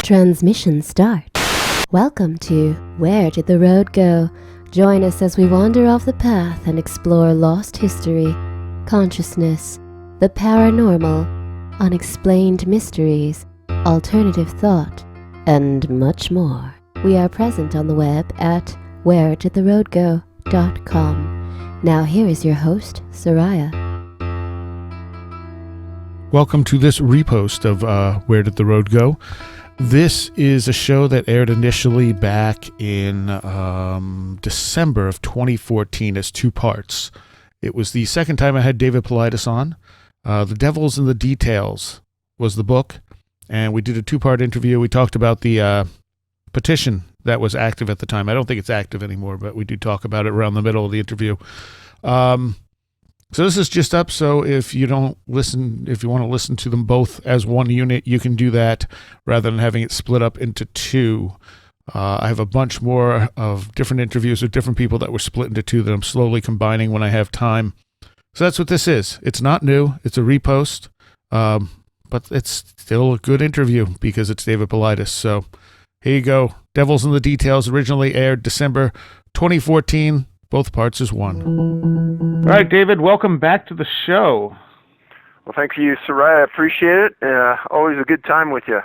Transmission start. Welcome to Where Did the Road Go? Join us as we wander off the path and explore lost history, consciousness, the paranormal, unexplained mysteries, alternative thought, and much more. We are present on the web at wheredidtheroadgo.com. Now here is your host, Seriah. Welcome to this repost of Where Did the Road Go? This is a show that aired initially back in December of 2014 as two parts. It was the second time I had David Paulides on. The Devil's in the Details was the book, and we did a two-part interview. We talked about the petition that was active at the time. I don't think it's active anymore, but we do talk about it around the middle of the interview. So this is just up, so if you want to listen to them both as one unit, you can do that rather than having it split up into two. I have a bunch more of different interviews with different people that were split into two that I'm slowly combining when I have time. So that's what this is. It's not new. It's a repost, but it's still a good interview because it's David Paulides. So here you go. Devil's in the Details originally aired December 2014. Both parts is one. All right, David, welcome back to the show. Well, thank you, Seriah. I appreciate it. Always a good time with you.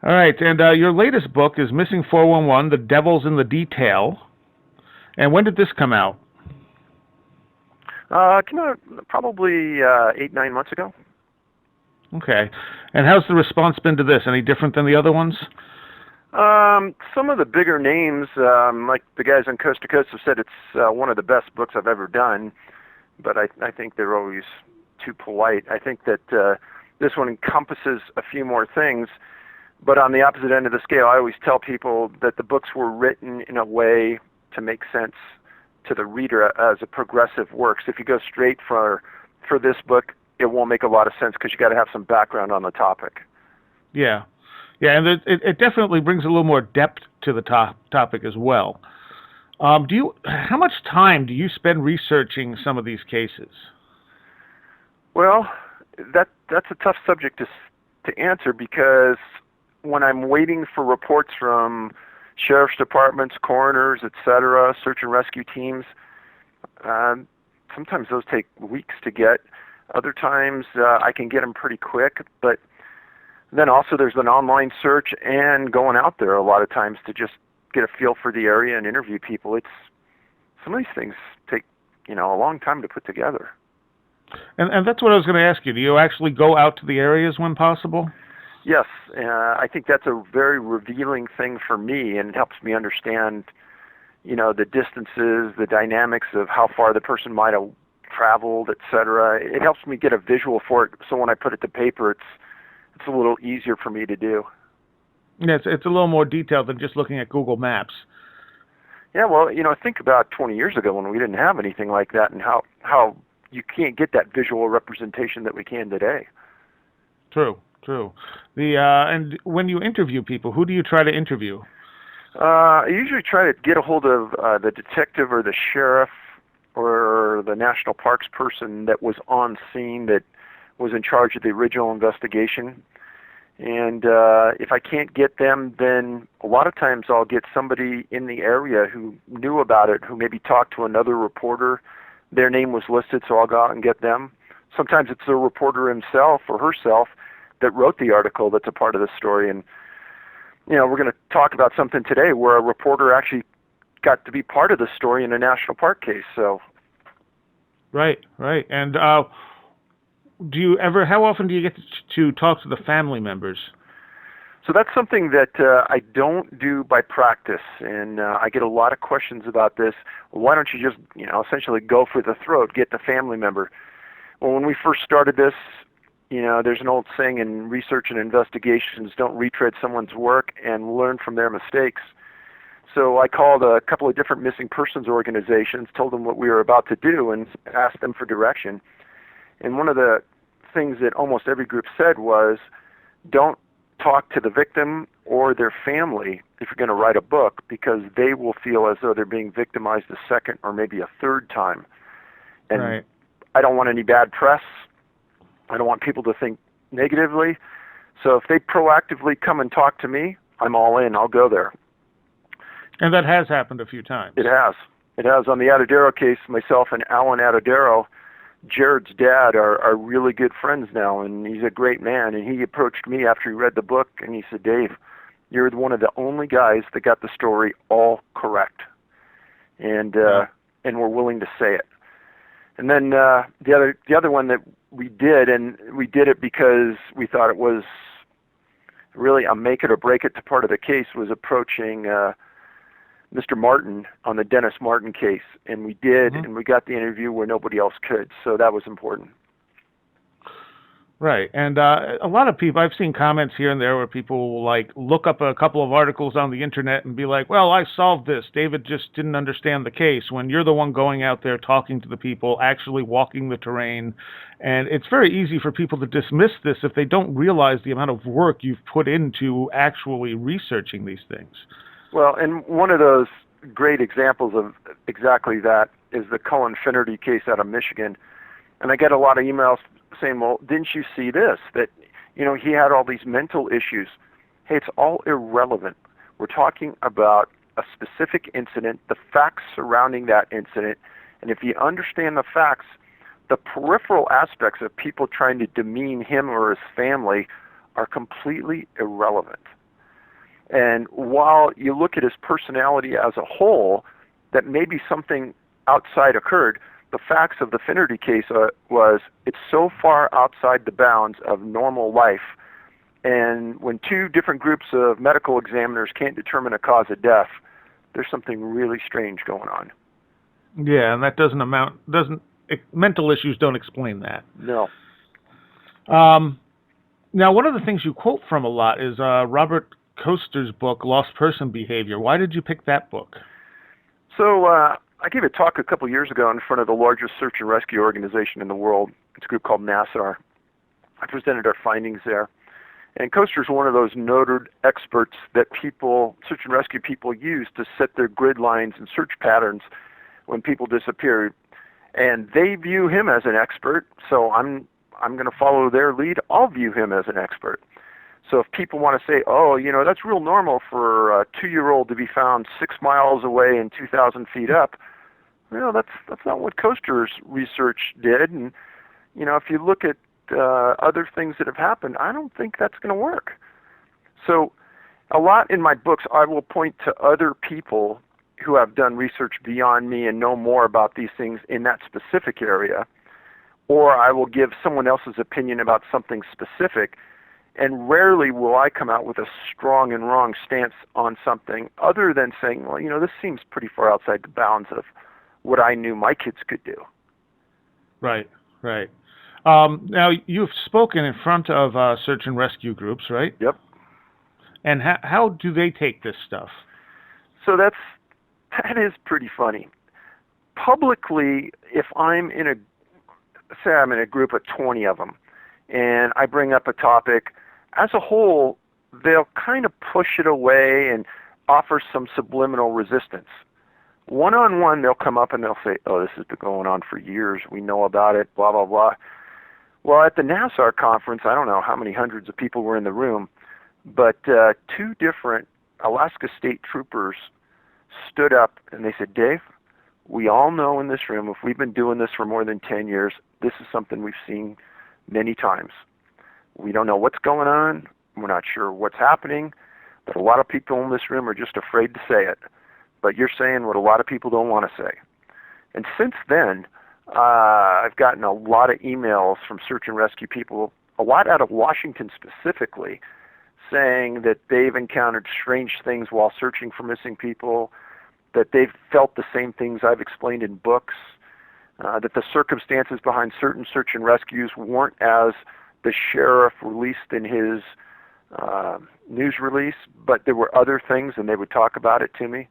All right, and your latest book is Missing 411, The Devil's in the Detail. And when did this come out? Came out probably 8-9 months ago. Okay. And how's the response been to this? Any different than the other ones? Some of the bigger names, like the guys on Coast to Coast, have said it's one of the best books I've ever done, but I think they're always too polite. I think that this one encompasses a few more things, but on the opposite end of the scale, I always tell people that the books were written in a way to make sense to the reader as a progressive work. So if you go straight for this book, it won't make a lot of sense because you got to have some background on the topic. Yeah. Yeah, and it definitely brings a little more depth to the topic as well. How much time do you spend researching some of these cases? Well, that's a tough subject to answer because when I'm waiting for reports from sheriff's departments, coroners, etc., search and rescue teams, sometimes those take weeks to get. Other times I can get them pretty quick, but then also there's an online search and going out there a lot of times to just get a feel for the area and interview people. Some of these things take, a long time to put together. And that's what I was going to ask you. Do you actually go out to the areas when possible? Yes. I think that's a very revealing thing for me, and it helps me understand, the distances, the dynamics of how far the person might have traveled, etc. It helps me get a visual for it, so when I put it to paper, it's a little easier for me to do. Yeah, it's a little more detailed than just looking at Google Maps. Yeah, well, think about 20 years ago when we didn't have anything like that, and how you can't get that visual representation that we can today. True. And when you interview people, who do you try to interview? I usually try to get a hold of the detective or the sheriff or the national parks person that was on scene, that was in charge of the original investigation. And if I can't get them, then a lot of times I'll get somebody in the area who knew about it, who maybe talked to another reporter. Their name was listed, so I'll go out and get them. Sometimes it's the reporter himself or herself that wrote the article that's a part of the story. And, we're going to talk about something today where a reporter actually got to be part of the story in a national park case. So, Right. And how often do you get to talk to the family members? So that's something that I don't do by practice, and I get a lot of questions about this. Well, why don't you just, essentially go for the throat, get the family member? Well, when we first started this, there's an old saying in research and investigations, don't retread someone's work and learn from their mistakes. So I called a couple of different missing persons organizations, told them what we were about to do, and asked them for direction. And one of the things that almost every group said was, don't talk to the victim or their family if you're going to write a book, because they will feel as though they're being victimized a second or maybe a third time. And right. I don't want any bad press. I don't want people to think negatively. So if they proactively come and talk to me, I'm all in. I'll go there. And that has happened a few times. It has. It has. On the Atadero case, myself and Alan Atadero, Jared's dad, are really good friends now, and he's a great man. And he approached me after he read the book, and he said, Dave, you're one of the only guys that got the story all correct. And we're willing to say it. And then the other one that we did, and we did it because we thought it was really a make it or break it to part of the case, was approaching Mr. Martin on the Dennis Martin case. And we did, and we got the interview where nobody else could. So that was important. Right. And a lot of people, I've seen comments here and there where people will like look up a couple of articles on the internet and be like, well, I solved this. David just didn't understand the case, when you're the one going out there talking to the people, actually walking the terrain. And it's very easy for people to dismiss this if they don't realize the amount of work you've put into actually researching these things. Well, and one of those great examples of exactly that is the Cullen Finnerty case out of Michigan. And I get a lot of emails saying, well, didn't you see this? That, he had all these mental issues. Hey, it's all irrelevant. We're talking about a specific incident, the facts surrounding that incident. And if you understand the facts, the peripheral aspects of people trying to demean him or his family are completely irrelevant. And while you look at his personality as a whole, that maybe something outside occurred, the facts of the Finnerty case was it's so far outside the bounds of normal life. And when two different groups of medical examiners can't determine a cause of death, there's something really strange going on. Yeah, and that mental issues don't explain that. No. Now, one of the things you quote from a lot is Robert Koster's book, Lost Person Behavior. Why did you pick that book? So I gave a talk a couple years ago in front of the largest search and rescue organization in the world. It's a group called NASAR. I presented our findings there. And Koster's one of those noted experts that search and rescue people use to set their grid lines and search patterns when people disappear. And they view him as an expert, so I'm going to follow their lead. I'll view him as an expert. So if people want to say, oh, that's real normal for a 2-year-old to be found 6 miles away and 2,000 feet up, that's not what Koster's research did. And, if you look at other things that have happened, I don't think that's going to work. So a lot in my books, I will point to other people who have done research beyond me and know more about these things in that specific area, or I will give someone else's opinion about something specific. And rarely will I come out with a strong and wrong stance on something other than saying, well, this seems pretty far outside the bounds of what I knew my kids could do. Right, right. Now, you've spoken in front of search and rescue groups, right? Yep. And how do they take this stuff? So that is pretty funny. Publicly, if I'm in a group of 20 of them, and I bring up a topic, as a whole, they'll kind of push it away and offer some subliminal resistance. One-on-one, they'll come up and they'll say, oh, this has been going on for years. We know about it, blah, blah, blah. Well, at the NASAR conference, I don't know how many hundreds of people were in the room, but 2 different Alaska State troopers stood up and they said, Dave, we all know in this room, if we've been doing this for more than 10 years, this is something we've seen many times. We don't know what's going on. We're not sure what's happening, but a lot of people in this room are just afraid to say it. But you're saying what a lot of people don't want to say. And since then, I've gotten a lot of emails from search and rescue people, a lot out of Washington specifically, saying that they've encountered strange things while searching for missing people, that they've felt the same things I've explained in books, that the circumstances behind certain search and rescues weren't as the sheriff released in his news release, but there were other things, and they would talk about it to me.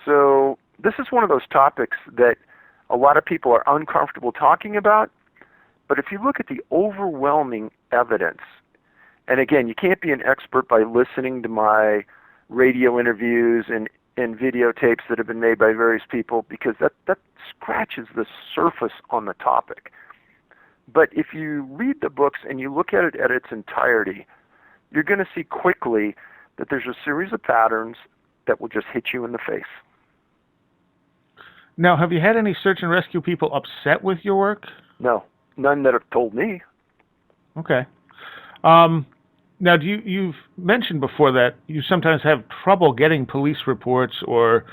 So this is one of those topics that a lot of people are uncomfortable talking about, but if you look at the overwhelming evidence, and again, you can't be an expert by listening to my radio interviews and videotapes that have been made by various people, because that scratches the surface on the topic. But if you read the books and you look at it at its entirety, you're going to see quickly that there's a series of patterns that will just hit you in the face. Now, have you had any search and rescue people upset with your work? No, none that have told me. Okay. Now, you've mentioned before that you sometimes have trouble getting police reports or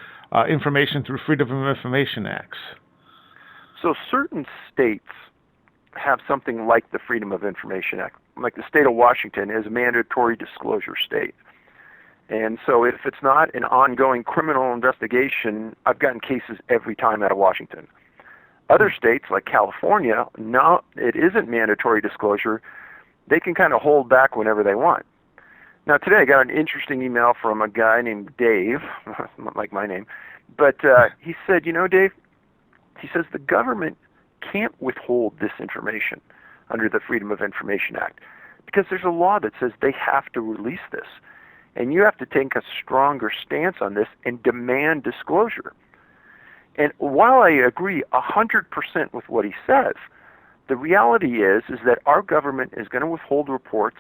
information through Freedom of Information Acts. So certain states have something like the Freedom of Information Act. Like the state of Washington is a mandatory disclosure state. And so if it's not an ongoing criminal investigation, I've gotten cases every time out of Washington. Other states, like California, no, it isn't mandatory disclosure. They can kind of hold back whenever they want. Now today I got an interesting email from a guy named Dave, not like my name, but he said, you know, Dave, he says the government can't withhold this information under the Freedom of Information Act because there's a law that says they have to release this. And you have to take a stronger stance on this and demand disclosure. And while I agree 100% with what he says, the reality is that our government is going to withhold reports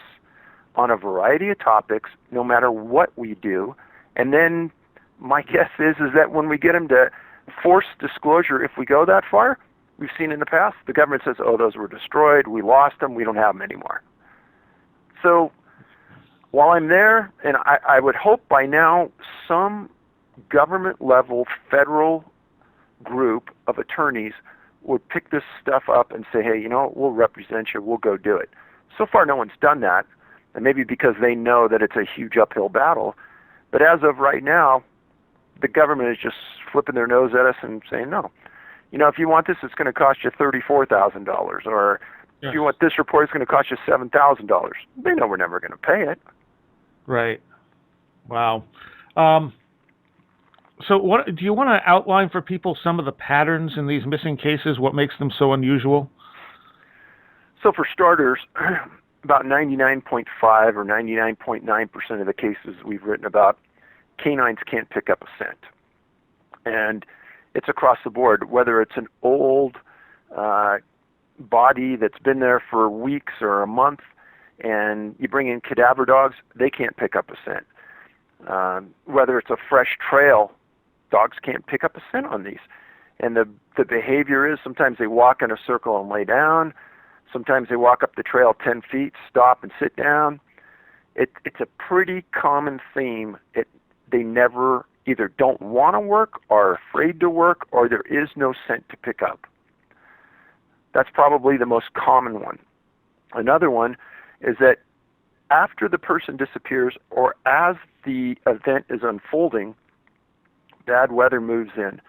on a variety of topics no matter what we do. And then my guess is that when we get them to force disclosure, if we go that far, we've seen in the past, the government says, oh, those were destroyed, we lost them, we don't have them anymore. So while I'm there, and I would hope by now some government-level federal group of attorneys would pick this stuff up and say, hey, you know, we'll represent you, we'll go do it. So far no one's done that, and maybe because they know that it's a huge uphill battle. But as of right now, the government is just flipping their nose at us and saying, no. You know, if you want this, it's going to cost you $34,000, or if you want this report, it's going to cost you $7,000. They know we're never going to pay it. Right. Wow. So what do you want to outline for people some of the patterns in these missing cases, what makes them so unusual? So for starters, about 99.5 or 99.9% of the cases we've written about, canines can't pick up a scent. And it's across the board, whether it's an old body that's been there for weeks or a month, and you bring in cadaver dogs, they can't pick up a scent. Whether it's a fresh trail, dogs can't pick up a scent on these. And the behavior is sometimes they walk in a circle and lay down. Sometimes they walk up the trail 10 feet, stop and sit down. It's a pretty common theme. They never either don't want to work or are afraid to work, or there is no scent to pick up. That's probably the most common one. Another one is that after the person disappears or as the event is unfolding, bad weather moves in,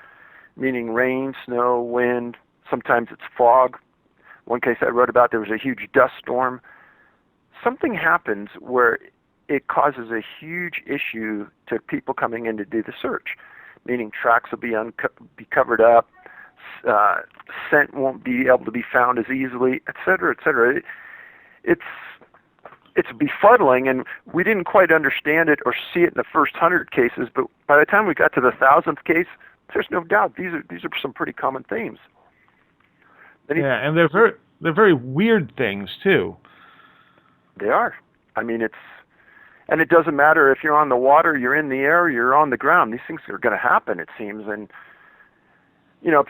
meaning rain, snow, wind, sometimes it's fog. One case I wrote about, there was a huge dust storm. Something happens where it causes a huge issue to people coming in to do the search, meaning tracks will be covered up, scent won't be able to be found as easily, et cetera, et cetera. It's befuddling, and we didn't quite understand it or see it in the first 100 cases, but by the time we got to the 1,000th case, there's no doubt these are some pretty common themes. Yeah, and they're very weird things too. They are. I mean, and it doesn't matter if you're on the water, you're in the air, you're on the ground. These things are going to happen, it seems. And you know,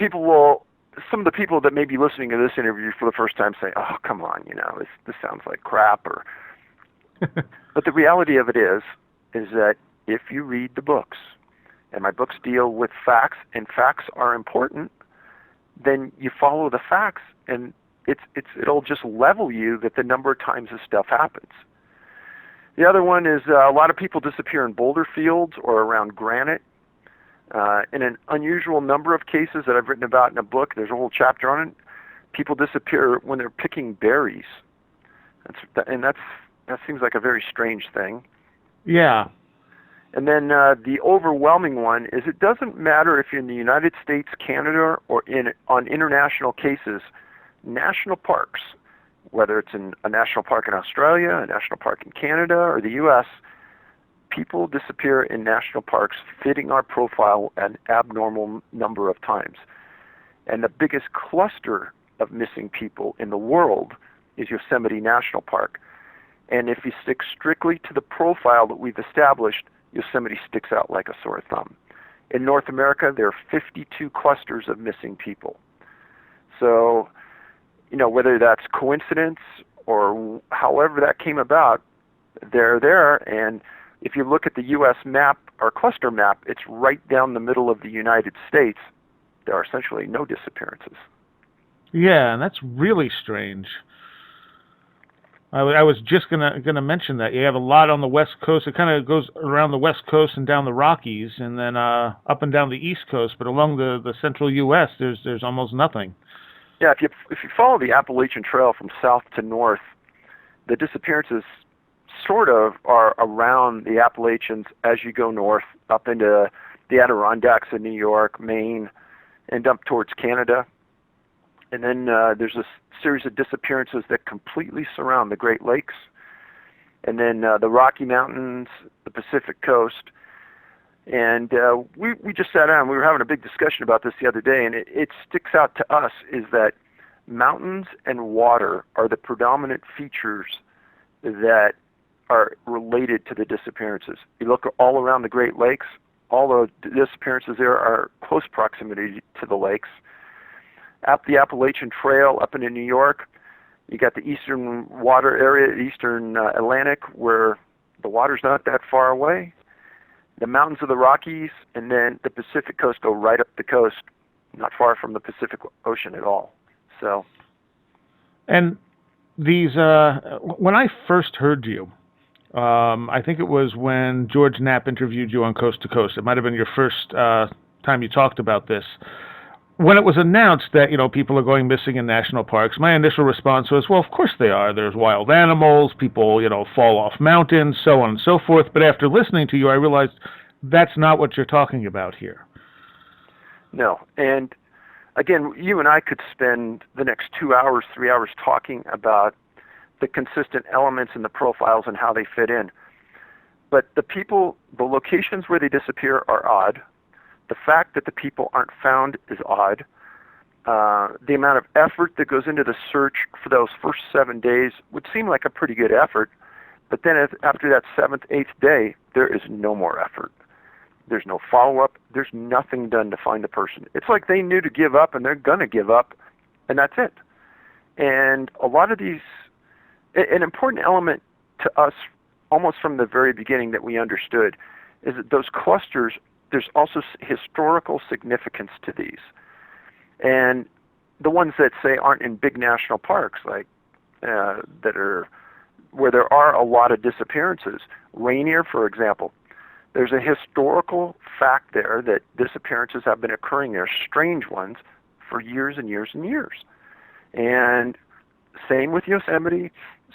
some of the people that may be listening to this interview for the first time say, "Oh, come on, you know, this sounds like crap." Or, but the reality of it is that if you read the books, and my books deal with facts, and facts are important, then you follow the facts, and it'll just level you that the number of times this stuff happens. The other one is a lot of people disappear in boulder fields or around granite. In an unusual number of cases that I've written about in a book, there's a whole chapter on it, people disappear when they're picking berries. That seems like a very strange thing. Yeah. And then the overwhelming one is it doesn't matter if you're in the United States, Canada, or on international cases, national parks, whether it's in a national park in Australia, a national park in Canada, or the U.S., people disappear in national parks fitting our profile an abnormal number of times. And the biggest cluster of missing people in the world is Yosemite National Park. And if you stick strictly to the profile that we've established, Yosemite sticks out like a sore thumb. In North America, there are 52 clusters of missing people. So, whether that's coincidence or however that came about, they're there. And if you look at the U.S. map, our cluster map, it's right down the middle of the United States. There are essentially no disappearances. Yeah, and that's really strange. I was just gonna mention that you have a lot on the West Coast. It kind of goes around the West Coast and down the Rockies, and then up and down the East Coast. But along the central U.S., there's almost nothing. Yeah, if you follow the Appalachian Trail from south to north, the disappearances sort of are around the Appalachians as you go north, up into the Adirondacks in New York, Maine, and up towards Canada. And then there's a series of disappearances that completely surround the Great Lakes, and then the Rocky Mountains, the Pacific Coast. And we just sat down, we were having a big discussion about this the other day, and it sticks out to us is that mountains and water are the predominant features that are related to the disappearances. You look all around the Great Lakes, all the disappearances there are close proximity to the lakes. Up the Appalachian Trail up into New York, you got the eastern water area, eastern Atlantic, where the water's not that far away. The mountains of the Rockies, and then the Pacific Coast go right up the coast, not far from the Pacific Ocean at all. So, and these when I first heard you, I think it was when George Knapp interviewed you on Coast to Coast. It might have been your first time you talked about this. When it was announced that, people are going missing in national parks, my initial response was, well, of course they are. There's wild animals, people, fall off mountains, so on and so forth. But after listening to you, I realized that's not what you're talking about here. No. And again, you and I could spend the next 2 hours, 3 hours talking about the consistent elements in the profiles and how they fit in. But the locations where they disappear are odd. The fact that the people aren't found is odd. The amount of effort that goes into the search for those first 7 days would seem like a pretty good effort, but then after that 7th, 8th day, there is no more effort. There's no follow-up. There's nothing done to find the person. It's like they knew to give up, and they're going to give up, and that's it. And a lot of these, an important element to us almost from the very beginning that we understood is that those clusters, there's also historical significance to these. And the ones that say aren't in big national parks, like that are where there are a lot of disappearances. Rainier, for example, there's a historical fact there that disappearances have been occurring there, strange ones, for years and years and years. And same with Yosemite,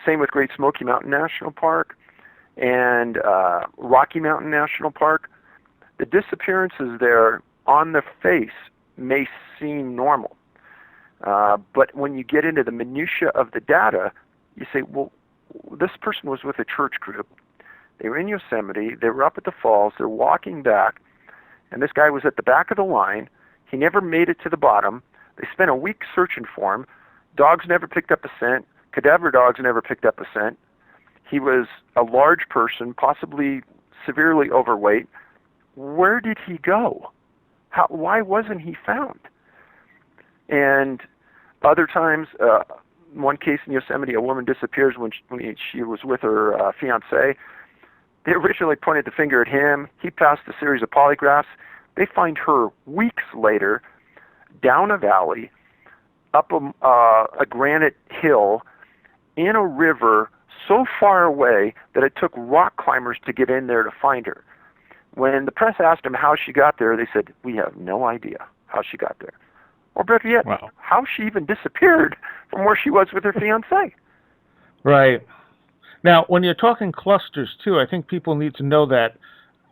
same with Great Smoky Mountain National Park and Rocky Mountain National Park. The disappearances there on the face may seem normal. But when you get into the minutia of the data, you say, well, this person was with a church group. They were in Yosemite. They were up at the falls. They're walking back. And this guy was at the back of the line. He never made it to the bottom. They spent a week searching for him. Dogs never picked up a scent. Cadaver dogs never picked up a scent. He was a large person, possibly severely overweight. Where did he go? Why wasn't he found? And other times, one case in Yosemite, a woman disappears when she was with her fiancé. They originally pointed the finger at him. He passed a series of polygraphs. They find her weeks later down a valley, up a granite hill, in a river so far away that it took rock climbers to get in there to find her. When the press asked them how she got there, they said, we have no idea how she got there. Or better yet, wow, how she even disappeared from where she was with her fiancé. Right. Now, when you're talking clusters, too, I think people need to know that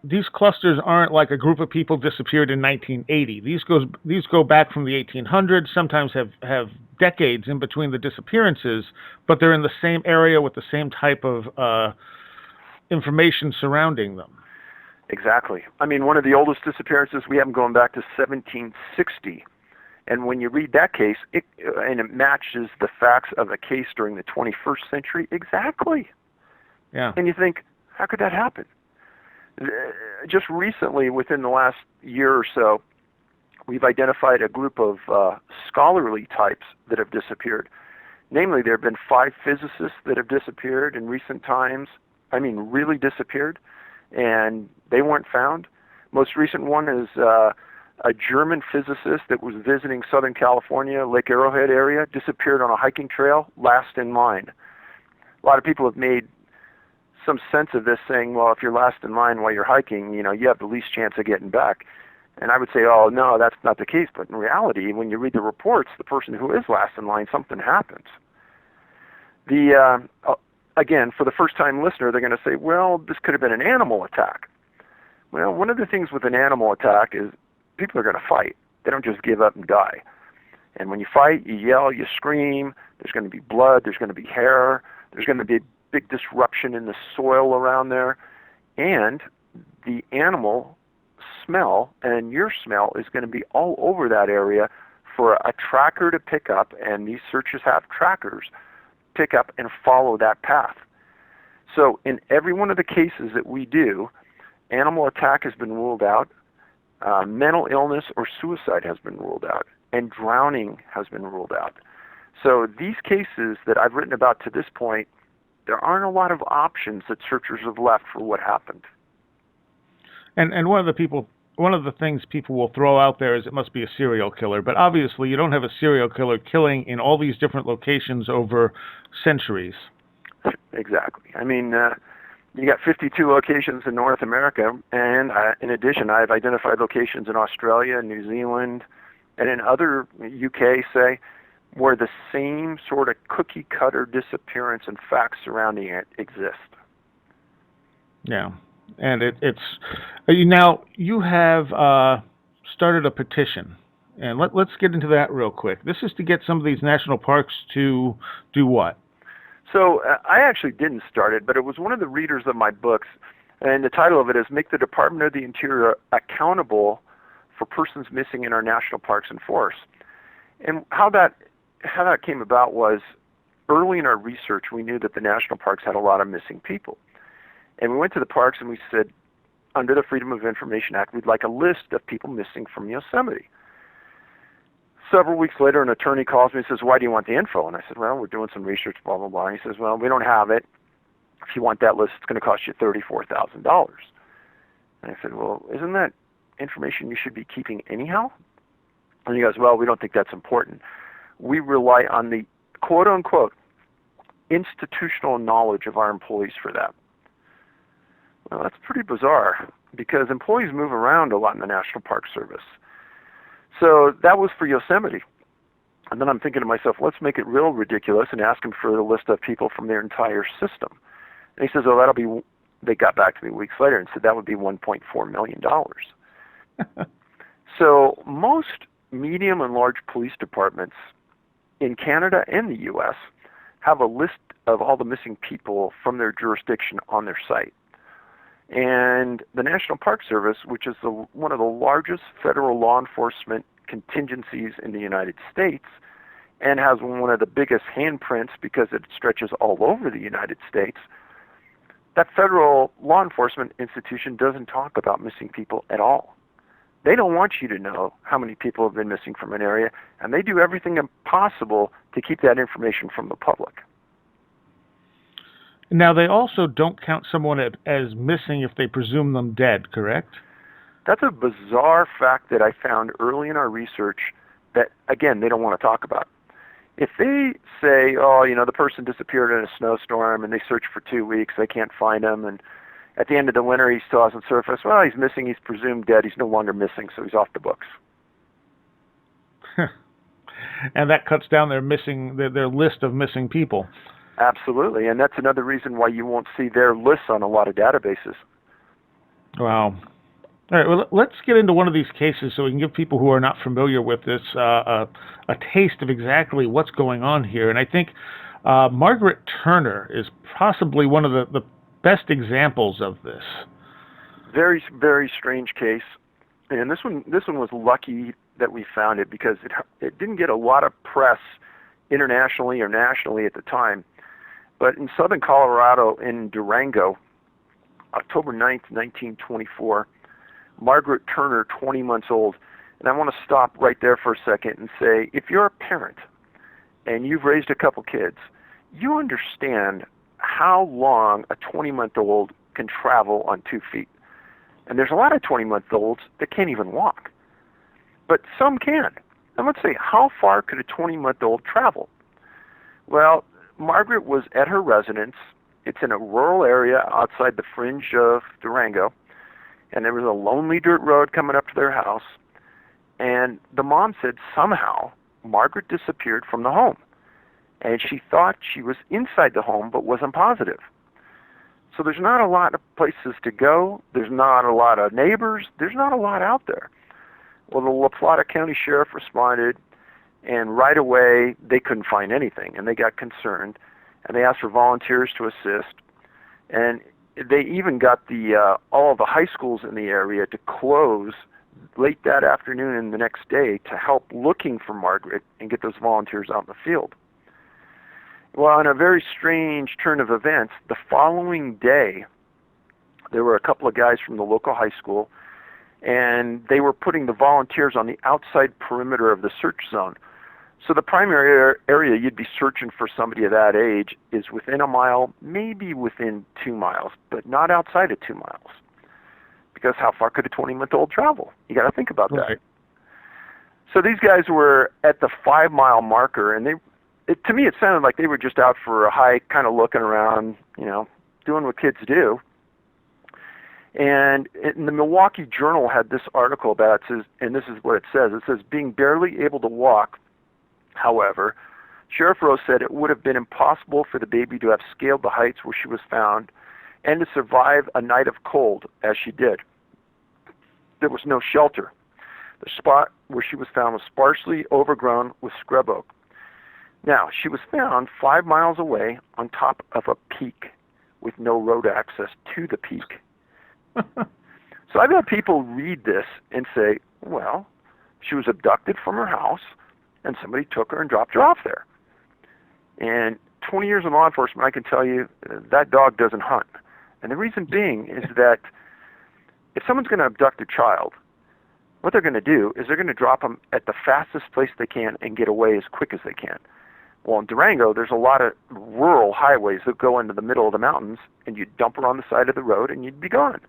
these clusters aren't like a group of people disappeared in 1980. These go back from the 1800s, sometimes have decades in between the disappearances, but they're in the same area with the same type of information surrounding them. Exactly. I mean, one of the oldest disappearances, we have them going back to 1760. And when you read that case, it matches the facts of a case during the 21st century exactly. Yeah. And you think, how could that happen? Just recently, within the last year or so, we've identified a group of scholarly types that have disappeared. Namely, there have been 5 physicists that have disappeared in recent times. I mean, really disappeared, and they weren't found. Most recent one is a German physicist that was visiting Southern California, Lake Arrowhead area, disappeared on a hiking trail, last in line. A lot of people have made some sense of this, saying, well, if you're last in line while you're hiking, you have the least chance of getting back. And I would say, oh, no, that's not the case. But in reality, when you read the reports, the person who is last in line, something happens. Again, for the first-time listener, they're going to say, well, this could have been an animal attack. Well, one of the things with an animal attack is people are going to fight. They don't just give up and die. And when you fight, you yell, you scream, there's going to be blood, there's going to be hair, there's going to be a big disruption in the soil around there, and the animal smell and your smell is going to be all over that area for a tracker to pick up, and these searchers have trackers, pick up and follow that path. So in every one of the cases that we do, animal attack has been ruled out, mental illness or suicide has been ruled out, and drowning has been ruled out. So these cases that I've written about to this point, there aren't a lot of options that searchers have left for what happened. And one of the things people will throw out there is it must be a serial killer, but obviously you don't have a serial killer killing in all these different locations over centuries. Exactly. I mean, you got 52 locations in North America, and in addition, I've identified locations in Australia, New Zealand, and in other UK, say, where the same sort of cookie-cutter disappearance and facts surrounding it exist. Yeah, and it's now you have started a petition, and let's get into that real quick. This is to get some of these national parks to do what? So I actually didn't start it, but it was one of the readers of my books, and the title of it is Make the Department of the Interior Accountable for Persons Missing in Our National Parks and Forests. And how that came about was early in our research, we knew that the national parks had a lot of missing people. And we went to the parks and we said, under the Freedom of Information Act, we'd like a list of people missing from Yosemite. Several weeks later, an attorney calls me and says, why do you want the info? And I said, well, we're doing some research, blah, blah, blah. And he says, well, we don't have it. If you want that list, it's going to cost you $34,000. And I said, well, isn't that information you should be keeping anyhow? And he goes, well, we don't think that's important. We rely on the quote-unquote institutional knowledge of our employees for that. Well, that's pretty bizarre because employees move around a lot in the National Park Service. So that was for Yosemite. And then I'm thinking to myself, let's make it real ridiculous and ask them for the list of people from their entire system. And he says, oh, that'll be, they got back to me weeks later and said that would be $1.4 million. So most medium and large police departments in Canada and the U.S. have a list of all the missing people from their jurisdiction on their site. And the National Park Service, which is one of the largest federal law enforcement contingencies in the United States and has one of the biggest handprints because it stretches all over the United States, that federal law enforcement institution doesn't talk about missing people at all. They don't want you to know how many people have been missing from an area, and they do everything possible to keep that information from the public. Now, they also don't count someone as missing if they presume them dead, correct? That's a bizarre fact that I found early in our research that, again, they don't want to talk about. If they say, oh, the person disappeared in a snowstorm and they search for 2 weeks, they can't find him, and at the end of the winter he still hasn't surfaced, well, he's missing, he's presumed dead, he's no longer missing, so he's off the books. And that cuts down their list of missing people. Absolutely, and that's another reason why you won't see their lists on a lot of databases. Wow. All right, well, let's get into one of these cases so we can give people who are not familiar with this a taste of exactly what's going on here. And I think Margaret Turner is possibly one of the best examples of this. Very, very strange case. And this one was lucky that we found it because it didn't get a lot of press internationally or nationally at the time. But in southern Colorado, in Durango, October 9th, 1924, Margaret Turner, 20 months old, and I want to stop right there for a second and say, if you're a parent and you've raised a couple kids, you understand how long a 20-month-old can travel on 2 feet. And there's a lot of 20-month-olds that can't even walk. But some can. And let's say, how far could a 20-month-old travel? Well, Margaret was at her residence. It's in a rural area outside the fringe of Durango. And there was a lonely dirt road coming up to their house. And the mom said somehow Margaret disappeared from the home. And she thought she was inside the home but wasn't positive. So there's not a lot of places to go. There's not a lot of neighbors. There's not a lot out there. Well, the La Plata County Sheriff responded, and right away they couldn't find anything, and they got concerned, and they asked for volunteers to assist. And they even got all of the high schools in the area to close late that afternoon and the next day to help looking for Margaret and get those volunteers out in the field. Well, in a very strange turn of events, the following day, there were a couple of guys from the local high school, and they were putting the volunteers on the outside perimeter of the search zone. So the primary area you'd be searching for somebody of that age is within a mile, maybe within 2 miles, but not outside of 2 miles. Because how far could a 20-month-old travel? You got to think about that. So these guys were at the 5-mile marker, and to me it sounded like they were just out for a hike, kind of looking around, doing what kids do. And the Milwaukee Journal had this article about it, and this is what it says. It says, being barely able to walk, however, Sheriff Rose said it would have been impossible for the baby to have scaled the heights where she was found and to survive a night of cold as she did. There was no shelter. The spot where she was found was sparsely overgrown with scrub oak. Now, she was found 5 miles away on top of a peak with no road access to the peak. So I've had people read this and say, well, she was abducted from her house and somebody took her and dropped her off there. And 20 years in law enforcement, I can tell you that dog doesn't hunt. And the reason being is that if someone's going to abduct a child, what they're going to do is they're going to drop them at the fastest place they can and get away as quick as they can. Well, in Durango, there's a lot of rural highways that go into the middle of the mountains, and you'd dump her on the side of the road and you'd be gone.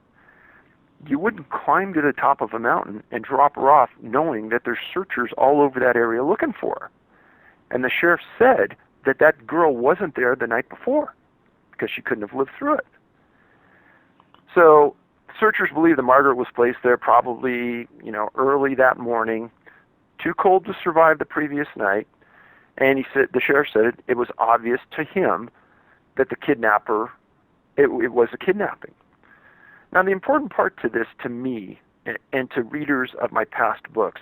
You wouldn't climb to the top of a mountain and drop her off knowing that there's searchers all over that area looking for her. And the sheriff said that that girl wasn't there the night before because she couldn't have lived through it. So searchers believe that Margaret was placed there probably, early that morning, too cold to survive the previous night. And the sheriff said it was obvious to him that the kidnapper, it was a kidnapping. Now, the important part to this, to me, and to readers of my past books,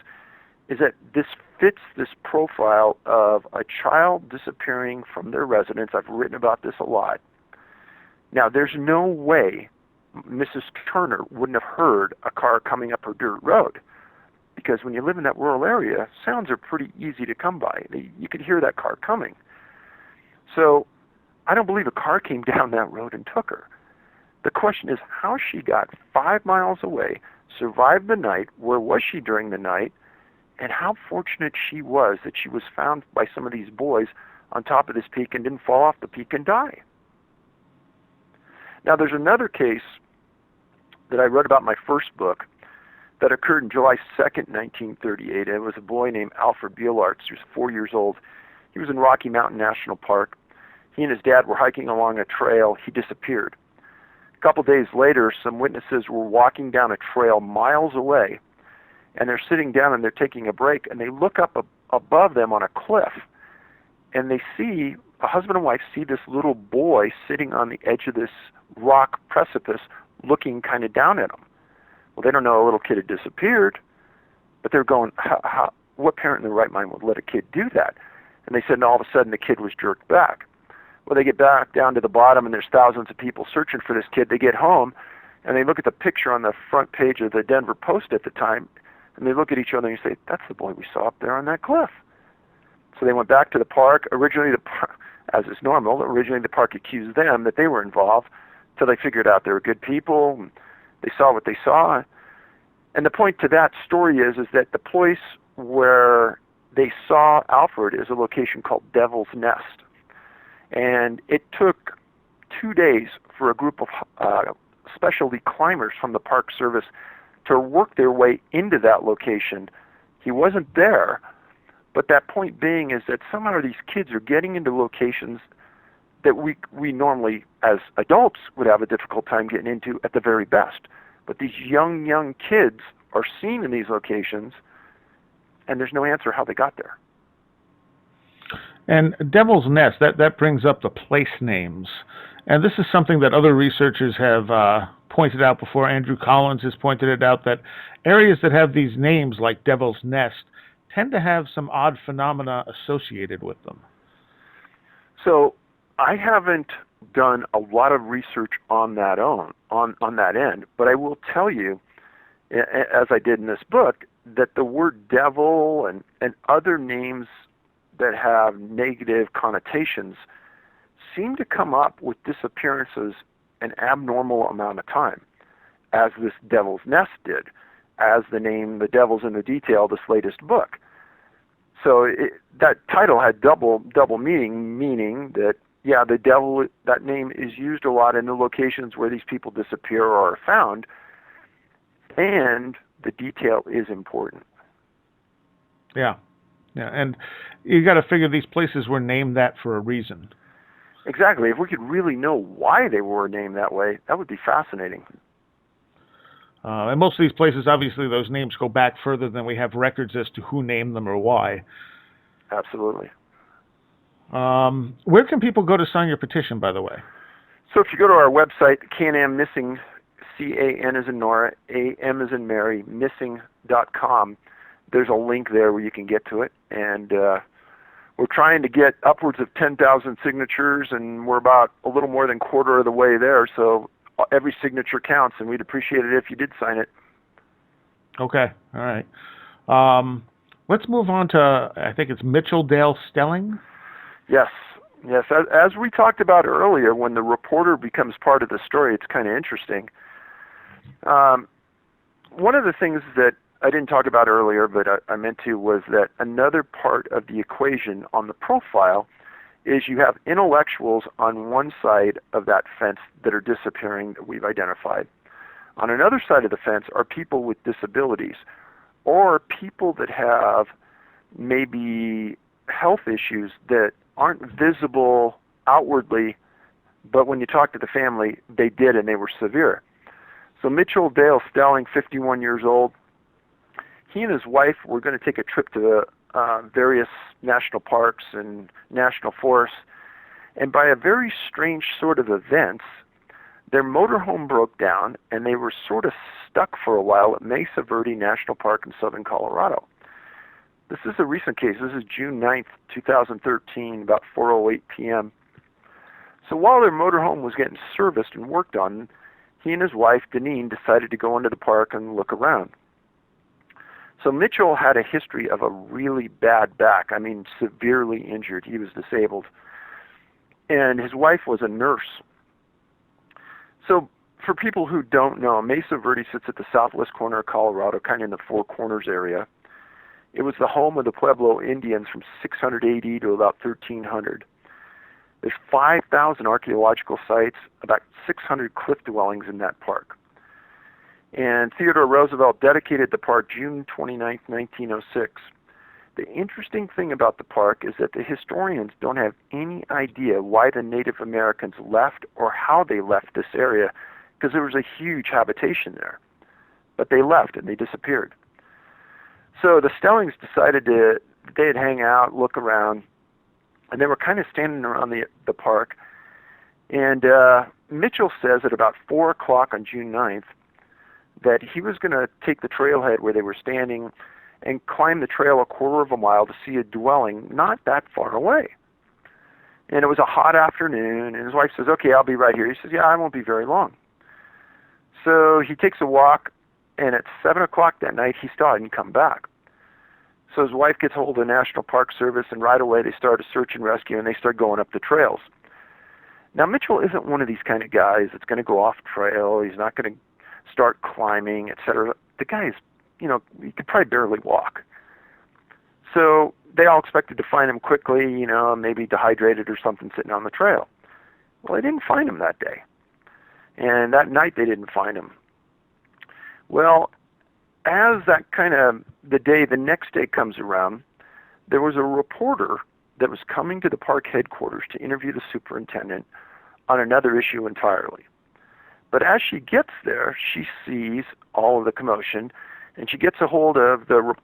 is that this fits this profile of a child disappearing from their residence. I've written about this a lot. Now, there's no way Mrs. Turner wouldn't have heard a car coming up her dirt road, because when you live in that rural area, sounds are pretty easy to come by. You could hear that car coming. So I don't believe a car came down that road and took her. The question is how she got 5 miles away, survived the night, where was she during the night, and how fortunate she was that she was found by some of these boys on top of this peak and didn't fall off the peak and die. Now, there's another case that I wrote about in my first book that occurred on July 2nd, 1938. It was a boy named Alfred Bielartz, who was 4 years old. He was in Rocky Mountain National Park. He and his dad were hiking along a trail. He disappeared. A couple days later, some witnesses were walking down a trail miles away, and they're sitting down and they're taking a break, and they look up above them on a cliff, and they see, a husband and wife see this little boy sitting on the edge of this rock precipice looking kind of down at them. Well, they don't know a little kid had disappeared, but they're going, what parent in their right mind would let a kid do that? And they said, and all of a sudden the kid was jerked back. Well, they get back down to the bottom, and there's thousands of people searching for this kid. They get home, and they look at the picture on the front page of the Denver Post at the time, and they look at each other and say, that's the boy we saw up there on that cliff. So they went back to the park. Originally, as is normal. Originally, the park accused them that they were involved, until they figured out they were good people, and they saw what they saw. And the point to that story is that the place where they saw Alfred is a location called Devil's Nest. And it took 2 days for a group of specialty climbers from the Park Service to work their way into that location. He wasn't there, but that point being is that somehow these kids are getting into locations that we normally, as adults, would have a difficult time getting into at the very best. But these young kids are seen in these locations, and there's no answer how they got there. And Devil's Nest, that brings up the place names. And this is something that other researchers have pointed out before. Andrew Collins has pointed it out, that areas that have these names, like Devil's Nest, tend to have some odd phenomena associated with them. So I haven't done a lot of research on that end, but I will tell you, as I did in this book, that the word devil and other names that have negative connotations seem to come up with disappearances an abnormal amount of time, as this Devil's Nest did, as the name The Devil's in the Detail, this latest book. So that title had double meaning that, yeah, the devil, that name is used a lot in the locations where these people disappear or are found, and the detail is important. Yeah, and you got to figure these places were named that for a reason. Exactly. If we could really know why they were named that way, that would be fascinating. And most of these places, obviously, those names go back further than we have records as to who named them or why. Absolutely. Where can people go to sign your petition, by the way? So if you go to our website, Can-Am Missing, C-A-N as in Nora, A-M as in Mary, missing.com, there's a link there where you can get to it. And we're trying to get upwards of 10,000 signatures, and we're about a little more than quarter of the way there. So every signature counts, and we'd appreciate it if you did sign it. Okay, all right. Let's move on to, I think it's Mitchelldale Stelling? Yes. As we talked about earlier, when the reporter becomes part of the story, it's kind of interesting. One of the things that I didn't talk about earlier, but I meant to, was that another part of the equation on the profile is you have intellectuals on one side of that fence that are disappearing that we've identified. On another side of the fence are people with disabilities, or people that have maybe health issues that aren't visible outwardly, but when you talk to the family, they did, and they were severe. So Mitchelldale Stelling, 51 years old, he and his wife were going to take a trip to various national parks and national forests, and by a very strange sort of events, their motorhome broke down, and they were sort of stuck for a while at Mesa Verde National Park in southern Colorado. This is a recent case. This is June 9th, 2013, about 4:08 p.m. So while their motorhome was getting serviced and worked on, he and his wife, Deneen, decided to go into the park and look around. So Mitchell had a history of a really bad back. I mean, severely injured. He was disabled. And his wife was a nurse. So for people who don't know, Mesa Verde sits at the southwest corner of Colorado, kind of in the Four Corners area. It was the home of the Pueblo Indians from 600 AD to about 1300. There's 5,000 archaeological sites, about 600 cliff dwellings in that park. And Theodore Roosevelt dedicated the park June 29, 1906. The interesting thing about the park is that the historians don't have any idea why the Native Americans left or how they left this area, because there was a huge habitation there. But they left and they disappeared. So the Stellings decided they'd hang out, look around, and they were kind of standing around the park. And Mitchell says at about 4 o'clock on June 9th that he was going to take the trailhead where they were standing and climb the trail a quarter of a mile to see a dwelling not that far away. And it was a hot afternoon, and his wife says, "Okay, I'll be right here." He says, "Yeah, I won't be very long." So he takes a walk, and at 7 o'clock that night, he still hadn't come back. So his wife gets hold of the National Park Service, and right away they start a search and rescue, and they start going up the trails. Now, Mitchell isn't one of these kind of guys that's going to go off trail. He's not going to start climbing, etc. The guy is, he could probably barely walk. So they all expected to find him quickly, maybe dehydrated or something sitting on the trail. Well, they didn't find him that day. And that night they didn't find him. Well, as the next day comes around, there was a reporter that was coming to the park headquarters to interview the superintendent on another issue entirely. But as she gets there, she sees all of the commotion, and she gets a hold of the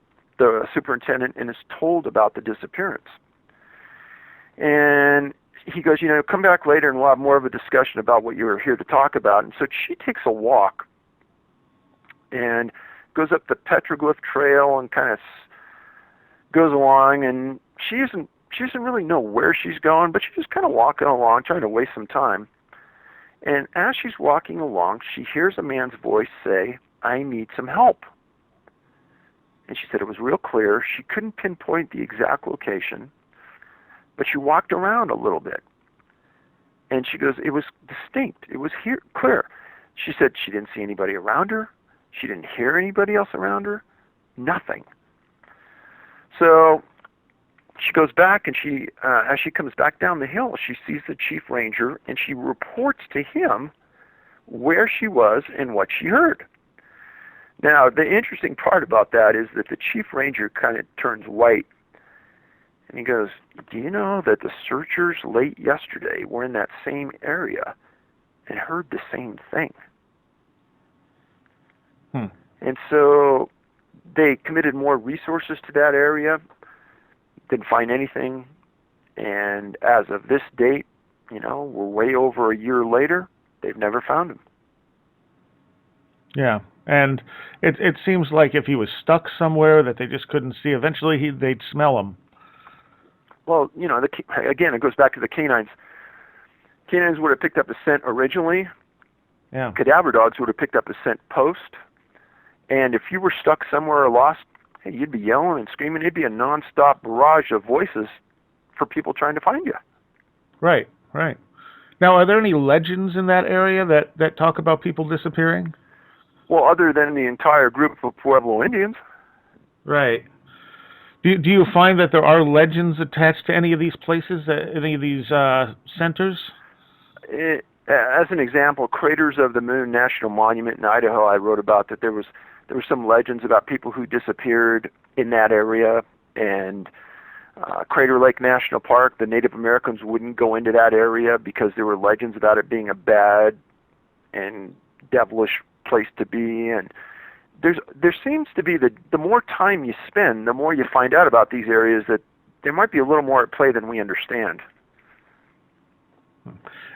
superintendent and is told about the disappearance. And he goes, come back later and we'll have more of a discussion about what you were here to talk about. And so she takes a walk and goes up the petroglyph trail and kind of goes along, and she doesn't really know where she's going, but she's just kind of walking along, trying to waste some time. And as she's walking along, she hears a man's voice say, "I need some help." And she said it was real clear. She couldn't pinpoint the exact location, but she walked around a little bit. And she goes, it was distinct. It was clear. She said she didn't see anybody around her. She didn't hear anybody else around her. Nothing. So she goes back, and as she comes back down the hill, she sees the chief ranger, and she reports to him where she was and what she heard. Now, the interesting part about that is that the chief ranger kind of turns white, and he goes, "Do you know that the searchers late yesterday were in that same area and heard the same thing?" And so they committed more resources to that area, didn't find anything, and as of this date, we're way over a year later, they've never found him. Yeah, and it seems like if he was stuck somewhere that they just couldn't see, eventually they'd smell him. Well, again, it goes back to the canines. Canines would have picked up the scent originally. Yeah. Cadaver dogs would have picked up the scent post. And if you were stuck somewhere or lost, hey, you'd be yelling and screaming. It'd be a nonstop barrage of voices for people trying to find you. Right. Now, are there any legends in that area that talk about people disappearing? Well, other than the entire group of Pueblo Indians. Right. Do you find that there are legends attached to any of these places, any of these centers? As an example, Craters of the Moon National Monument in Idaho, I wrote about that there were some legends about people who disappeared in that area, and Crater Lake National Park, the Native Americans wouldn't go into that area because there were legends about it being a bad and devilish place to be. And there seems to be the more time you spend, the more you find out about these areas, that there might be a little more at play than we understand.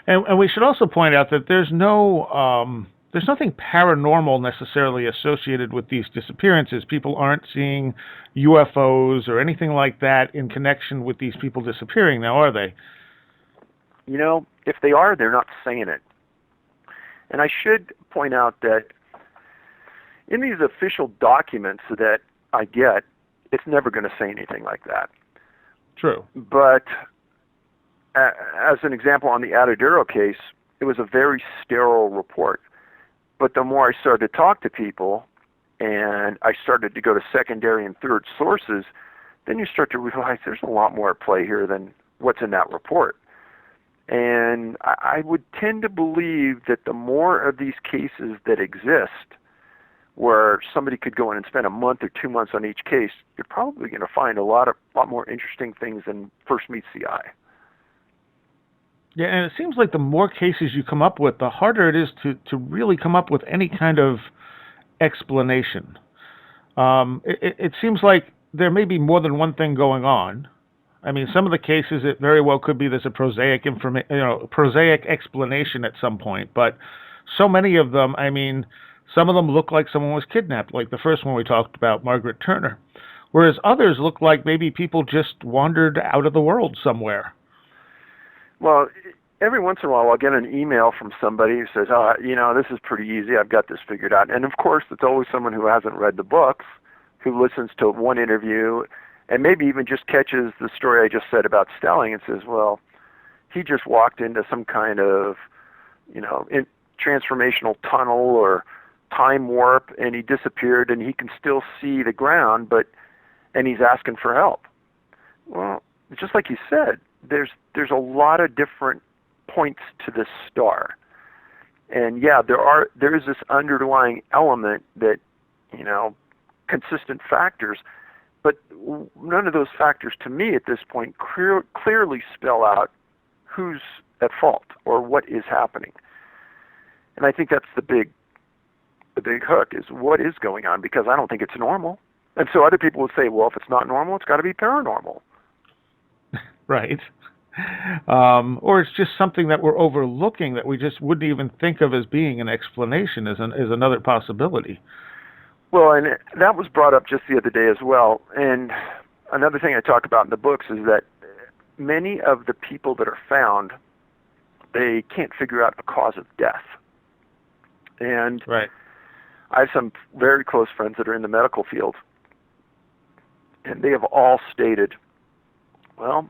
And we should also point out that there's nothing paranormal necessarily associated with these disappearances. People aren't seeing UFOs or anything like that in connection with these people disappearing now, are they? If they are, they're not saying it. And I should point out that in these official documents that I get, it's never going to say anything like that. True. But as an example, on the Atadero case, it was a very sterile report. But the more I started to talk to people and I started to go to secondary and third sources, then you start to realize there's a lot more at play here than what's in that report. And I would tend to believe that the more of these cases that exist, where somebody could go in and spend a month or 2 months on each case, you're probably going to find a lot more interesting things than first meets the eye. Yeah, and it seems like the more cases you come up with, the harder it is to really come up with any kind of explanation. It seems like there may be more than one thing going on. I mean, some of the cases, it very well could be there's a prosaic explanation at some point, but so many of them, I mean, some of them look like someone was kidnapped, like the first one we talked about, Margaret Turner, whereas others look like maybe people just wandered out of the world somewhere. Well, every once in a while I'll get an email from somebody who says, this is pretty easy, I've got this figured out. And of course, it's always someone who hasn't read the books, who listens to one interview and maybe even just catches the story I just said about Stelling and says, well, he just walked into some kind of, transformational tunnel or time warp, and he disappeared, and he can still see the ground, and he's asking for help. Well, just like you said, there's a lot of different points to this star. And yeah, there is this underlying element that, consistent factors, but none of those factors to me at this point clearly spell out who's at fault or what is happening. And I think that's the big hook, is what is going on, because I don't think it's normal. And so other people would say, well, if it's not normal, it's got to be paranormal. Right. Or it's just something that we're overlooking that we just wouldn't even think of as being an explanation, is another possibility. Well, and that was brought up just the other day as well. And another thing I talk about in the books is that many of the people that are found, they can't figure out a cause of death. And right. I have some very close friends that are in the medical field, and they have all stated, well,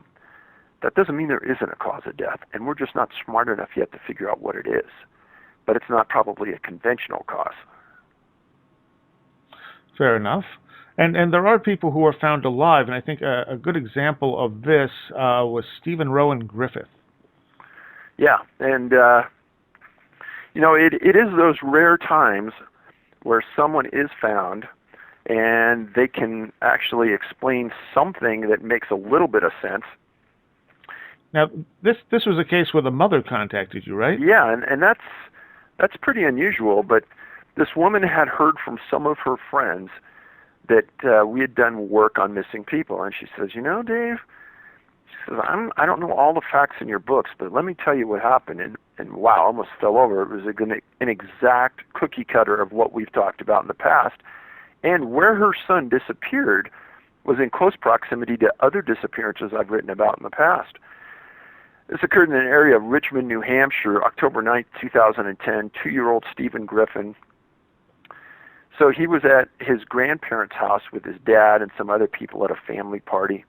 that doesn't mean there isn't a cause of death, and we're just not smart enough yet to figure out what it is. But it's not probably a conventional cause. Fair enough. And there are people who are found alive, and I think a good example of this was Stephen Rowan Griffith. Yeah, and it is those rare times where someone is found and they can actually explain something that makes a little bit of sense. Now, this was a case where the mother contacted you, right? Yeah, and that's pretty unusual, but this woman had heard from some of her friends that we had done work on missing people, and she says, Dave, she says, I don't know all the facts in your books, but let me tell you what happened. And wow, I almost fell over. It was an exact cookie cutter of what we've talked about in the past. And where her son disappeared was in close proximity to other disappearances I've written about in the past. This occurred in an area of Richmond, New Hampshire, October 9th, 2010, 2-year-old Stephen Griffin. So he was at his grandparents' house with his dad and some other people at a family party.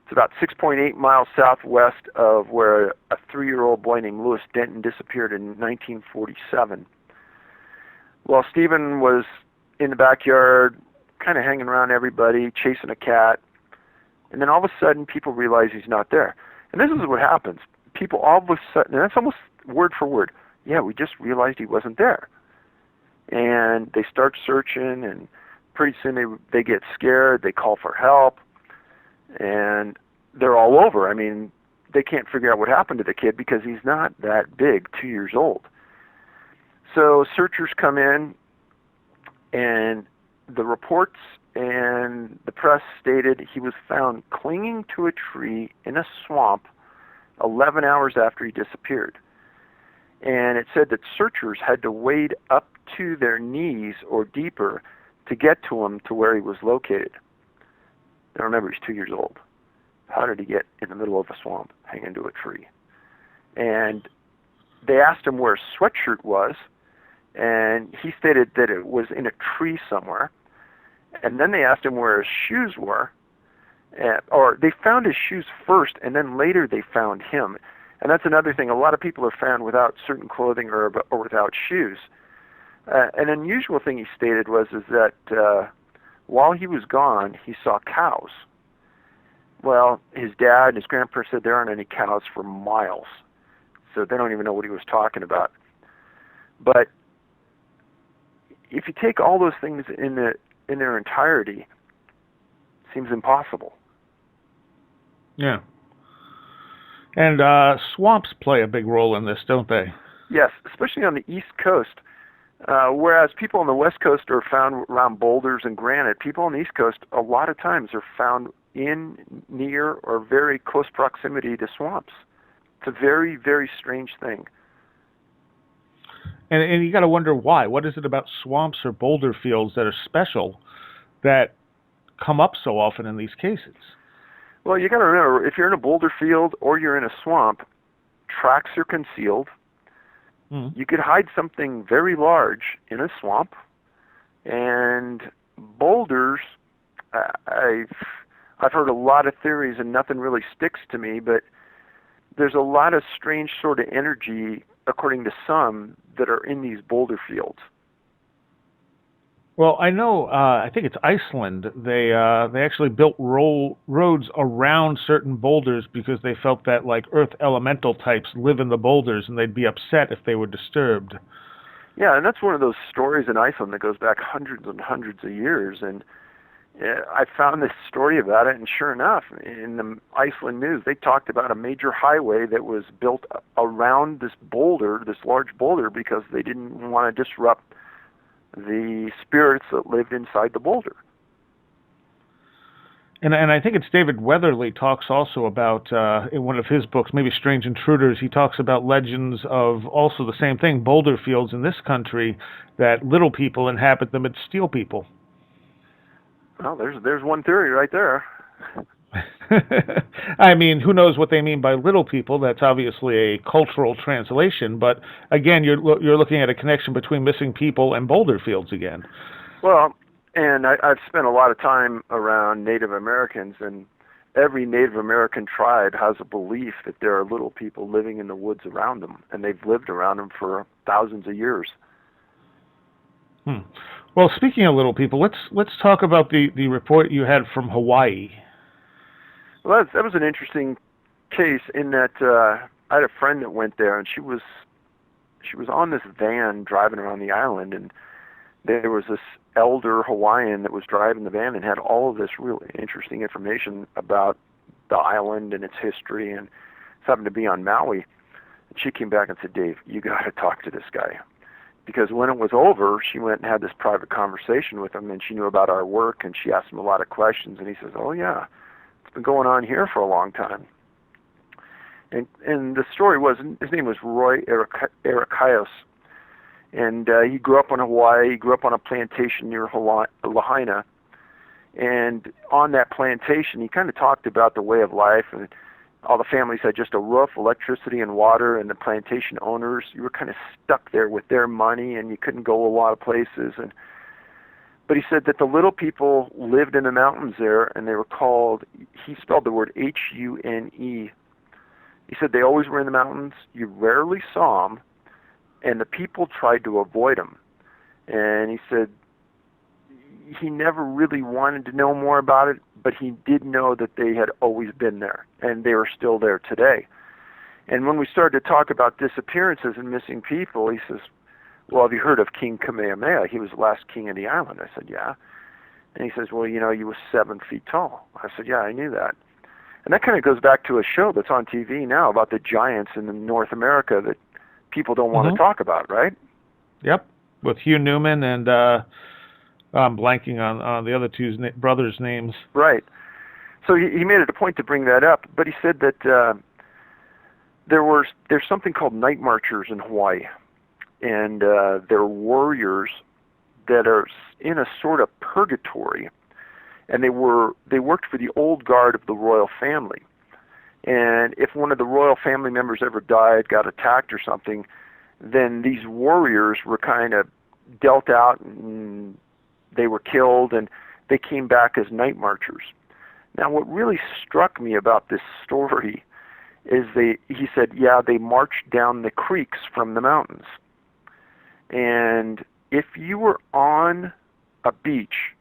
It's about 6.8 miles southwest of where a 3-year-old boy named Lewis Denton disappeared in 1947. Well, Stephen was in the backyard, kind of hanging around everybody, chasing a cat, and then all of a sudden people realize he's not there. And this is what happens. People all of a sudden, and that's almost word for word, yeah, we just realized he wasn't there. And they start searching, and pretty soon they get scared, they call for help, and they're all over. I mean, they can't figure out what happened to the kid because he's not that big, 2 years old. So searchers come in, and the reports and the press stated he was found clinging to a tree in a swamp 11 hours after he disappeared. And it said that searchers had to wade up to their knees or deeper to get to him to where he was located. Now remember, he's 2 years old. How did he get in the middle of a swamp, hanging to a tree? And they asked him where his sweatshirt was, and he stated that it was in a tree somewhere. And then they asked him where his shoes were, or they found his shoes first, and then later they found him. And that's another thing. A lot of people are found without certain clothing or without shoes. An unusual thing he stated was that while he was gone, he saw cows. Well, his dad and his grandparents said there aren't any cows for miles, so they don't even know what he was talking about. But if you take all those things in their entirety, it seems impossible. Yeah. And swamps play a big role in this, don't they? Yes, especially on the East Coast. Whereas people on the West Coast are found around boulders and granite, people on the East Coast a lot of times are found in, near, or very close proximity to swamps. It's a very, very strange thing. And you got to wonder why. What is it about swamps or boulder fields that are special that come up so often in these cases? Well, you got to remember, if you're in a boulder field or you're in a swamp, tracks are concealed. Mm. You could hide something very large in a swamp, and boulders I've heard a lot of theories and nothing really sticks to me, but there's a lot of strange sort of energy, according to some, that are in these boulder fields. Well, I know, I think it's Iceland. They actually built roads around certain boulders because they felt that like earth elemental types live in the boulders and they'd be upset if they were disturbed. Yeah, and that's one of those stories in Iceland that goes back hundreds and hundreds of years. And I found this story about it, and sure enough, in the Iceland news, they talked about a major highway that was built around this boulder, this large boulder, because they didn't want to disrupt the spirits that lived inside the boulder. And I think it's David Weatherly talks also about, in one of his books, maybe Strange Intruders, he talks about legends of also the same thing, boulder fields in this country, that little people inhabit them and steal people. Well, there's one theory right there. I mean, who knows what they mean by little people? That's obviously a cultural translation, but again, you're looking at a connection between missing people and boulder fields again. Well, and I've spent a lot of time around Native Americans, and every Native American tribe has a belief that there are little people living in the woods around them, and they've lived around them for thousands of years. Well, speaking of little people, let's talk about the report you had from Hawaii. Well, that was an interesting case in that I had a friend that went there, and she was on this van driving around the island, and there was this elder Hawaiian that was driving the van and had all of this really interesting information about the island and its history, and it's happened to be on Maui. And she came back and said, "Dave, you got to talk to this guy." Because when it was over, she went and had this private conversation with him, and she knew about our work, and she asked him a lot of questions, and he says, "Oh yeah, it's been going on here for a long time." And the story was, his name was Roy Ericaios, and he grew up in Hawaii. He grew up on a plantation near Lahaina, and on that plantation, he kind of talked about the way of life, and all the families had just a roof, electricity, and water, and the plantation owners, you were kind of stuck there with their money, and you couldn't go a lot of places. But he said that the little people lived in the mountains there, and they were called, he spelled the word Hune. He said they always were in the mountains, you rarely saw them, and the people tried to avoid them. And he said he never really wanted to know more about it, but he did know that they had always been there, and they were still there today. And when we started to talk about disappearances and missing people, he says, "Well, have you heard of King Kamehameha? He was the last king of the island." I said, "Yeah." And he says, "Well, you know, he was 7 feet tall." I said, "Yeah, I knew that." And that kind of goes back to a show that's on TV now about the giants in North America that people don't want to talk about, right? Yep, with Hugh Newman and I'm blanking on the other two brothers' names. Right. So he made it a point to bring that up, but he said that there's something called night marchers in Hawaii, and they're warriors that are in a sort of purgatory, and they worked for the old guard of the royal family. And if one of the royal family members ever died, got attacked or something, then these warriors were kind of dealt out and they were killed, and they came back as night marchers. Now, what really struck me about this story is he said, yeah, they marched down the creeks from the mountains. And if you were on a beach,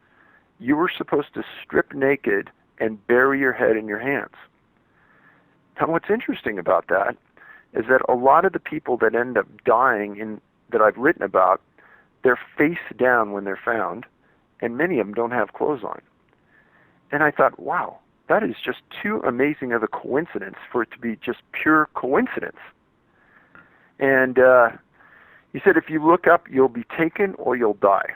you were supposed to strip naked and bury your head in your hands. Now, what's interesting about that is that a lot of the people that end up dying that I've written about, they're face down when they're found, and many of them don't have clothes on. And I thought, wow, that is just too amazing of a coincidence for it to be just pure coincidence. And he said, if you look up, you'll be taken or you'll die.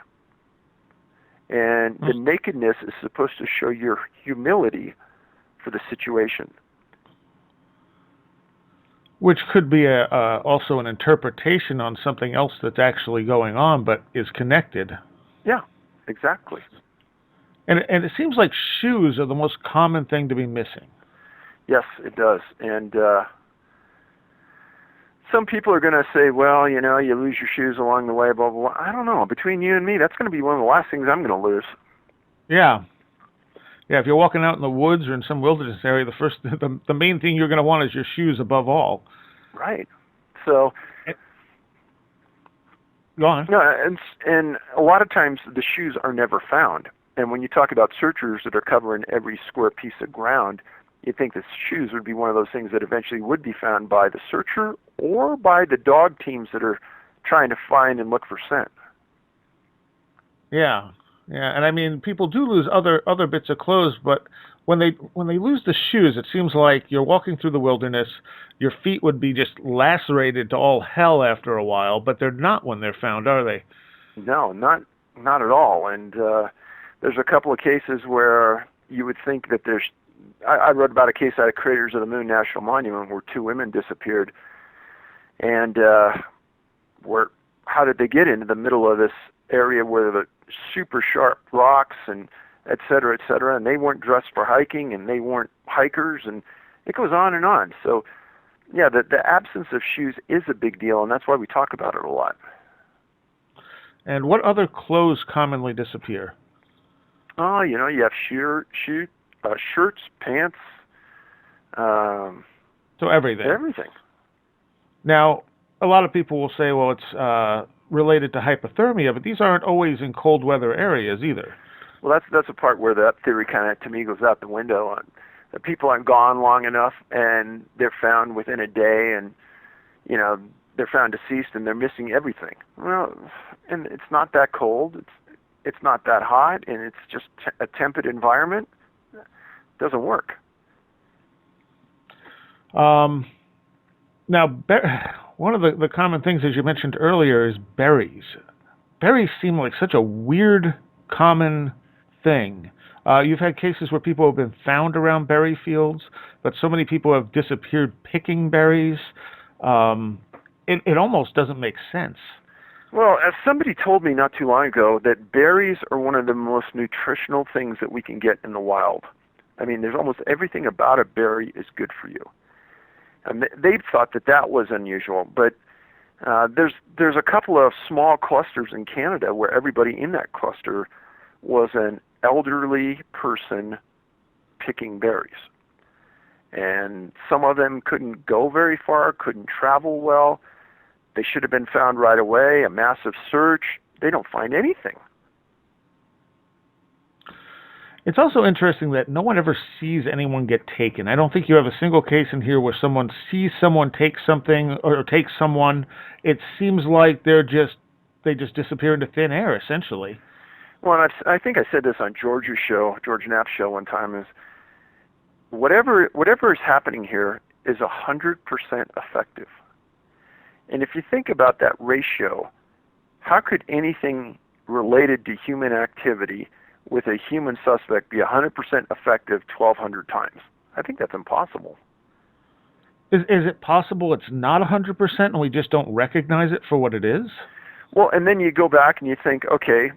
And the nakedness is supposed to show your humility for the situation. Which could be also an interpretation on something else that's actually going on, but is connected. Yeah, exactly. And it seems like shoes are the most common thing to be missing. Yes, it does. And some people are going to say, well, you know, you lose your shoes along the way, blah, blah, blah. I don't know. Between you and me, that's going to be one of the last things I'm going to lose. Yeah. Yeah, if you're walking out in the woods or in some wilderness area, the main thing you're going to want is your shoes above all. Right. So, go on. No, and a lot of times the shoes are never found. And when you talk about searchers that are covering every square piece of ground, you'd think that shoes would be one of those things that eventually would be found by the searcher or by the dog teams that are trying to find and look for scent. Yeah, and I mean, people do lose other bits of clothes, but when they lose the shoes, it seems like you're walking through the wilderness. Your feet would be just lacerated to all hell after a while, but they're not when they're found, are they? No, not at all. And there's a couple of cases where you would think that there's. I wrote about a case out of Craters of the Moon National Monument where 2 women disappeared, and how did they get into the middle of this area where the super sharp rocks and et cetera, and they weren't dressed for hiking and they weren't hikers, and it goes on and on. So, yeah, the absence of shoes is a big deal, and that's why we talk about it a lot. And what other clothes commonly disappear? Oh, you have shirts, pants. So everything. Everything. Now, a lot of people will say, well, it's related to hypothermia, but these aren't always in cold weather areas either. Well, that's a part where that theory kind of, to me, goes out the window. On the people aren't gone long enough, and they're found within a day, and they're found deceased, and they're missing everything. Well, and it's not that cold. It's not that hot, and it's just a temperate environment. It doesn't work. Now, one of the common things, as you mentioned earlier, is berries. Berries seem like such a weird, common thing. You've had cases where people have been found around berry fields, but so many people have disappeared picking berries. It almost doesn't make sense. Well, as somebody told me not too long ago, that berries are one of the most nutritional things that we can get in the wild. I mean, there's almost everything about a berry is good for you. And they thought that was unusual, but there's a couple of small clusters in Canada where everybody in that cluster was an elderly person picking berries. And some of them couldn't go very far, couldn't travel well. They should have been found right away, a massive search. They don't find anything. It's also interesting that no one ever sees anyone get taken. I don't think you have a single case in here where someone sees someone take something or take someone. It seems like they just disappear into thin air, essentially. Well, I think I said this on George Knapp's show one time, is whatever is happening here is 100% effective. And if you think about that ratio, how could anything related to human activity with a human suspect be 100% effective 1,200 times? I think that's impossible. Is it possible it's not 100% and we just don't recognize it for what it is? Well, and then you go back and you think, okay,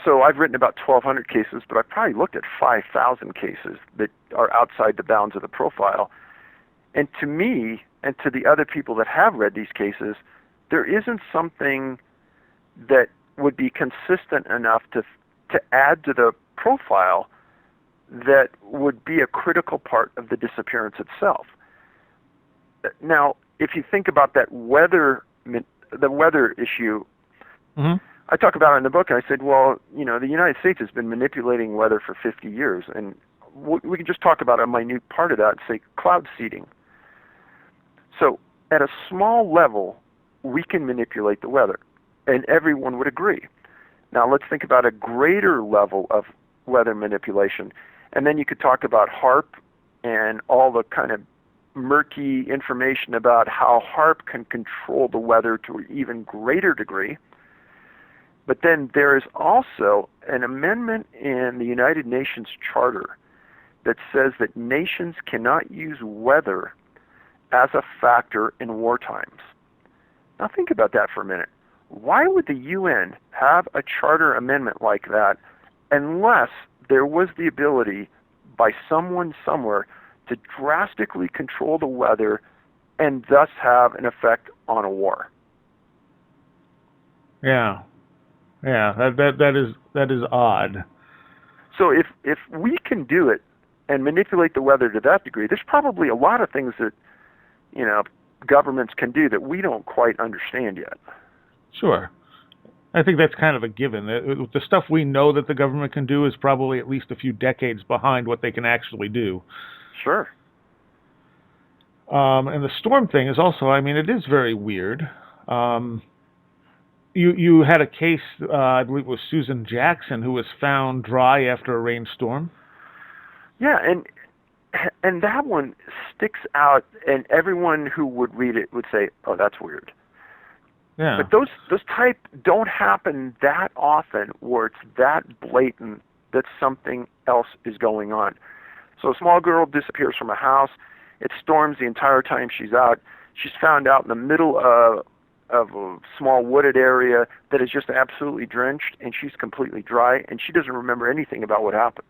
so I've written about 1,200 cases, but I've probably looked at 5,000 cases that are outside the bounds of the profile. And to me, and to the other people that have read these cases, there isn't something that would be consistent enough to add to the profile that would be a critical part of the disappearance itself. Now, if you think about the weather issue, mm-hmm. I talk about it in the book, and I said, well, the United States has been manipulating weather for 50 years, and we can just talk about a minute part of that and say cloud seeding. So at a small level, we can manipulate the weather, and everyone would agree. Now let's think about a greater level of weather manipulation, and then you could talk about HAARP and all the kind of murky information about how HAARP can control the weather to an even greater degree. But then there is also an amendment in the United Nations Charter that says that nations cannot use weather as a factor in war times. Now think about that for a minute. Why would the UN have a charter amendment like that unless there was the ability by someone somewhere to drastically control the weather and thus have an effect on a war? Yeah, that is odd. So if we can do it and manipulate the weather to that degree, there's probably a lot of things that, governments can do that we don't quite understand yet. Sure. I think that's kind of a given. The stuff we know that the government can do is probably at least a few decades behind what they can actually do. Sure. And the storm thing is also, it is very weird. You had a case, I believe it was Susan Jackson, who was found dry after a rainstorm. Yeah, and that one sticks out, and everyone who would read it would say, "Oh, that's weird." Yeah. But those type don't happen that often where it's that blatant that something else is going on. So a small girl disappears from a house. It storms the entire time she's out. She's found out in the middle of a small wooded area that is just absolutely drenched, and she's completely dry, and she doesn't remember anything about what happened.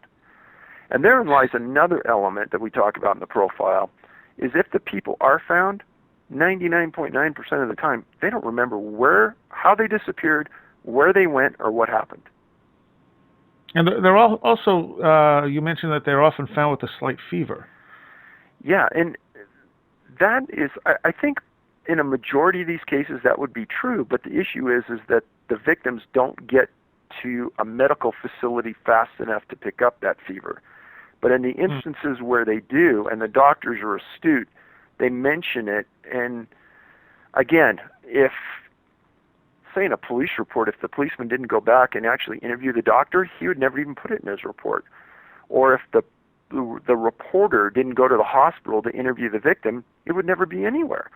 And therein lies another element that we talk about in the profile, is if the people are found, 99.9% of the time, they don't remember how they disappeared, where they went, or what happened. And they're also, you mentioned that they're often found with a slight fever. Yeah, and that is, I think in a majority of these cases that would be true, but the issue is that the victims don't get to a medical facility fast enough to pick up that fever. But in the instances where they do, and the doctors are astute, they mention it. And again, if, say in a police report, if the policeman didn't go back and actually interview the doctor, he would never even put it in his report. Or if the reporter didn't go to the hospital to interview the victim, it would never be anywhere.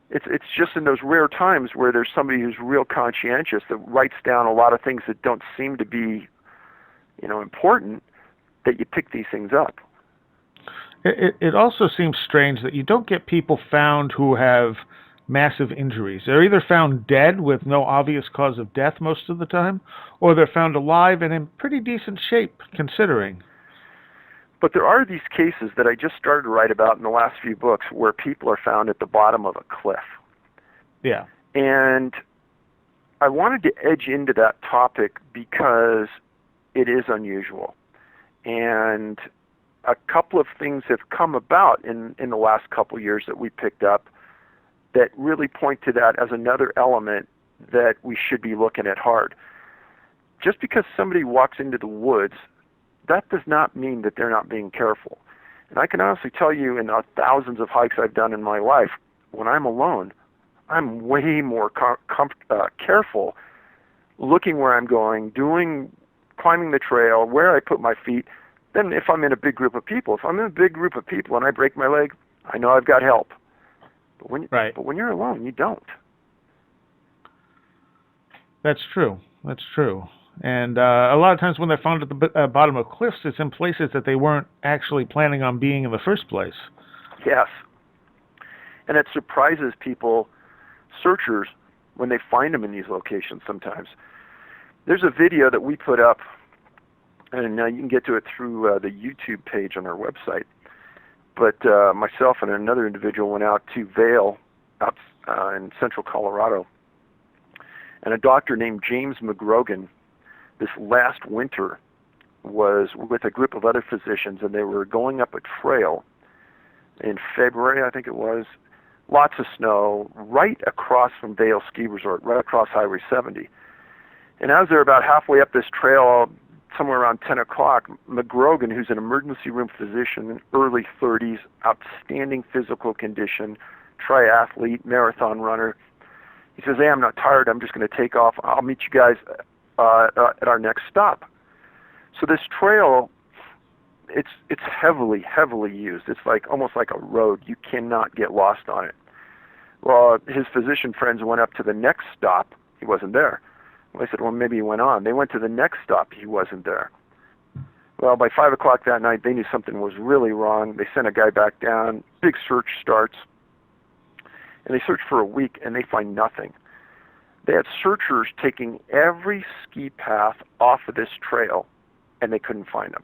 It's just in those rare times where there's somebody who's real conscientious that writes down a lot of things that don't seem to be, important, that you pick these things up. It also seems strange that you don't get people found who have massive injuries. They're either found dead with no obvious cause of death most of the time, or they're found alive and in pretty decent shape, considering. But there are these cases that I just started to write about in the last few books where people are found at the bottom of a cliff. Yeah. And I wanted to edge into that topic because it is unusual. And a couple of things have come about in the last couple of years that we picked up that really point to that as another element that we should be looking at hard. Just because somebody walks into the woods, that does not mean that they're not being careful. And I can honestly tell you in the thousands of hikes I've done in my life, when I'm alone, I'm way more careful looking where I'm going, climbing the trail, where I put my feet, than if I'm in a big group of people. If I'm in a big group of people and I break my leg, I know I've got help. But when you're alone, you don't. That's true. And a lot of times when they're found at the bottom of cliffs, it's in places that they weren't actually planning on being in the first place. Yes. And it surprises people, searchers, when they find them in these locations sometimes. There's a video that we put up, and you can get to it through the YouTube page on our website. But myself and another individual went out to Vail, out in central Colorado. And a doctor named James McGrogan, this last winter, was with a group of other physicians, and they were going up a trail in February, I think it was, lots of snow, right across from Vail Ski Resort, right across Highway 70. And as they're about halfway up this trail, somewhere around 10 o'clock, McGrogan, who's an emergency room physician, early 30s, outstanding physical condition, triathlete, marathon runner, he says, "Hey, I'm not tired. I'm just going to take off. I'll meet you guys at our next stop." So this trail, it's heavily used. It's almost like a road. You cannot get lost on it. Well, his physician friends went up to the next stop. He wasn't there. Well, I said, well, maybe he went on. They went to the next stop. He wasn't there. Well, by 5 o'clock that night, they knew something was really wrong. They sent a guy back down. Big search starts. And they search for a week, and they find nothing. They had searchers taking every ski path off of this trail, and they couldn't find him.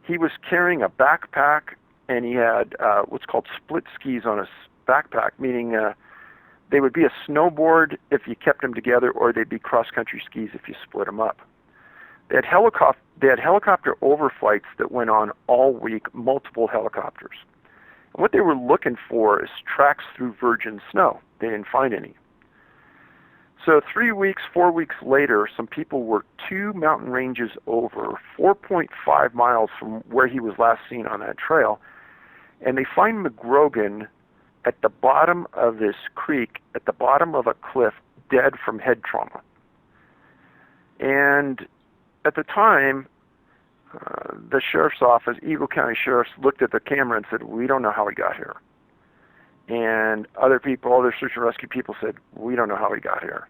He was carrying a backpack, and he had what's called split skis on his backpack, meaning they would be a snowboard if you kept them together, or they'd be cross-country skis if you split them up. They had helicopter overflights that went on all week, multiple helicopters. And what they were looking for is tracks through virgin snow. They didn't find any. So 4 weeks later, some people were 2 mountain ranges over, 4.5 miles from where he was last seen on that trail, and they find McGrogan at the bottom of this creek, at the bottom of a cliff, dead from head trauma. And at the time, the sheriff's office, Eagle County Sheriff's, looked at the camera and said, "We don't know how he got here." And other search and rescue people said, "We don't know how he got here."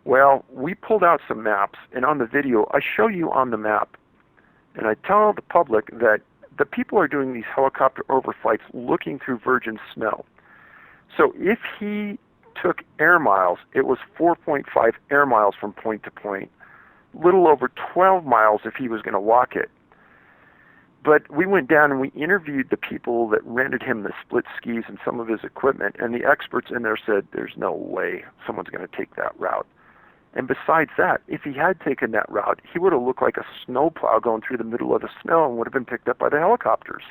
Well, we pulled out some maps, and on the video, I show you on the map, and I tell the public that the people are doing these helicopter overflights looking through virgin snow. So if he took air miles, it was 4.5 air miles from point to point, little over 12 miles if he was going to walk it. But we went down and we interviewed the people that rented him the split skis and some of his equipment, and the experts in there said there's no way someone's going to take that route. And besides that, if he had taken that route, he would have looked like a snowplow going through the middle of the snow and would have been picked up by the helicopters.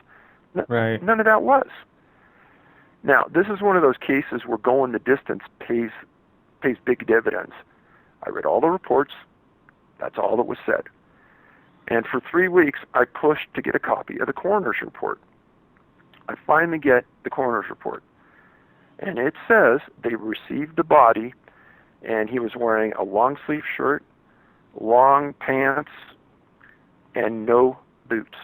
Right. None of that was. Now, this is one of those cases where going the distance pays big dividends. I read all the reports. That's all that was said. And for 3 weeks, I pushed to get a copy of the coroner's report. I finally get the coroner's report. And it says they received the body, and he was wearing a long-sleeve shirt, long pants, and no boots.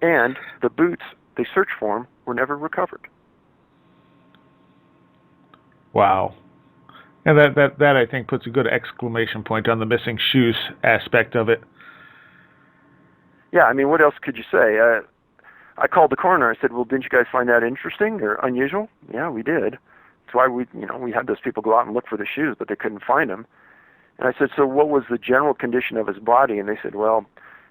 And the boots they searched for him were never recovered. Wow. And that I think puts a good exclamation point on the missing shoes aspect of it. Yeah, I mean, what else could you say? I called the coroner. I said, "Well, didn't you guys find that interesting or unusual?" "Yeah, we did. That's why we had those people go out and look for the shoes, but they couldn't find them." And I said, "So what was the general condition of his body?" And they said, "Well,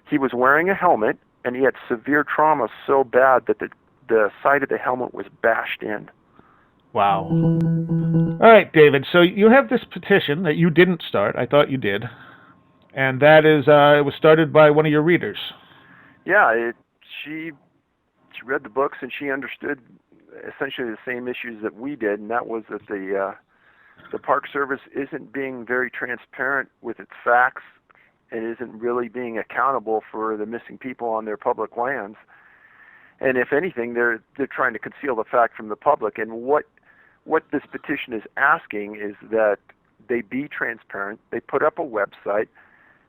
he was wearing a helmet, and he had severe trauma so bad that the side of the helmet was bashed in." Wow. All right, David. So you have this petition that you didn't start. I thought you did. And that is, it was started by one of your readers. Yeah, she read the books and she understood essentially the same issues that we did, and that was that the Park Service isn't being very transparent with its facts and isn't really being accountable for the missing people on their public lands. And if anything, they're trying to conceal the fact from the public. And what this petition is asking is that they be transparent. They put up a website.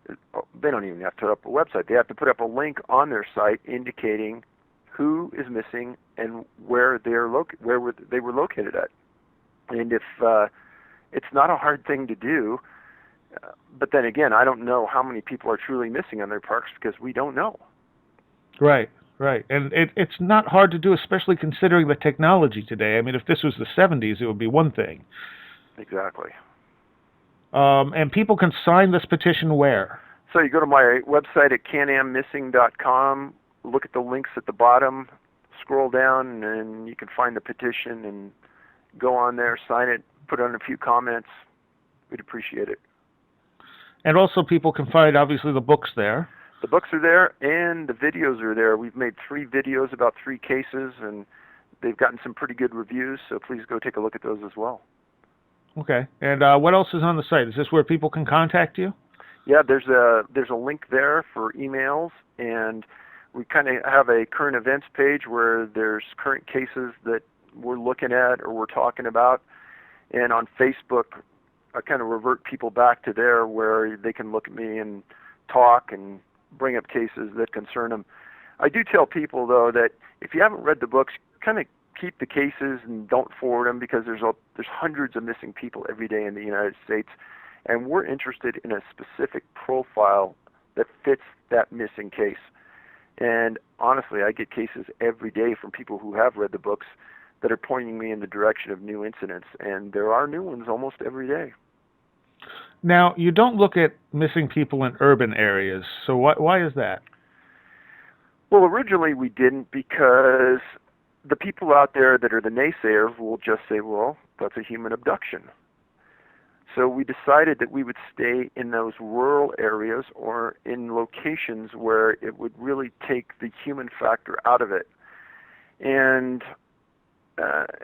They don't even have to put up a website. They have to put up a link on their site indicating who is missing and where they were located at. And if it's not a hard thing to do, but then again, I don't know how many people are truly missing on their parks because we don't know. Right. Right, and it's not hard to do, especially considering the technology today. I mean, if this was the 70s, it would be one thing. Exactly. And people can sign this petition where? So you go to my website at canammissing.com, look at the links at the bottom, scroll down, and you can find the petition and go on there, sign it, put on a few comments. We'd appreciate it. And also people can find, obviously, the books there. The books are there, and the videos are there. We've made 3 videos about 3 cases, and they've gotten some pretty good reviews, so please go take a look at those as well. Okay. And what else is on the site? Is this where people can contact you? Yeah, there's a link there for emails, and we kind of have a current events page where there's current cases that we're looking at or we're talking about. And on Facebook, I kind of revert people back to there where they can look at me and talk and bring up cases that concern them. I do tell people, though, that if you haven't read the books, kind of keep the cases and don't forward them because there's hundreds of missing people every day in the United States, and we're interested in a specific profile that fits that missing case. And honestly, I get cases every day from people who have read the books that are pointing me in the direction of new incidents, and there are new ones almost every day. Now, you don't look at missing people in urban areas, so why is that? Well, originally we didn't because the people out there that are the naysayers will just say, well, that's a human abduction. So we decided that we would stay in those rural areas or in locations where it would really take the human factor out of it. And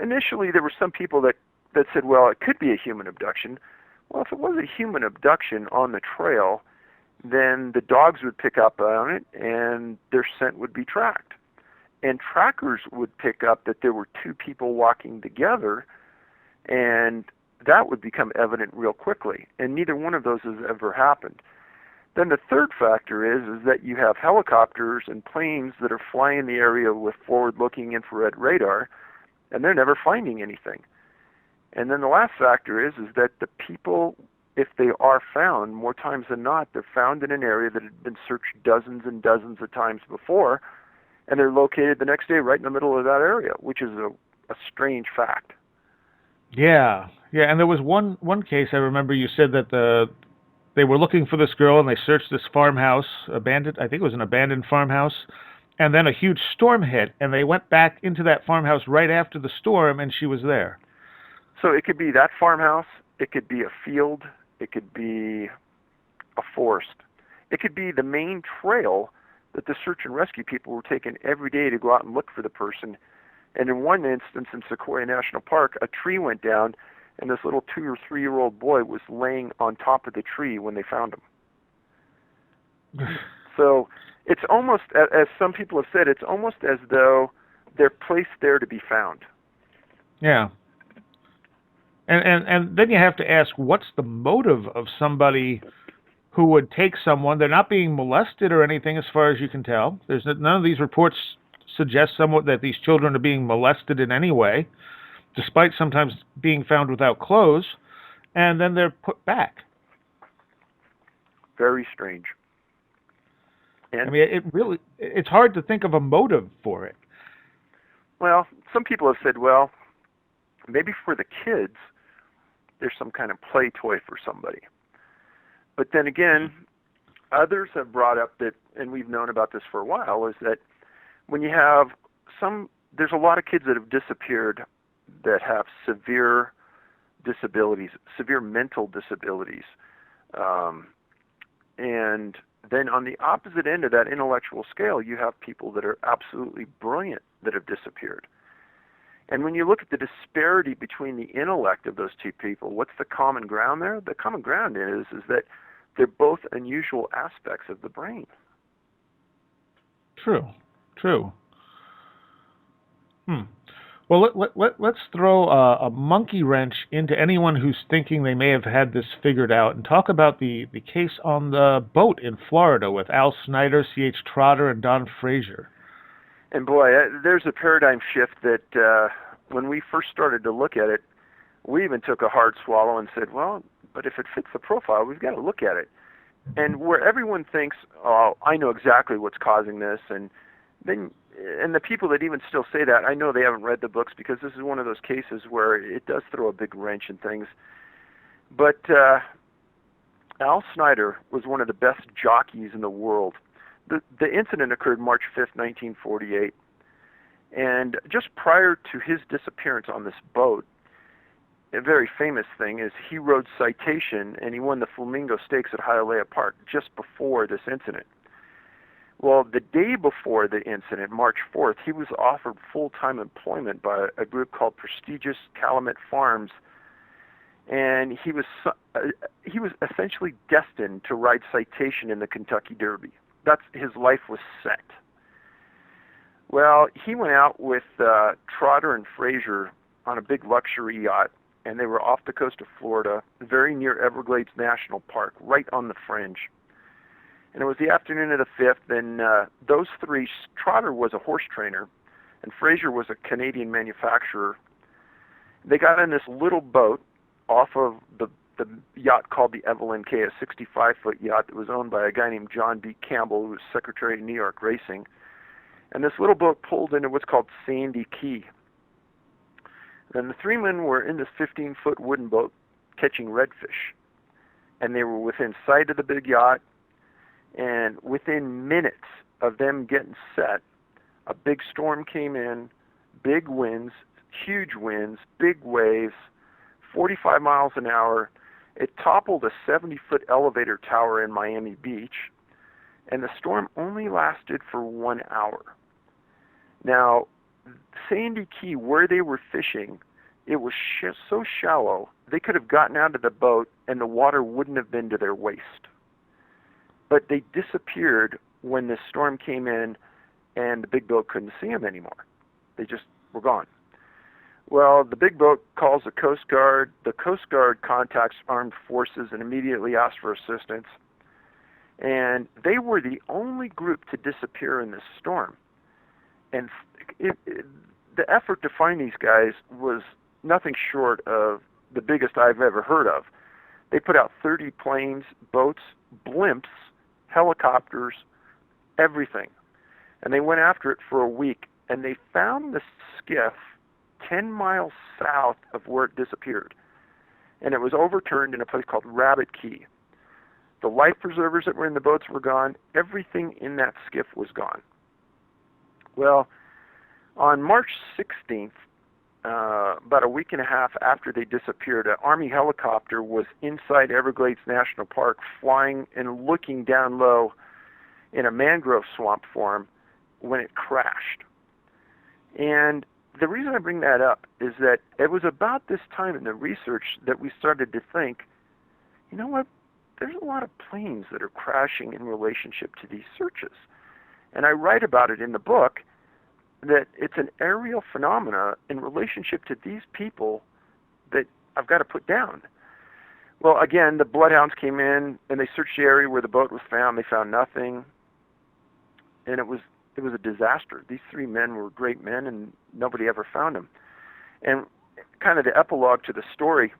initially there were some people that said, well, it could be a human abduction. Well, if it was a human abduction on the trail, then the dogs would pick up on it and their scent would be tracked. And trackers would pick up that there were two people walking together, and that would become evident real quickly. And neither one of those has ever happened. Then the third factor is that you have helicopters and planes that are flying the area with forward-looking infrared radar, and they're never finding anything. And then the last factor is that the people, if they are found, more times than not, they're found in an area that had been searched dozens and dozens of times before, and they're located the next day right in the middle of that area, which is a strange fact. Yeah, and there was one case I remember you said that they were looking for this girl and they searched this farmhouse, abandoned, I think it was an abandoned farmhouse, and then a huge storm hit, and they went back into that farmhouse right after the storm, and she was there. So it could be that farmhouse, it could be a field, it could be a forest, it could be the main trail that the search and rescue people were taking every day to go out and look for the person. And in one instance in Sequoia National Park, a tree went down and this little 2 or 3 year old boy was laying on top of the tree when they found him. So it's almost, as some people have said, it's almost as though they're placed there to be found. Yeah. And then you have to ask, what's the motive of somebody who would take someone? They're not being molested or anything as far as you can tell. There's none of these reports suggest somewhat that these children are being molested in any way, despite sometimes being found without clothes, and then they're put back. Very strange. And I mean, it's hard to think of a motive for it. Well, some people have said, well, maybe for the kids, there's some kind of play toy for somebody. But then again, others have brought up that, and we've known about this for a while, is that when you have there's a lot of kids that have disappeared that have severe disabilities, severe mental disabilities. And then on the opposite end of that intellectual scale, you have people that are absolutely brilliant that have disappeared. And when you look at the disparity between the intellect of those two people, what's the common ground there? The common ground is that they're both unusual aspects of the brain. True. Well, let's throw a monkey wrench into anyone who's thinking they may have had this figured out and talk about the case on the boat in Florida with Al Snyder, C.H. Trotter, and Don Frazier. And boy, there's a paradigm shift that when we first started to look at it, we even took a hard swallow and said, well, but if it fits the profile, we've got to look at it. And where everyone thinks, oh, I know exactly what's causing this, and the people that even still say that, I know they haven't read the books, because this is one of those cases where it does throw a big wrench in things. But Al Snyder was one of the best jockeys in the world. The incident occurred March 5th, 1948. And just prior to his disappearance on this boat, a very famous thing is he rode Citation, and he won the Flamingo Stakes at Hialeah Park just before this incident. Well, the day before the incident, March 4th, he was offered full-time employment by a group called Prestigious Calumet Farms, and he was essentially destined to ride Citation in the Kentucky Derby. His life was set. Well, he went out with Trotter and Frazier on a big luxury yacht, and they were off the coast of Florida, very near Everglades National Park, right on the fringe. And it was the afternoon of the 5th, and those three, Trotter was a horse trainer, and Frazier was a Canadian manufacturer. They got in this little boat off of the yacht called the Evelyn K, a 65-foot yacht that was owned by a guy named John B. Campbell, who was Secretary of New York Racing. And this little boat pulled into what's called Sandy Key. And the three men were in this 15-foot wooden boat catching redfish. And they were within sight of the big yacht. And within minutes of them getting set, a big storm came in, big winds, huge winds, big waves, 45 miles an hour. It toppled a 70-foot elevator tower in Miami Beach, and the storm only lasted for 1 hour. Now, Sandy Key, where they were fishing, it was so shallow, they could have gotten out of the boat and the water wouldn't have been to their waist. But they disappeared when the storm came in and the big boat couldn't see them anymore. They just were gone. Well, the big boat calls the Coast Guard. The Coast Guard contacts armed forces and immediately asks for assistance. And they were the only group to disappear in this storm. And the effort to find these guys was nothing short of the biggest I've ever heard of. They put out 30 planes, boats, blimps, helicopters, everything. And they went after it for a week, and they found the skiff 10 miles south of where it disappeared. And it was overturned in a place called Rabbit Key. The life preservers that were in the boats were gone. Everything in that skiff was gone. Well, on March 16th, about a week and a half after they disappeared, an Army helicopter was inside Everglades National Park flying and looking down low in a mangrove swamp for them when it crashed. And the reason I bring that up is that it was about this time in the research that we started to think, you know what, there's a lot of planes that are crashing in relationship to these searches. And I write about it in the book that it's an aerial phenomena in relationship to these people that I've got to put down. Well, again, the bloodhounds came in and they searched the area where the boat was found. They found nothing. And it was a disaster. These three men were great men and nobody ever found them. And kind of the epilogue to the story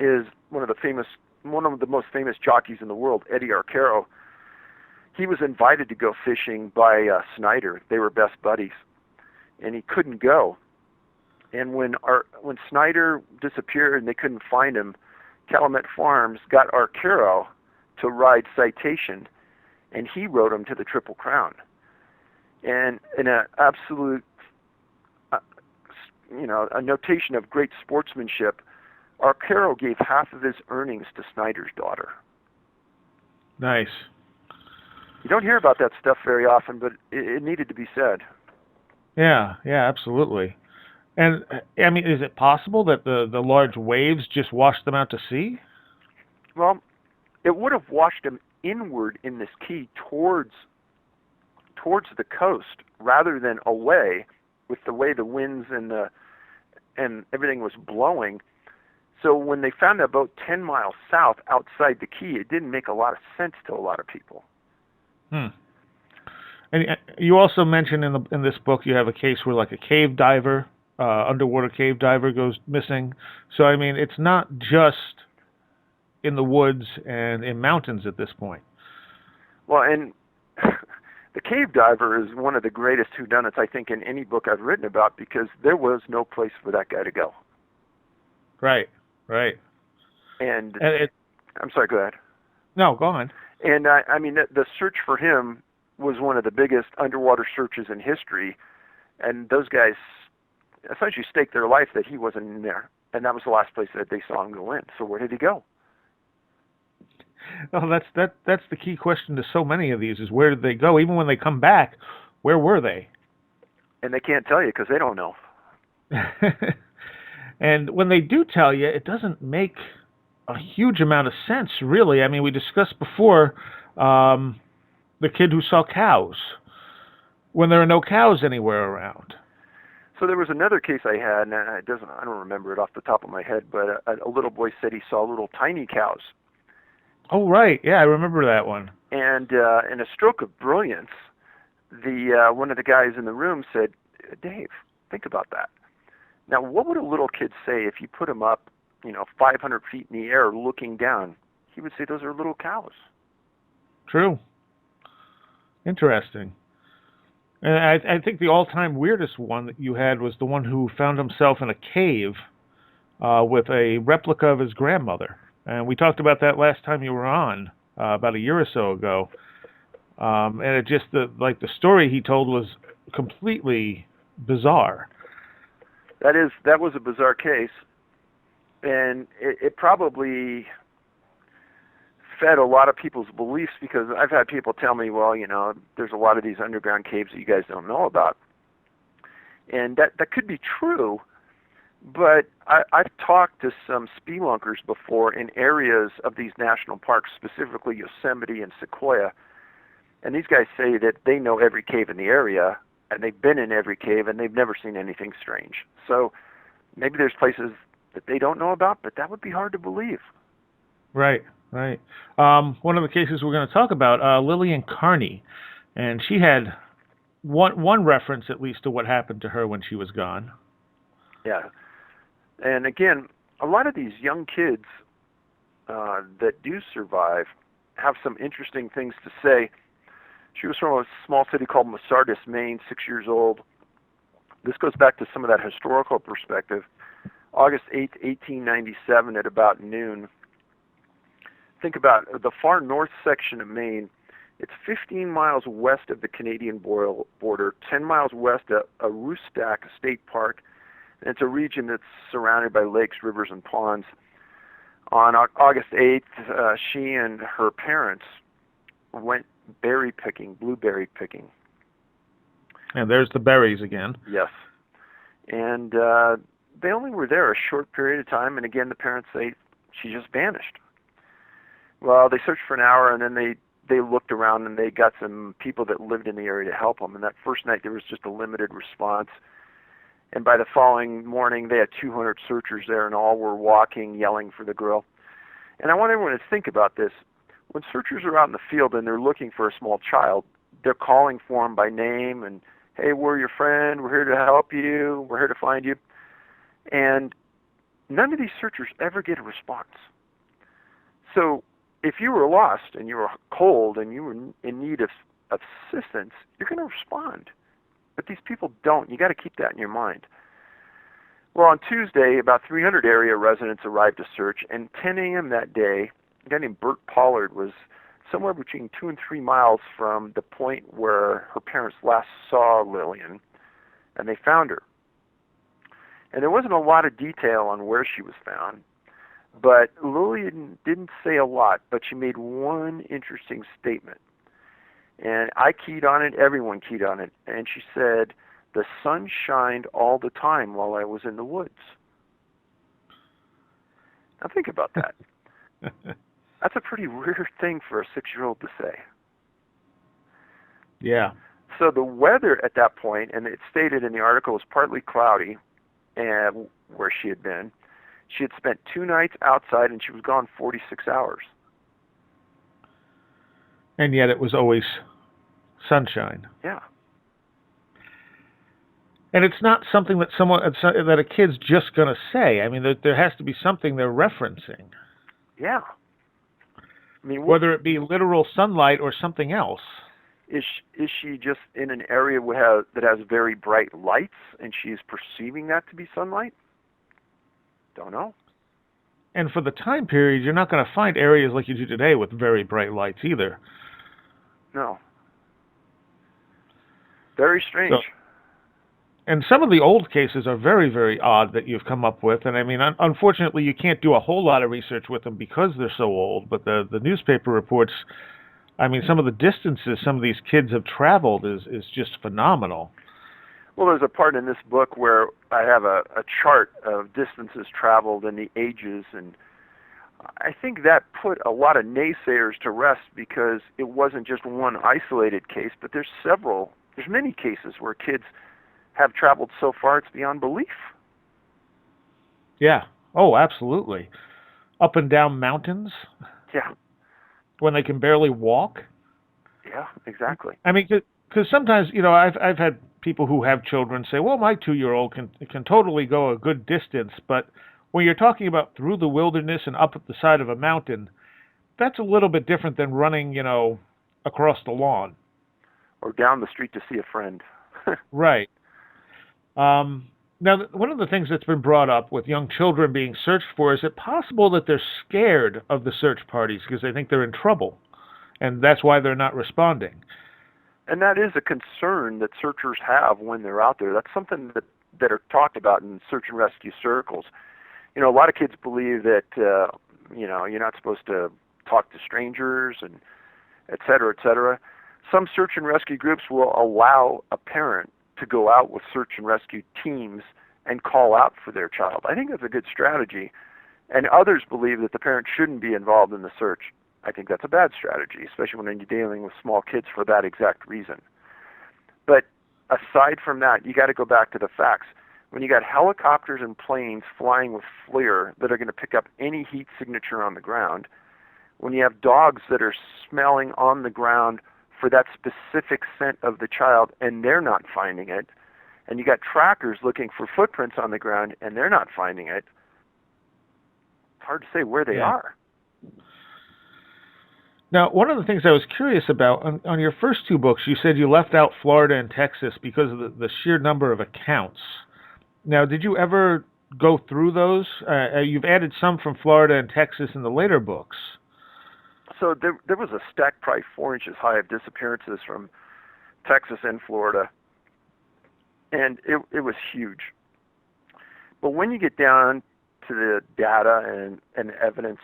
is one of the most famous jockeys in the world, Eddie Arcaro. He was invited to go fishing by Snyder. They were best buddies, and he couldn't go. And when Snyder disappeared and they couldn't find him, Calumet Farms got Arcaro to ride Citation, and he rode him to the Triple Crown. And in an absolute, a notation of great sportsmanship, Arcaro gave half of his earnings to Snyder's daughter. Nice. You don't hear about that stuff very often, but it needed to be said. Yeah, absolutely. And, I mean, is it possible that the large waves just washed them out to sea? Well, it would have washed them inward in this key towards the coast rather than away with the way the winds and everything was blowing. So when they found that boat 10 miles south outside the key, it didn't make a lot of sense to a lot of people. And you also mentioned in this book you have a case where like a cave diver, underwater cave diver goes missing. So I mean, it's not just in the woods and in mountains at this point. Well, and the cave diver is one of the greatest whodunits I think in any book I've written about, because there was no place for that guy to go. Right. And I'm sorry, go ahead. No, go on. And I mean, the search for him was one of the biggest underwater searches in history, and those guys essentially staked their life that he wasn't in there, and that was the last place that they saw him go in. So where did he go? Well, that's the key question to so many of these, is where did they go? Even when they come back, where were they? And they can't tell you because they don't know. And when they do tell you, it doesn't make a huge amount of sense, really. I mean, we discussed before the kid who saw cows when there are no cows anywhere around. So there was another case I had, and I don't remember it off the top of my head, but a little boy said he saw little tiny cows. Oh, right. Yeah, I remember that one. And in a stroke of brilliance, one of the guys in the room said, "Dave, think about that. Now, what would a little kid say if you put him up, 500 feet in the air looking down? He would say those are little cows." True. Interesting. And I think the all-time weirdest one that you had was the one who found himself in a cave with a replica of his grandmother. And we talked about that last time you were on, about a year or so ago. And it just, the story he told was completely bizarre. That was a bizarre case. And it probably fed a lot of people's beliefs, because I've had people tell me, well, there's a lot of these underground caves that you guys don't know about. And that could be true, but I've talked to some spelunkers before in areas of these national parks, specifically Yosemite and Sequoia, and these guys say that they know every cave in the area, and they've been in every cave, and they've never seen anything strange. So maybe there's places that they don't know about, but that would be hard to believe. Right. One of the cases we're going to talk about, Lillian Kearney, and she had one reference at least to what happened to her when she was gone. Yeah. And again, a lot of these young kids that do survive have some interesting things to say. She was from a small city called Masardis, Maine, 6 years old. This goes back to some of that historical perspective. August 8th, 1897 at about noon. Think about the far north section of Maine. It's 15 miles west of the Canadian border, 10 miles west of Aroostook State Park, and it's a region that's surrounded by lakes, rivers, and ponds. On August 8th, she and her parents went berry picking, blueberry picking. And there's the berries again. Yes. And they only were there a short period of time, and again, the parents say she just vanished. Well, they searched for an hour, and then they looked around, and they got some people that lived in the area to help them. And that first night, there was just a limited response. And by the following morning, they had 200 searchers there, and all were walking, yelling for the girl. And I want everyone to think about this. When searchers are out in the field and they're looking for a small child, they're calling for them by name and, hey, we're your friend, we're here to help you, we're here to find you. And none of these searchers ever get a response. So if you were lost and you were cold and you were in need of assistance, you're going to respond. But these people don't. You got to keep that in your mind. Well, on Tuesday, about 300 area residents arrived to search, and 10 a.m. that day, a guy named Bert Pollard was somewhere between 2 and 3 miles from the point where her parents last saw Lillian, and they found her. And there wasn't a lot of detail on where she was found, but Lillian didn't say a lot, but she made one interesting statement. And I keyed on it, everyone keyed on it, and she said, "The sun shined all the time while I was in the woods." Now think about that. That's a pretty weird thing for a 6-year-old to say. Yeah. So the weather at that point, and it stated in the article, was partly cloudy where she had been. She had spent 2 nights outside, and she was gone 46 hours. And yet it was always sunshine. Yeah. And it's not something that that a kid's just going to say. I mean, there has to be something they're referencing. Yeah. I mean, whether it be literal sunlight or something else. Is she just in an area that has very bright lights, and she's perceiving that to be sunlight? Don't know. And for the time period, you're not going to find areas like you do today with very bright lights either. No. Very strange. And some of the old cases are very, very odd that you've come up with. And I mean, unfortunately, you can't do a whole lot of research with them because they're so old. But the newspaper reports, I mean, some of the distances some of these kids have traveled is just phenomenal. Well, there's a part in this book where I have a chart of distances traveled and the ages, and I think that put a lot of naysayers to rest because it wasn't just one isolated case, but there's many cases where kids have traveled so far it's beyond belief. Yeah. Oh, absolutely. Up and down mountains. Yeah. When they can barely walk. Yeah, exactly. I mean, because sometimes, you know, I've had people who have children say, well, my 2-year-old can totally go a good distance, but when you're talking about through the wilderness and up at the side of a mountain, that's a little bit different than running, you know, across the lawn. Or down the street to see a friend. Right. Now, one of the things that's been brought up with young children being searched for, is it possible that they're scared of the search parties because they think they're in trouble, and that's why they're not responding? And that is a concern that searchers have when they're out there. That's something that are talked about in search and rescue circles. You know, a lot of kids believe that, you know, you're not supposed to talk to strangers and et cetera, et cetera. Some search and rescue groups will allow a parent to go out with search and rescue teams and call out for their child. I think that's a good strategy. And others believe that the parent shouldn't be involved in the search. I think that's a bad strategy, especially when you're dealing with small kids for that exact reason. But aside from that, you got to go back to the facts. When you got helicopters and planes flying with FLIR that are going to pick up any heat signature on the ground, when you have dogs that are smelling on the ground for that specific scent of the child and they're not finding it, and you got trackers looking for footprints on the ground and they're not finding it, it's hard to say where they are. Now, one of the things I was curious about, on your first two books, you said you left out Florida and Texas because of the sheer number of accounts. Now, did you ever go through those? You've added some from Florida and Texas in the later books. So there was a stack probably 4 inches high of disappearances from Texas and Florida, and it was huge. But when you get down to the data and evidence,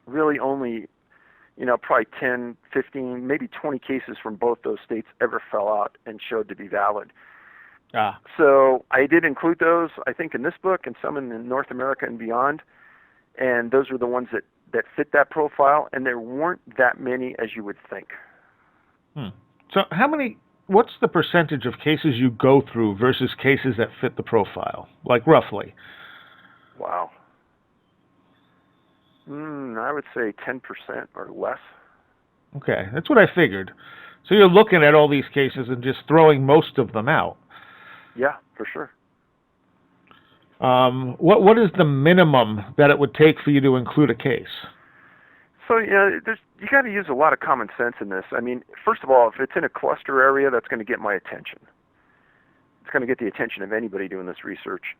really only, you know, probably 10, 15, maybe 20 cases from both those states ever fell out and showed to be valid. So I did include those, I think, in this book and some in North America and beyond, and those were the ones that fit that profile, and there weren't that many as you would think. So what's the percentage of cases you go through versus cases that fit the profile, like roughly? Wow. I would say 10% or less. Okay, that's what I figured. So you're looking at all these cases and just throwing most of them out. Yeah, for sure. What is the minimum that it would take for you to include a case? So, you know, you got to use a lot of common sense in this. I mean, first of all, if it's in a cluster area, that's going to get my attention. It's going to get the attention of anybody doing this research.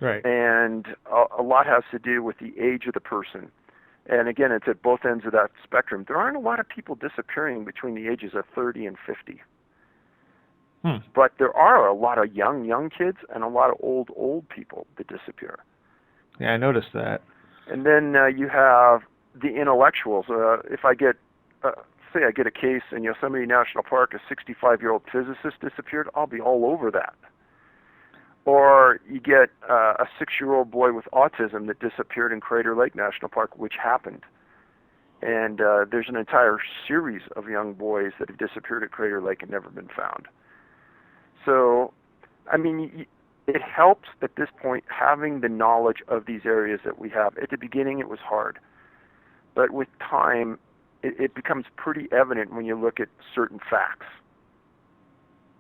Right. And a lot has to do with the age of the person. And again, it's at both ends of that spectrum. There aren't a lot of people disappearing between the ages of 30 and 50. But there are a lot of young kids and a lot of old people that disappear. Yeah, I noticed that. And then you have the intellectuals. If I get, say I get a case in Yosemite National Park, a 65-year-old physicist disappeared, I'll be all over that. Or you get a 6-year-old boy with autism that disappeared in Crater Lake National Park, which happened. And there's an entire series of young boys that have disappeared at Crater Lake and never been found. So, I mean, it helps at this point having the knowledge of these areas that we have. At the beginning, it was hard. But with time, it becomes pretty evident when you look at certain facts.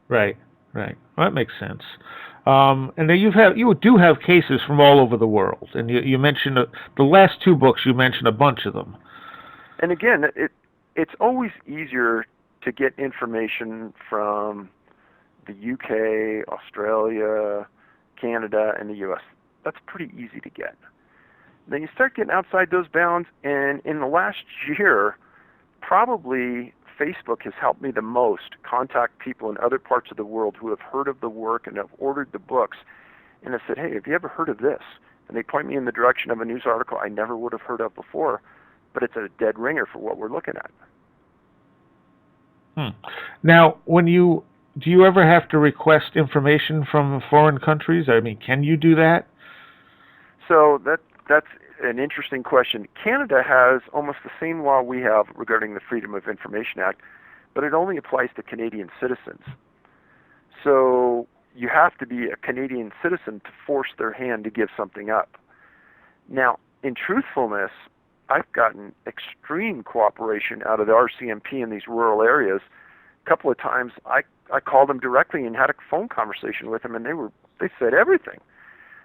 Right. Well, that makes sense. And then you do have cases from all over the world. And you mentioned, the last two books, you mentioned a bunch of them. And again, it's always easier to get information from the UK, Australia, Canada, and the US. That's pretty easy to get. Then you start getting outside those bounds, and in the last year, probably Facebook has helped me the most contact people in other parts of the world who have heard of the work and have ordered the books and have said, hey, have you ever heard of this? And they point me in the direction of a news article I never would have heard of before, but it's a dead ringer for what we're looking at. Now, do you ever have to request information from foreign countries? I mean, can you do that? So that's an interesting question. Canada has almost the same law we have regarding the Freedom of Information Act, but it only applies to Canadian citizens. So you have to be a Canadian citizen to force their hand to give something up. Now, in truthfulness, I've gotten extreme cooperation out of the RCMP in these rural areas. A couple of times I called them directly and had a phone conversation with them, and they said everything.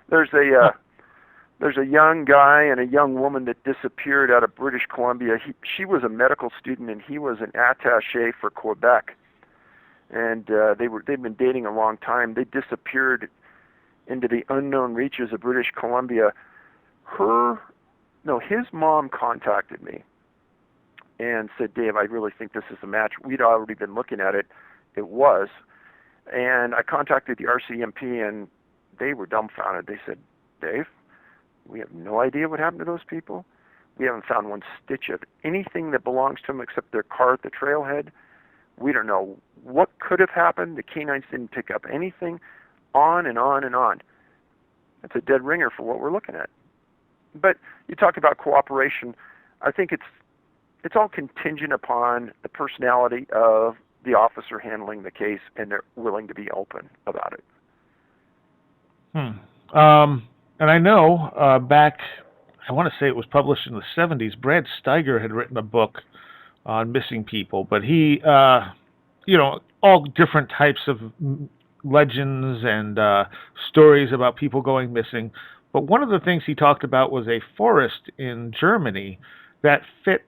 There's a young guy and a young woman that disappeared out of British Columbia. She was a medical student, and he was an attaché for Quebec. And they'd been dating a long time. They disappeared into the unknown reaches of British Columbia. His mom contacted me and said, Dave, I really think this is a match. We'd already been looking at it. It was. And I contacted the RCMP, and they were dumbfounded. They said, Dave, We have no idea what happened to those people. We haven't found one stitch of anything that belongs to them except their car at the trailhead. We don't know what could have happened. The canines didn't pick up anything. On and on and on. It's a dead ringer for what we're looking at. But you talk about cooperation. I think it's all contingent upon the personality of the officer handling the case, and they're willing to be open about it. And I know back, I want to say it was published in the 70s, Brad Steiger had written a book on missing people, but he, all different types of legends and stories about people going missing. But one of the things he talked about was a forest in Germany that fit.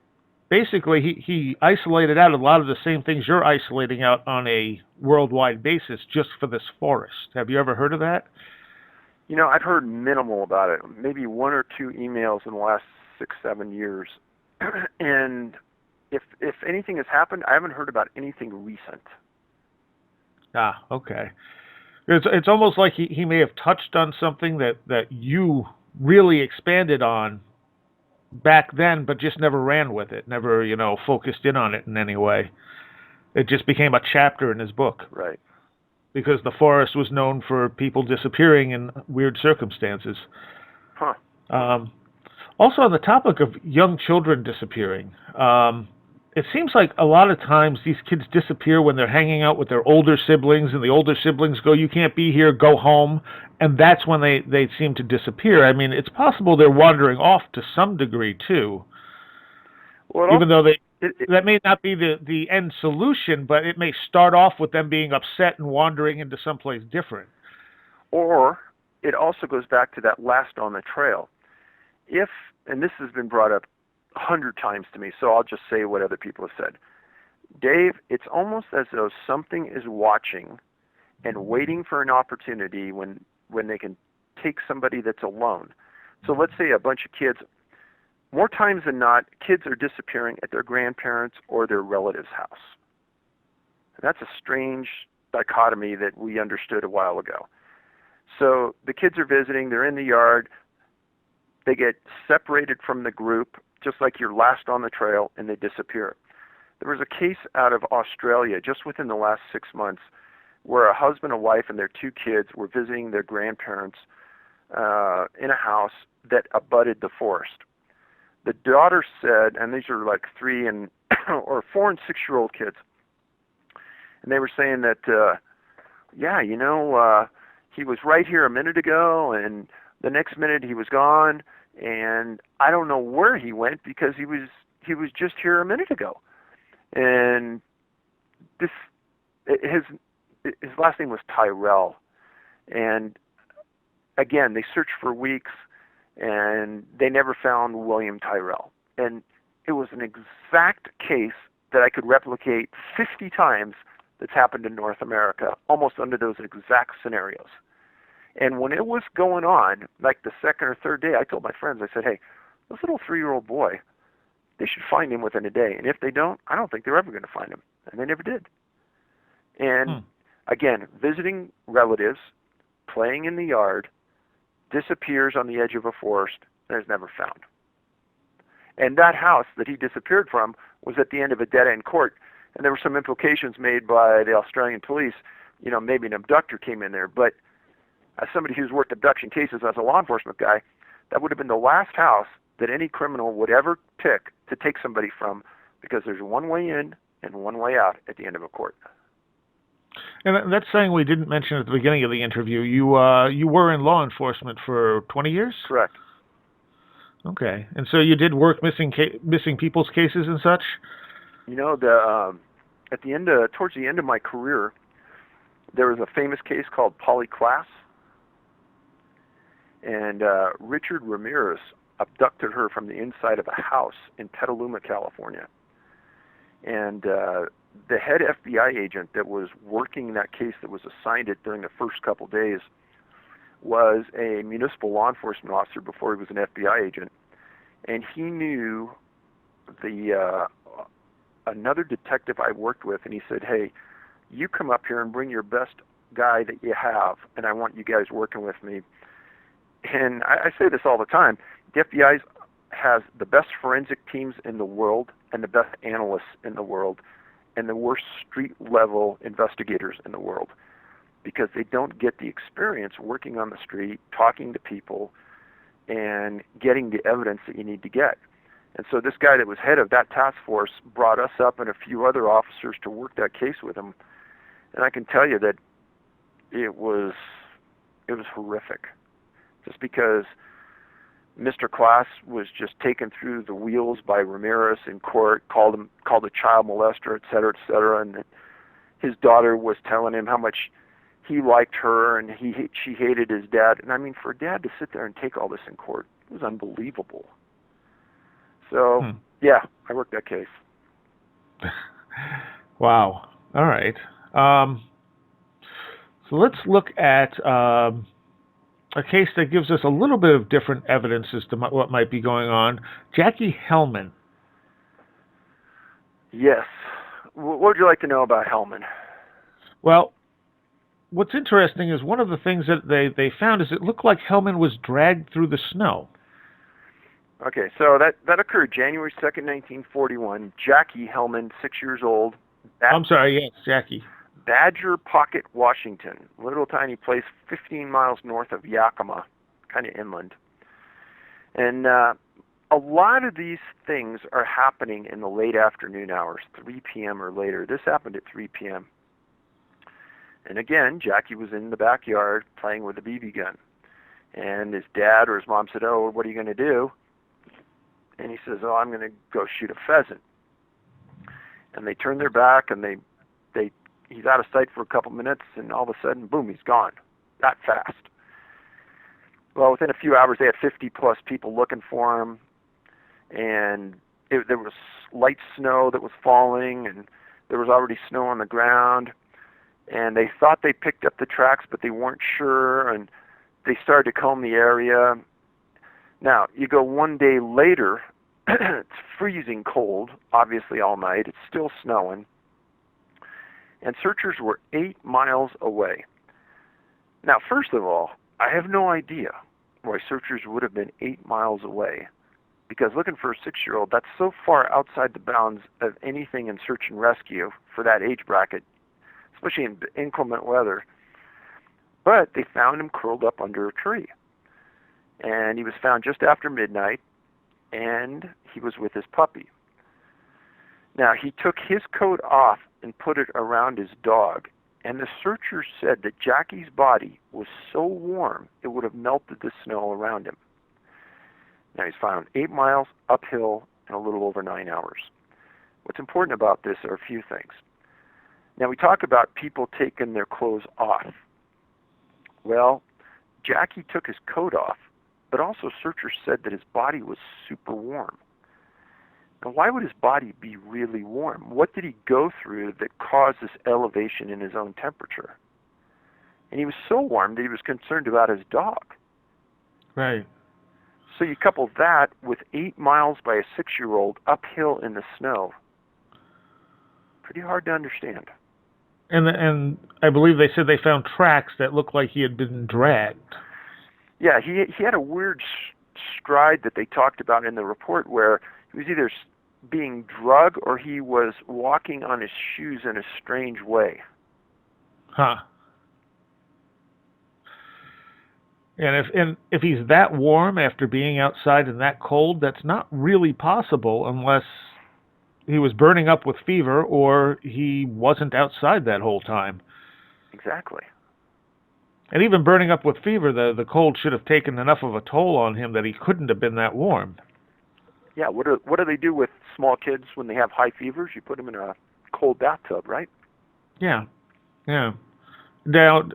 Basically, he isolated out a lot of the same things you're isolating out on a worldwide basis just for this forest. Have you ever heard of that? I've heard minimal about it, maybe one or two emails in the last 6-7 years. And if anything has happened, I haven't heard about anything recent. Ah, okay. It's almost like he may have touched on something that you really expanded on back then, but just never ran with it, never, focused in on it in any way. It just became a chapter in his book. Right. Because the forest was known for people disappearing in weird circumstances. Huh. Also, on the topic of young children disappearing, it seems like a lot of times these kids disappear when they're hanging out with their older siblings, and the older siblings go, "You can't be here, go home." And that's when they seem to disappear. I mean, it's possible they're wandering off to some degree, too. Well, even though that may not be the end solution, but it may start off with them being upset and wandering into someplace different. Or it also goes back to that last on the trail. And this has been brought up 100 times to me, so I'll just say what other people have said. Dave, it's almost as though something is watching and waiting for an opportunity when they can take somebody that's alone. So let's say a bunch of kids, more times than not, kids are disappearing at their grandparents' or their relatives' house. And that's a strange dichotomy that we understood a while ago. So the kids are visiting, they're in the yard, they get separated from the group, just like you're last on the trail, and they disappear. There was a case out of Australia just within the last 6 months where a husband and wife and their 2 kids were visiting their grandparents in a house that abutted the forest. The daughter said, and these are like 3 and or 4 and 6-year-old kids, and they were saying that, he was right here a minute ago, and the next minute he was gone, and I don't know where he went because he was just here a minute ago. And his last name was Tyrell, and again they searched for weeks, and they never found William Tyrell. And it was an exact case that I could replicate 50 times that's happened in North America, almost under those exact scenarios. And when it was going on, like the second or third day, I told my friends, I said, hey, this little 3-year-old boy, they should find him within a day. And if they don't, I don't think they're ever going to find him. And they never did. And again, visiting relatives, playing in the yard, disappears on the edge of a forest, and is never found. And that house that he disappeared from was at the end of a dead-end court. And there were some implications made by the Australian police, maybe an abductor came in there. But as somebody who's worked abduction cases as a law enforcement guy, that would have been the last house that any criminal would ever pick to take somebody from, because there's one way in and one way out at the end of a court. And that's something we didn't mention at the beginning of the interview. You were in law enforcement for 20 years? Correct. Okay. And so you did work missing people's cases and such? Towards the end of my career, there was a famous case called Polly Klaas. And Richard Ramirez abducted her from the inside of a house in Petaluma, California. And the head FBI agent that was working that case, that was assigned it during the first couple days, was a municipal law enforcement officer before he was an FBI agent. And he knew another detective I worked with, and he said, hey, you come up here and bring your best guy that you have, and I want you guys working with me. And I say this all the time, the FBI has the best forensic teams in the world and the best analysts in the world and the worst street-level investigators in the world because they don't get the experience working on the street, talking to people, and getting the evidence that you need to get. And so this guy that was head of that task force brought us up and a few other officers to work that case with him. And I can tell you that it was horrific. Just because Mr. Class was just taken through the wheels by Ramirez in court, called a child molester, et cetera, and his daughter was telling him how much he liked her and she hated his dad. And I mean, for a dad to sit there and take all this in court, it was unbelievable. So, yeah, I worked that case. Wow. All right. So let's look at a case that gives us a little bit of different evidence as to what might be going on. Jaci Hellman. Yes. What would you like to know about Hellman? Well, what's interesting is one of the things that they found is it looked like Hellman was dragged through the snow. Okay, so that occurred January 2nd, 1941. Jaci Hellman, 6 years old. I'm sorry, yes, Jaci. Badger Pocket, Washington, little tiny place 15 miles north of Yakima, kind of inland. And a lot of these things are happening in the late afternoon hours, 3 p.m. or later. This happened at 3 p.m. And again, Jaci was in the backyard playing with a BB gun. And his dad or his mom said, "Oh, what are you going to do?" And he says, "Oh, I'm going to go shoot a pheasant." And they turn their back and he's out of sight for a couple minutes, and all of a sudden, boom, he's gone. That fast. Well, within a few hours, they had 50-plus people looking for him, and there was light snow that was falling, and there was already snow on the ground, and they thought they picked up the tracks, but they weren't sure, and they started to comb the area. Now, you go one day later, it's freezing cold, obviously all night, it's still snowing, and searchers were 8 miles away. Now, first of all, I have no idea why searchers would have been 8 miles away, because looking for a 6-year-old, that's so far outside the bounds of anything in search and rescue for that age bracket, especially in inclement weather. But they found him curled up under a tree, and he was found just after midnight, and he was with his puppy. Now, he took his coat off and put it around his dog, and the searchers said that Jaci's body was so warm it would have melted the snow around him. Now, he's found 8 miles uphill in a little over 9 hours. What's important about this are a few things. Now, we talk about people taking their clothes off. Well, Jaci took his coat off, but also searchers said that his body was super warm. Now, why would his body be really warm? What did he go through that caused this elevation in his own temperature? And he was so warm that he was concerned about his dog. Right. So you couple that with 8 miles by a 6-year-old uphill in the snow. Pretty hard to understand. And I believe they said they found tracks that looked like he had been dragged. Yeah, he had a weird stride that they talked about in the report where he was either being drugged or he was walking on his shoes in a strange way. Huh. And if he's that warm after being outside and that cold, that's not really possible unless he was burning up with fever or he wasn't outside that whole time. Exactly. And even burning up with fever, the cold should have taken enough of a toll on him that he couldn't have been that warm. Yeah, what do they do with small kids when they have high fevers? You put them in a cold bathtub, right? Yeah. Now,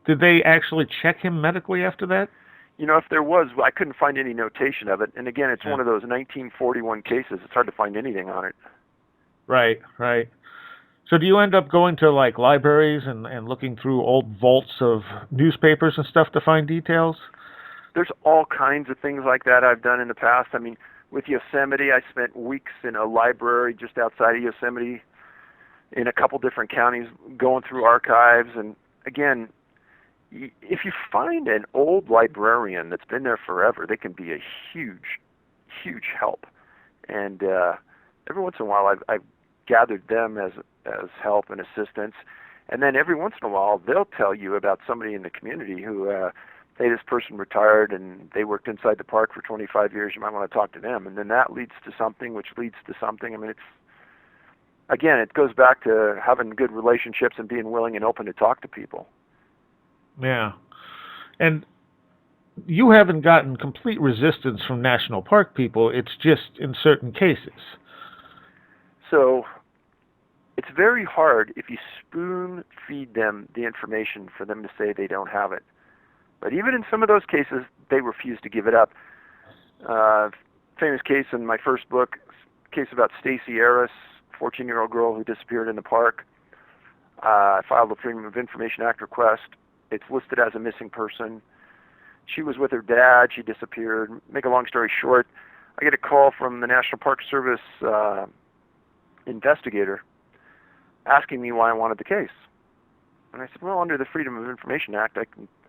did they actually check him medically after that? You know, if there was, I couldn't find any notation of it. And again, it's one of those 1941 cases. It's hard to find anything on it. Right. So do you end up going to, like, libraries and looking through old vaults of newspapers and stuff to find details? There's all kinds of things like that I've done in the past. I mean, with Yosemite, I spent weeks in a library just outside of Yosemite in a couple different counties going through archives. And again, if you find an old librarian that's been there forever, they can be a huge, huge help. And every once in a while, I've gathered them as help and assistance. And then every once in a while, they'll tell you about somebody in the community who, hey, this person retired and they worked inside the park for 25 years. You might want to talk to them. And then that leads to something, which leads to something. I mean, again, it goes back to having good relationships and being willing and open to talk to people. Yeah. And you haven't gotten complete resistance from national park people. It's just in certain cases. So it's very hard if you spoon feed them the information for them to say they don't have it. But even in some of those cases, they refuse to give it up. Famous case in my first book, case about Stacey Harris, 14-year-old girl who disappeared in the park. I filed a Freedom of Information Act request. It's listed as a missing person. She was with her dad. She disappeared. Make a long story short, I get a call from the National Park Service investigator asking me why I wanted the case. And I said, well, under the Freedom of Information Act,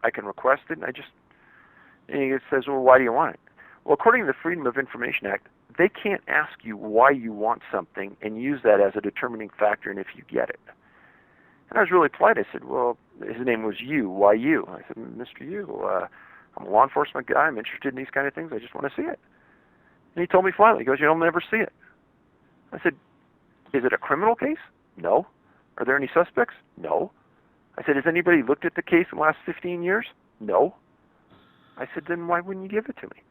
I can request it. And he says, well, why do you want it? Well, according to the Freedom of Information Act, they can't ask you why you want something and use that as a determining factor in if you get it. And I was really polite. I said, well, his name was Yu. Why you? I said, Mr. Yu, I'm a law enforcement guy. I'm interested in these kind of things. I just want to see it. And he told me flatly, he goes, you'll never see it. I said, is it a criminal case? No. Are there any suspects? No. I said, has anybody looked at the case in the last 15 years? No. I said, then why wouldn't you give it to me?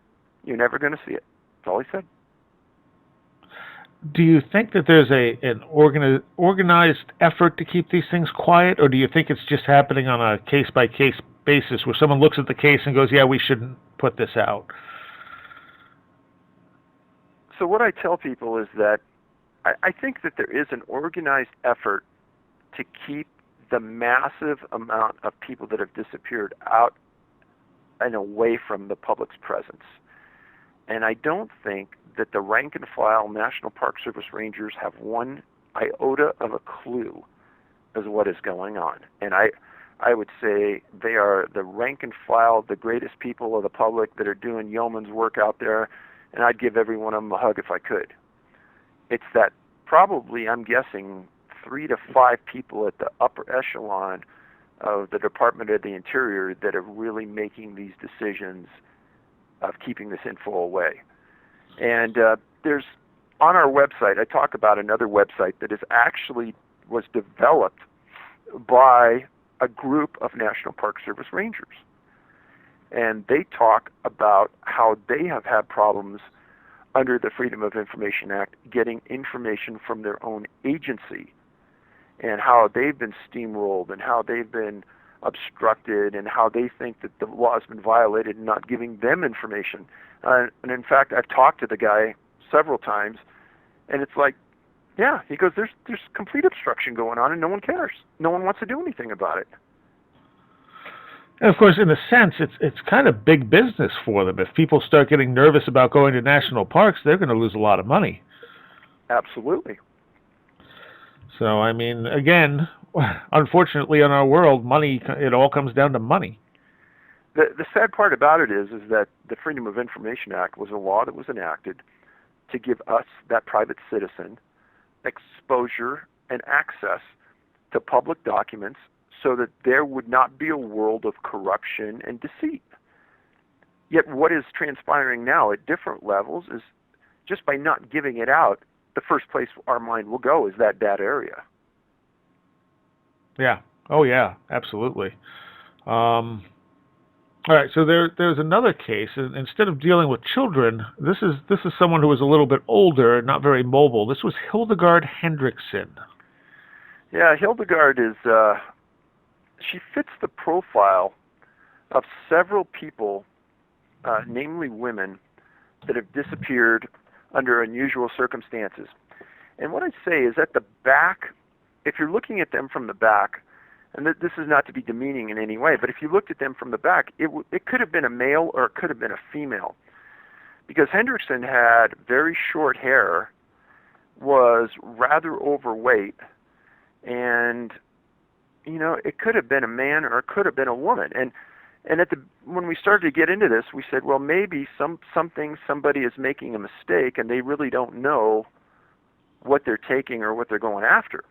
You're never going to see it. That's all he said. Do you think that there's an organized effort to keep these things quiet, or do you think it's just happening on a case-by-case basis where someone looks at the case and goes, yeah, we shouldn't put this out? So what I tell people is that I think that there is an organized effort to keep the massive amount of people that have disappeared out and away from the public's presence. And I don't think that the rank and file National Park Service rangers have one iota of a clue as what is going on. And I would say they are the rank and file, the greatest people of the public that are doing yeoman's work out there, and I'd give every one of them a hug if I could. It's that probably, I'm guessing, 3 to 5 people at the upper echelon of the Department of the Interior that are really making these decisions of keeping this info away. And there's, on our website, I talk about another website that was developed by a group of National Park Service rangers. And they talk about how they have had problems under the Freedom of Information Act getting information from their own agency, and how they've been steamrolled and how they've been obstructed and how they think that the law has been violated and not giving them information. And in fact, I've talked to the guy several times, and it's like, yeah, he goes, there's complete obstruction going on and no one cares. No one wants to do anything about it. And of course, in a sense, it's kind of big business for them. If people start getting nervous about going to national parks, they're going to lose a lot of money. Absolutely. So, I mean, again, unfortunately in our world, money, it all comes down to money. The sad part about it is that the Freedom of Information Act was a law that was enacted to give us, that private citizen, exposure and access to public documents so that there would not be a world of corruption and deceit. Yet what is transpiring now at different levels is just by not giving it out, the first place our mind will go is that area. Yeah. Oh, yeah. Absolutely. All right. So there's another case. Instead of dealing with children, this is someone who was a little bit older, not very mobile. This was Hildegard Hendrickson. Yeah, Hildegard is. She fits the profile of several people, namely women, that have disappeared under unusual circumstances. And what I'd say is at the back, if you're looking at them from the back, and this is not to be demeaning in any way, but if you looked at them from the back, it could have been a male or it could have been a female. Because Hendrickson had very short hair, was rather overweight, and it could have been a man or it could have been a woman. And when we started to get into this, we said, well, maybe somebody is making a mistake and they really don't know what they're taking or what they're going after.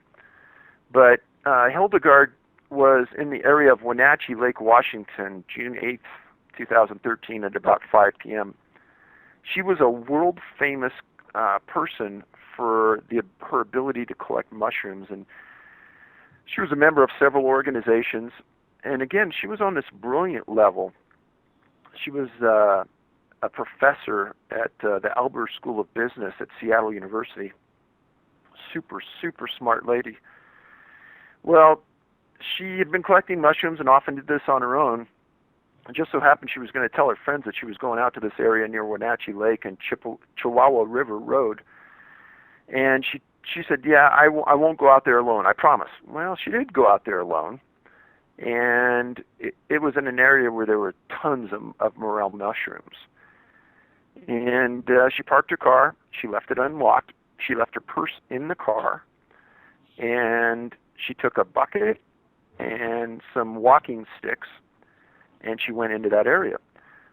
But Hildegard was in the area of Wenatchee Lake, Washington, June 8th, 2013 at about 5 p.m. She was a world-famous person for her ability to collect mushrooms, and she was a member of several organizations. And again, she was on this brilliant level. She was a professor at the Albert School of Business at Seattle University. Super, super smart lady. Well, she had been collecting mushrooms and often did this on her own. It just so happened she was going to tell her friends that she was going out to this area near Wenatchee Lake and Chihuahua River Road. And she said, yeah, I won't go out there alone, I promise. Well, she did go out there alone. And it was in an area where there were tons of morel mushrooms. And she parked her car. She left it unlocked. She left her purse in the car. And she took a bucket and some walking sticks, and she went into that area.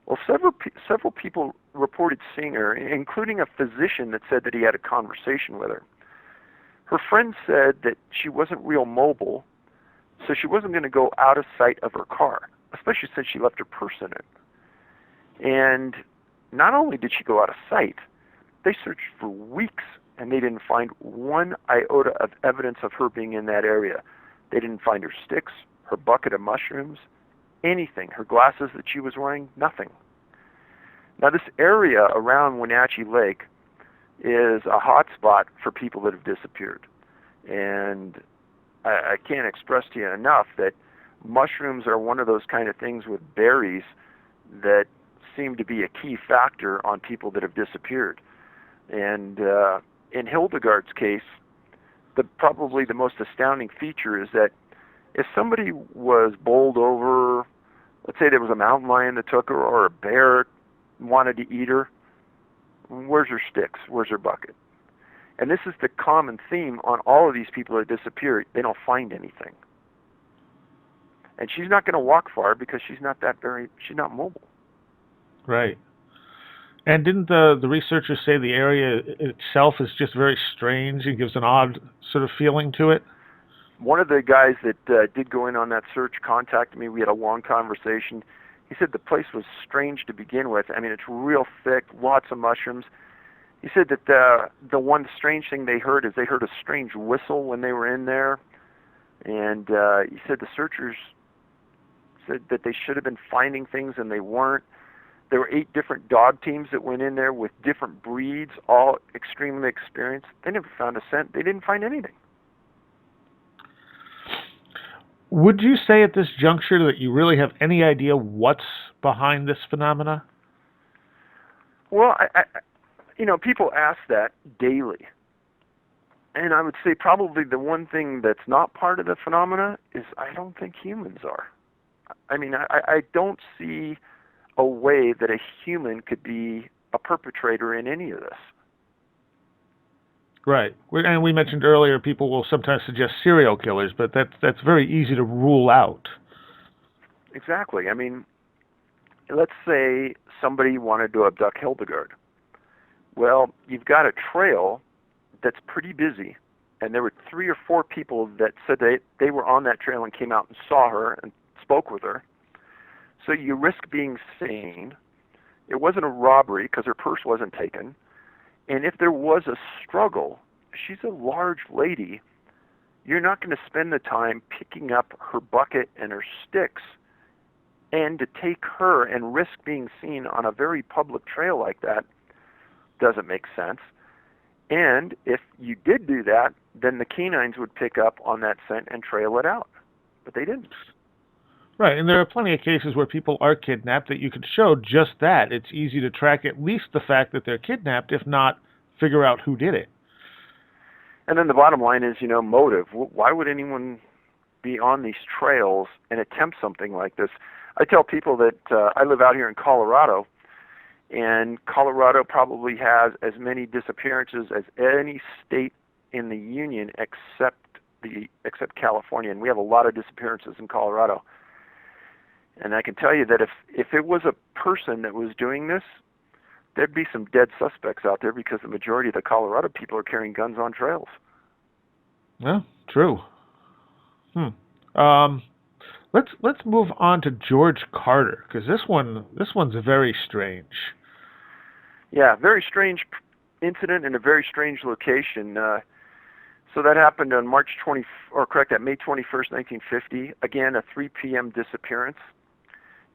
Well, several people reported seeing her, including a physician that said that he had a conversation with her. Her friend said that she wasn't real mobile, so she wasn't going to go out of sight of her car, especially since she left her purse in it. And not only did she go out of sight, they searched for weeks, and they didn't find one iota of evidence of her being in that area. They didn't find her sticks, her bucket of mushrooms, anything. Her glasses that she was wearing, nothing. Now, this area around Wenatchee Lake is a hot spot for people that have disappeared. And I can't express to you enough that mushrooms are one of those kind of things with berries that seem to be a key factor on people that have disappeared. And in Hildegard's case, probably the most astounding feature is that if somebody was bowled over, let's say there was a mountain lion that took her or a bear wanted to eat her, where's her sticks? Where's her bucket? And this is the common theme on all of these people that disappear. They don't find anything. And she's not going to walk far because she's not mobile. Right. And didn't the researchers say the area itself is just very strange and gives an odd sort of feeling to it? One of the guys that did go in on that search contacted me. We had a long conversation. He said the place was strange to begin with. I mean, it's real thick, lots of mushrooms. He said that the one strange thing they heard is they heard a strange whistle when they were in there. And he said the searchers said that they should have been finding things and they weren't. There were 8 different dog teams that went in there with different breeds, all extremely experienced. They never found a scent. They didn't find anything. Would you say at this juncture that you really have any idea what's behind this phenomena? Well, I people ask that daily. And I would say probably the one thing that's not part of the phenomena is I don't think humans are. I mean, I don't see a way that a human could be a perpetrator in any of this. Right. And we mentioned earlier people will sometimes suggest serial killers, but that's very easy to rule out. Exactly. I mean, let's say somebody wanted to abduct Hildegard. Well, you've got a trail that's pretty busy, and there were 3 or 4 people that said they were on that trail and came out and saw her and spoke with her. So you risk being seen. It wasn't a robbery because her purse wasn't taken. And if there was a struggle, she's a large lady, you're not going to spend the time picking up her bucket and her sticks and to take her and risk being seen on a very public trail like that doesn't make sense. And if you did do that, then the canines would pick up on that scent and trail it out. But they didn't. Right, and there are plenty of cases where people are kidnapped that you could show just that. It's easy to track at least the fact that they're kidnapped, if not figure out who did it. And then the bottom line is, motive. Why would anyone be on these trails and attempt something like this? I tell people that I live out here in Colorado, and Colorado probably has as many disappearances as any state in the union except except California, and we have a lot of disappearances in Colorado. And I can tell you that if it was a person that was doing this, there'd be some dead suspects out there because the majority of the Colorado people are carrying guns on trails. Yeah, true. Let's move on to George Carter, because this one's very strange. Yeah, very strange incident in a very strange location. So that happened on May 21st, 1950. Again, a 3 p.m. disappearance.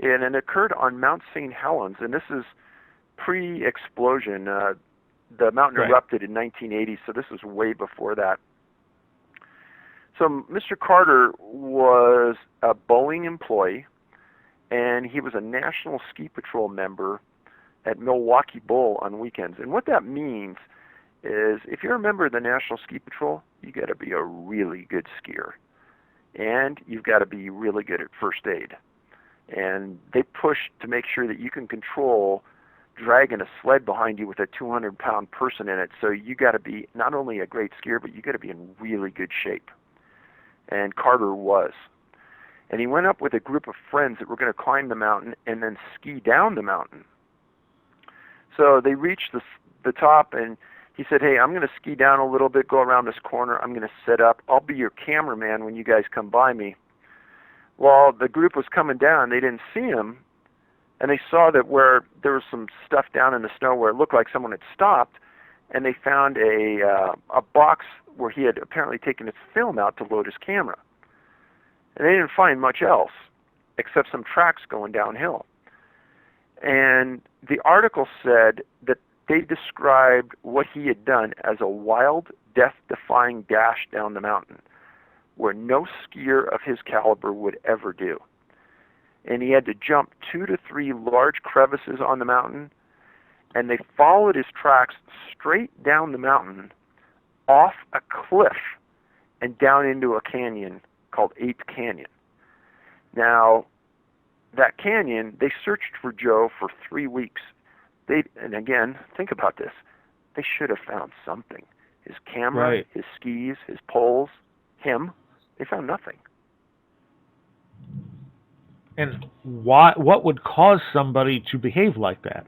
And it occurred on Mount St. Helens, and this is pre-explosion. The mountain erupted in 1980, so this was way before that. So Mr. Carter was a Boeing employee, and he was a National Ski Patrol member at Milwaukee Bowl on weekends. And what that means is if you're a member of the National Ski Patrol, you got to be a really good skier, and you've got to be really good at first aid. And they push to make sure that you can control dragging a sled behind you with a 200-pound person in it. So you got to be not only a great skier, but you got to be in really good shape. And Carter was. And he went up with a group of friends that were going to climb the mountain and then ski down the mountain. So they reached the top, and he said, "Hey, I'm going to ski down a little bit, go around this corner. I'm going to set up. I'll be your cameraman when you guys come by me." Well, the group was coming down. They didn't see him, and they saw that where there was some stuff down in the snow where it looked like someone had stopped, and they found a box where he had apparently taken his film out to load his camera. And they didn't find much else except some tracks going downhill. And the article said that they described what he had done as a wild, death-defying dash down the mountain where no skier of his caliber would ever do. And he had to jump 2 to 3 large crevices on the mountain, and they followed his tracks straight down the mountain, off a cliff, and down into a canyon called Eighth Canyon. Now, that canyon, they searched for Joe for 3 weeks. And again, think about this. They should have found something. His camera, his skis, his poles, him. They found nothing. And what would cause somebody to behave like that?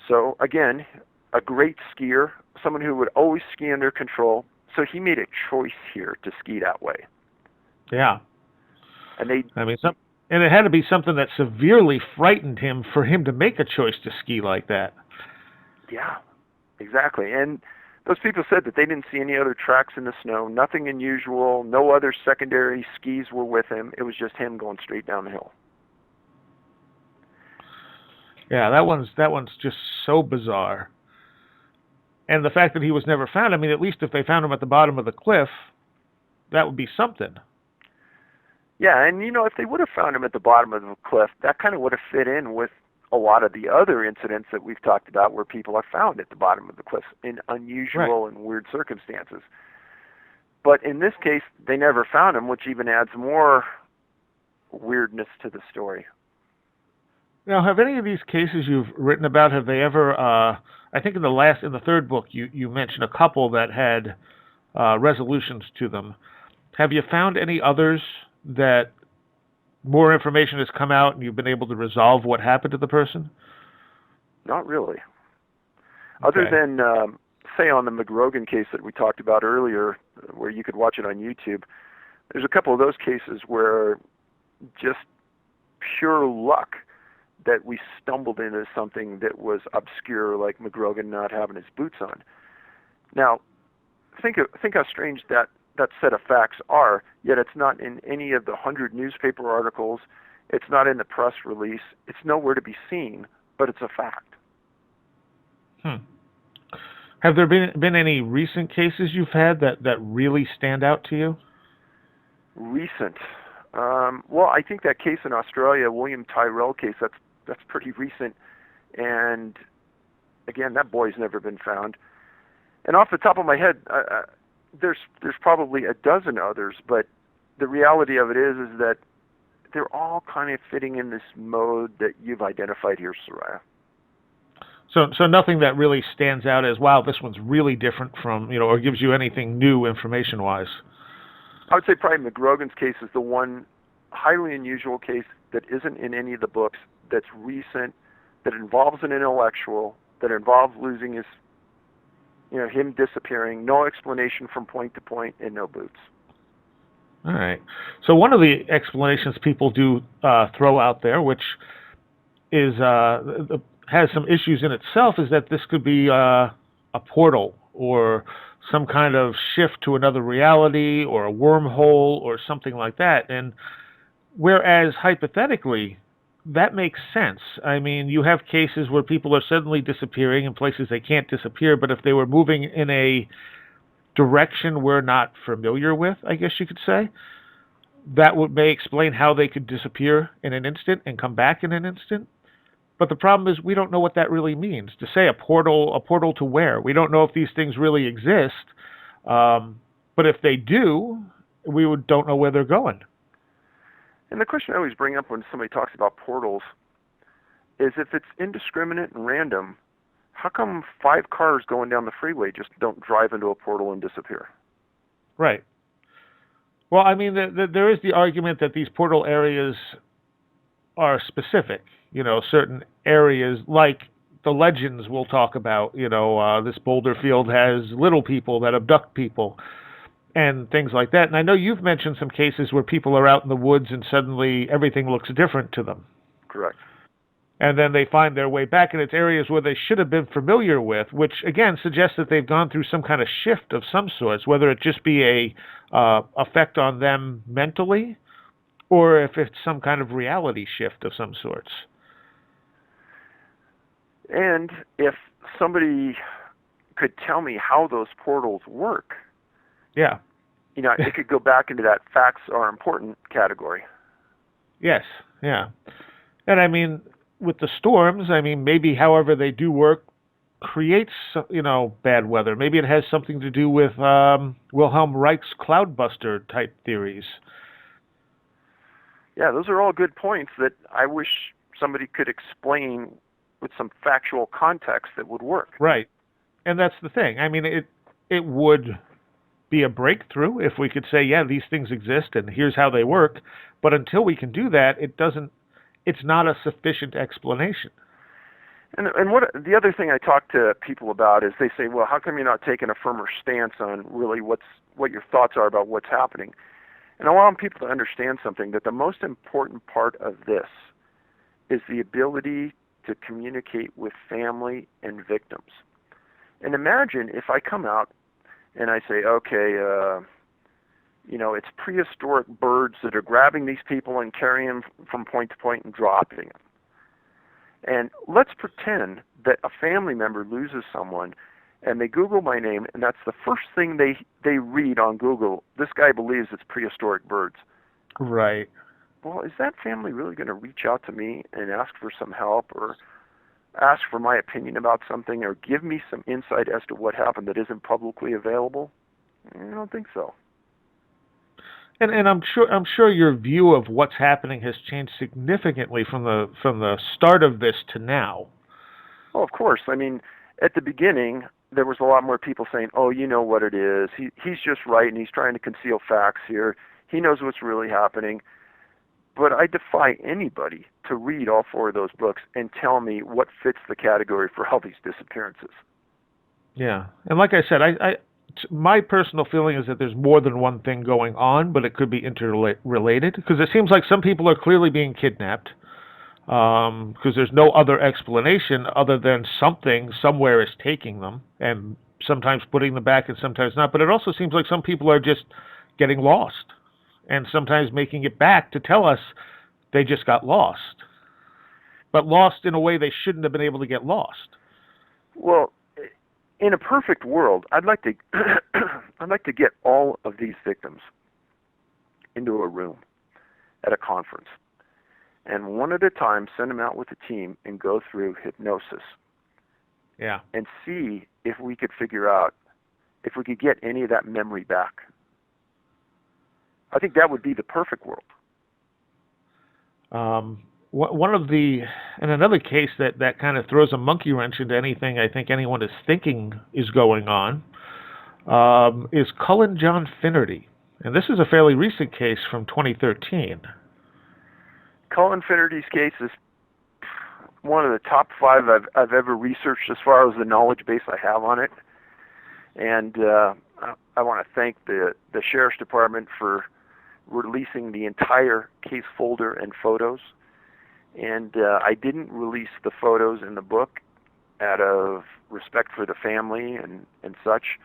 So again, a great skier, someone who would always ski under control. So he made a choice here to ski that way. Yeah. And and it had to be something that severely frightened him for him to make a choice to ski like that. Yeah, exactly. And those people said that they didn't see any other tracks in the snow, nothing unusual, no other secondary skis were with him. It was just him going straight down the hill. Yeah, that one's just so bizarre. And the fact that he was never found, I mean, at least if they found him at the bottom of the cliff, that would be something. Yeah, and if they would have found him at the bottom of the cliff, that kind of would have fit in with a lot of the other incidents that we've talked about where people are found at the bottom of the cliff in unusual and weird circumstances. But in this case, they never found him, which even adds more weirdness to the story. Now, have any of these cases you've written about, have they ever, I think in the third book, you mentioned a couple that had resolutions to them. Have you found any others that more information has come out and you've been able to resolve what happened to the person? Not really. Other than, say, on the McGrogan case that we talked about earlier, where you could watch it on YouTube, there's a couple of those cases where just pure luck that we stumbled into something that was obscure, like McGrogan not having his boots on. Now, think how strange that set of facts are, yet it's not in any of the 100 newspaper articles, it's not in the press release, it's nowhere to be seen, but it's a fact. Have there been any recent cases you've had that really stand out to you? Recent? Well, I think that case in Australia, William Tyrrell case, that's pretty recent, and again, that boy's never been found. And off the top of my head, there's probably a dozen others, but the reality of it is that they're all kind of fitting in this mode that you've identified here, Seriah. So nothing that really stands out as, wow, this one's really different from, or gives you anything new information-wise. I would say probably McGrogan's case is the one highly unusual case that isn't in any of the books, that's recent, that involves an intellectual, that involves losing his, him disappearing, no explanation from point to point, and no boots. All right. So one of the explanations people do throw out there, which is has some issues in itself, is that this could be a portal or some kind of shift to another reality or a wormhole or something like that. And whereas hypothetically, that makes sense. I mean, you have cases where people are suddenly disappearing in places they can't disappear, but if they were moving in a direction we're not familiar with, I guess you could say, that may explain how they could disappear in an instant and come back in an instant. But the problem is we don't know what that really means. To say a portal to where? We don't know if these things really exist. But if they do, we don't know where they're going. And the question I always bring up when somebody talks about portals is, if it's indiscriminate and random, how come 5 cars going down the freeway just don't drive into a portal and disappear? Right. Well, I mean, there is the argument that these portal areas are specific. Certain areas, like the legends we'll talk about, this boulder field has little people that abduct people and things like that. And I know you've mentioned some cases where people are out in the woods and suddenly everything looks different to them. Correct. And then they find their way back, and it's areas where they should have been familiar with, which again suggests that they've gone through some kind of shift of some sorts, whether it just be a effect on them mentally, or if it's some kind of reality shift of some sorts. And if somebody could tell me how those portals work, yeah, it could go back into that facts are important category. Yes, yeah. And I mean, with the storms, maybe however they do work creates, bad weather. Maybe it has something to do with Wilhelm Reich's cloudbuster type theories. Yeah, those are all good points that I wish somebody could explain with some factual context that would work. Right. And that's the thing. I mean, it would be a breakthrough if we could say, yeah, these things exist and here's how they work. But until we can do that, it's not a sufficient explanation. And what the other thing I talk to people about is they say, well, how come you're not taking a firmer stance on really what your thoughts are about what's happening? And I want people to understand something, that the most important part of this is the ability to communicate with family and victims. And imagine if I come out and I say, okay, it's prehistoric birds that are grabbing these people and carrying them from point to point and dropping them. And let's pretend that a family member loses someone and they Google my name, and that's the first thing they read on Google. This guy believes it's prehistoric birds. Right. Well, is that family really going to reach out to me and ask for some help or ask for my opinion about something or give me some insight as to what happened that isn't publicly available? I don't think so. And I'm sure your view of what's happening has changed significantly from the start of this to now. Oh, of course. I mean, at the beginning, there was a lot more people saying, oh, you know what it is. He's just right, and he's trying to conceal facts here. He knows what's really happening. But I defy anybody to read all 4 of those books and tell me what fits the category for all these disappearances. Yeah. And like I said, my personal feeling is that there's more than one thing going on, but it could be interrelated, because it seems like some people are clearly being kidnapped, because there's no other explanation other than something somewhere is taking them and sometimes putting them back and sometimes not. But it also seems like some people are just getting lost and sometimes making it back to tell us they just got lost, but lost in a way they shouldn't have been able to get lost. Well, in a perfect world, I'd like to get all of these victims into a room at a conference, and one at a time send them out with a team and go through hypnosis. Yeah. And see if we could figure out if we could get any of that memory back. I think that would be the perfect world. in another case that kind of throws a monkey wrench into anything I think anyone is thinking is going on, is Cullen John Finnerty. And this is a fairly recent case from 2013. Cullen Finnerty's case is one of the top 5 I've ever researched as far as the knowledge base I have on it. And I want to thank the Sheriff's Department for releasing the entire case folder and photos. And I didn't release the photos in the book out of respect for the family and such.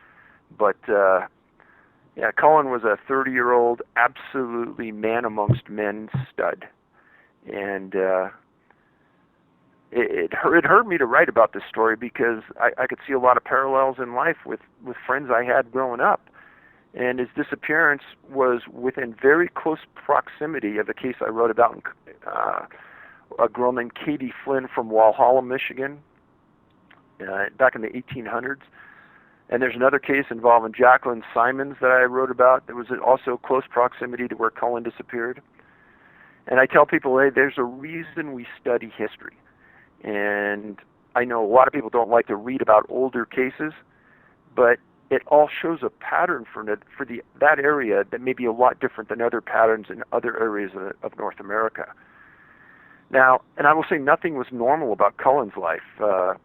But yeah, Cullen was a 30-year-old, absolutely man amongst men stud. And it hurt me to write about this story because I could see a lot of parallels in life with friends I had growing up. And his disappearance was within very close proximity of a case I wrote about, a girl named Katie Flynn from Walhalla, Michigan, back in the 1800s. And there's another case involving Jacqueline Simons that I wrote about that was also close proximity to where Cullen disappeared. And I tell people, hey, there's a reason we study history. And I know a lot of people don't like to read about older cases, but it all shows a pattern for that area that may be a lot different than other patterns in other areas of North America. Now, and I will say nothing was normal about Cullen's life.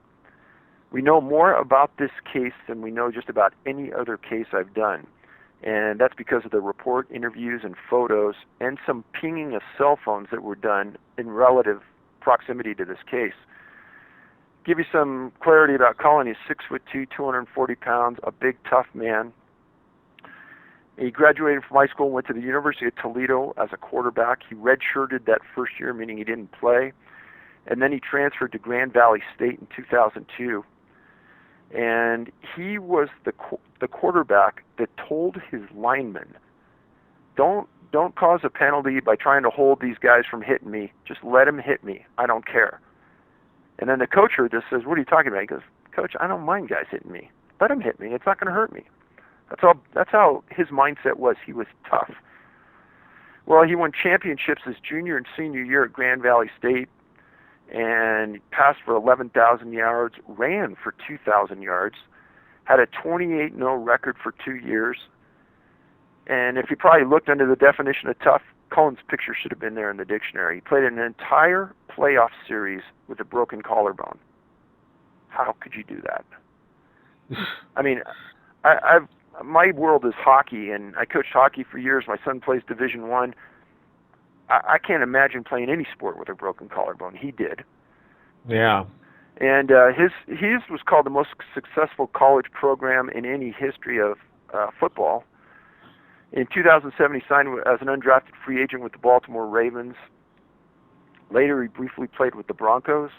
We know more about this case than we know just about any other case I've done. And that's because of the report, interviews, and photos, and some pinging of cell phones that were done in relative proximity to this case. Give you some clarity about Cullen. He's 6'2", 240 pounds, a big, tough man. He graduated from high school and went to the University of Toledo as a quarterback. He redshirted that first year, meaning he didn't play. And then he transferred to Grand Valley State in 2002. And he was the quarterback that told his linemen, don't cause a penalty by trying to hold these guys from hitting me. Just let them hit me. I don't care. And then the coach heard this, says, what are you talking about? He goes, Coach, I don't mind guys hitting me. Let them hit me. It's not going to hurt me. That's how his mindset was. He was tough. Well, he won championships his junior and senior year at Grand Valley State, and passed for 11,000 yards, ran for 2,000 yards, had a 28-0 record for 2 years. And if you probably looked under the definition of tough, Cullen's picture should have been there in the dictionary. He played an entire playoff series with a broken collarbone. How could you do that? I mean, my world is hockey, and I coached hockey for years. My son plays Division I. I can't imagine playing any sport with a broken collarbone. He did. Yeah. And his was called the most successful college program in any history of football. In 2007, he signed as an undrafted free agent with the Baltimore Ravens. Later, he briefly played with the Broncos.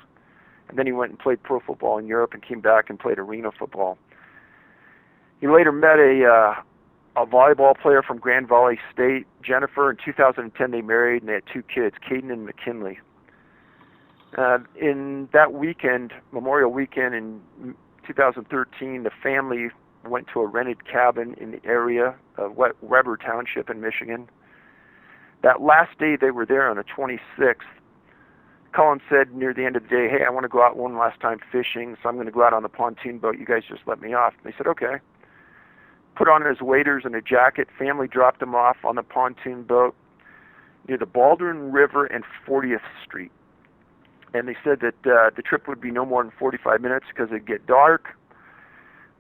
And then he went and played pro football in Europe and came back and played arena football. He later met a volleyball player from Grand Valley State, Jennifer. In 2010, they married, and they had 2 kids, Caden and McKinley. In that weekend, Memorial Weekend in 2013, the family went to a rented cabin in the area of Weber Township in Michigan. That last day they were there on the 26th, Cullen said near the end of the day, hey, I want to go out one last time fishing, so I'm going to go out on the pontoon boat. You guys just let me off. And they said, okay. Put on his waders and a jacket. Family dropped him off on the pontoon boat near the Baldwin River and 40th Street. And they said that the trip would be no more than 45 minutes because it'd get dark.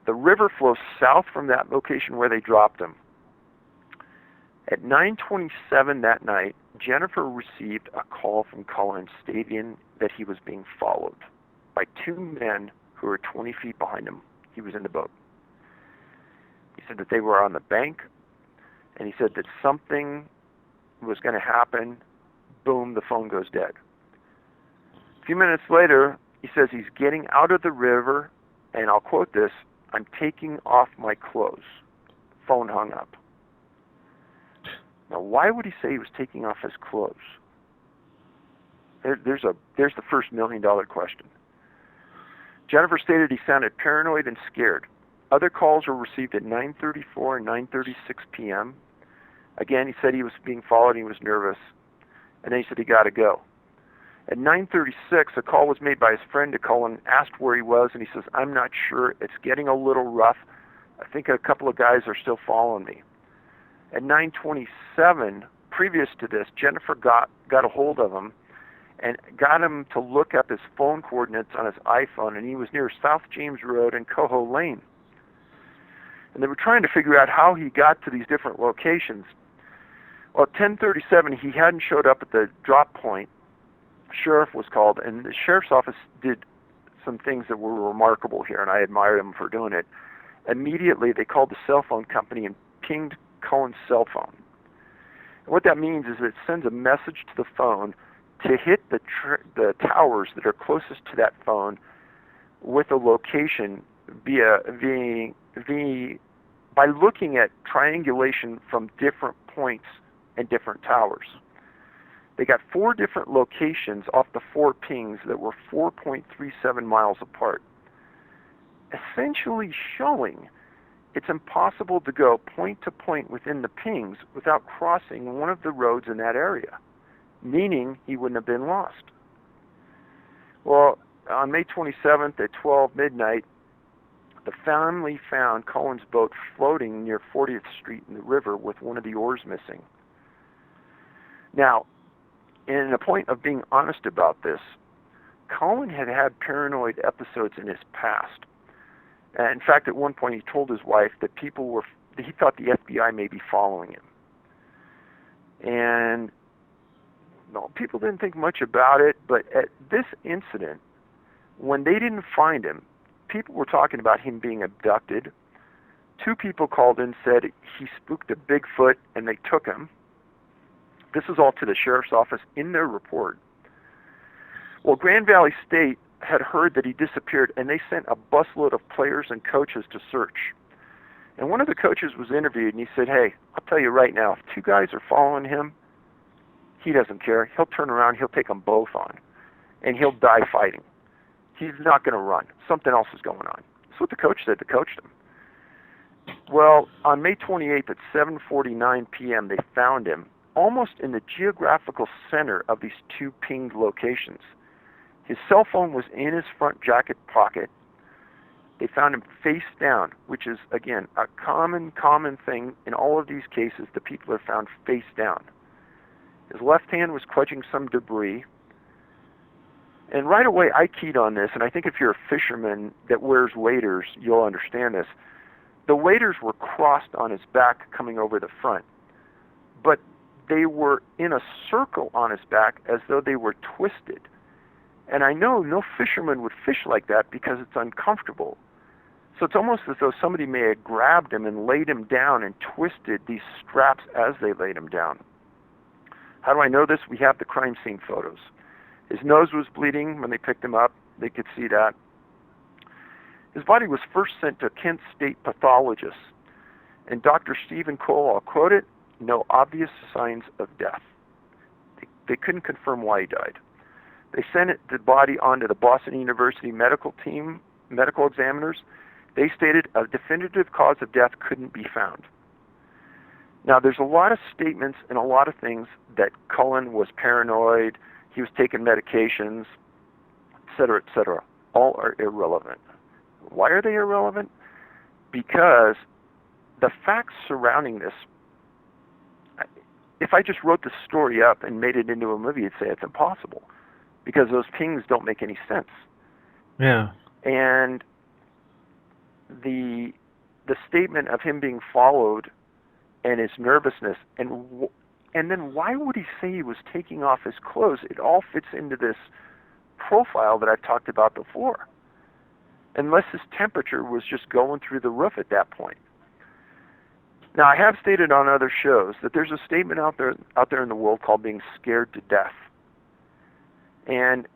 The river flows south from that location where they dropped him. At 9:27 that night, Jennifer received a call from Cullen stating that he was being followed by 2 men who were 20 feet behind him. He was in the boat. He said that they were on the bank, and he said that something was going to happen. Boom, the phone goes dead. A few minutes later, he says he's getting out of the river, and I'll quote this, I'm taking off my clothes. Phone hung up. Now, why would he say he was taking off his clothes? There's the first $1 million question. Jennifer stated he sounded paranoid and scared. Other calls were received at 9:34 and 9:36 p.m. Again, he said he was being followed and he was nervous. And then he said he got to go. At 9:36, a call was made by his friend to Cullen, asked where he was, and he says, "I'm not sure. It's getting a little rough. I think a couple of guys are still following me." At 9:27, previous to this, Jennifer got a hold of him and got him to look up his phone coordinates on his iPhone, and he was near South James Road and Coho Lane. And they were trying to figure out how he got to these different locations. Well, at 10:37, he hadn't showed up at the drop point. Sheriff was called, and the sheriff's office did some things that were remarkable here, and I admire them for doing it. Immediately, they called the cell phone company and pinged Cullen's cell phone. And what that means is it sends a message to the phone to hit the towers that are closest to that phone with a location by looking at triangulation from different points and different towers. They got 4 different locations off the 4 pings that were 4.37 miles apart, essentially showing it's impossible to go point to point within the pings without crossing one of the roads in that area, meaning he wouldn't have been lost. Well, on May 27th at 12 midnight, the family found Cullen's boat floating near 40th Street in the river with one of the oars missing. Now, in a point of being honest about this, Cullen had had paranoid episodes in his past. In fact, at one point he told his wife that he thought the FBI may be following him. And no, people didn't think much about it, but at this incident, when they didn't find him, people were talking about him being abducted. 2 people called in and said he spooked a Bigfoot and they took him. This is all to the sheriff's office in their report. Well, Grand Valley State had heard that he disappeared, and they sent a busload of players and coaches to search. And one of the coaches was interviewed, and he said, "Hey, I'll tell you right now, if 2 guys are following him, he doesn't care. He'll turn around, he'll take them both on, and he'll die fighting. He's not going to run. Something else is going on." That's what the coach said. The coached him. Well, on May 28th at 7:49 p.m., they found him almost in the geographical center of these 2 pinged locations. His cell phone was in his front jacket pocket. They found him face down, which is, again, a common thing in all of these cases. The people are found face down. His left hand was clutching some debris. And right away, I keyed on this, and I think if you're a fisherman that wears waders, you'll understand this. The waders were crossed on his back coming over the front, but they were in a circle on his back as though they were twisted. And I know no fisherman would fish like that because it's uncomfortable. So it's almost as though somebody may have grabbed him and laid him down and twisted these straps as they laid him down. How do I know this? We have the crime scene photos. His nose was bleeding when they picked him up. They could see that. His body was first sent to Kent State pathologist. And Dr. Stephen Cole, I'll quote it, "No obvious signs of death." They couldn't confirm why he died. They sent the body on to the Boston University medical examiners. They stated a definitive cause of death couldn't be found. Now, there's a lot of statements and a lot of things that Cullen was paranoid, he was taking medications, etc., etc. All are irrelevant. Why are they irrelevant? Because the facts surrounding this, if I just wrote this story up and made it into a movie, I'd say it's impossible because those pings don't make any sense. Yeah. And the statement of him being followed and his nervousness, and then why would he say he was taking off his clothes? It all fits into this profile that I've talked about before. Unless his temperature was just going through the roof at that point. Now, I have stated on other shows that there's a statement out there in the world called being scared to death. And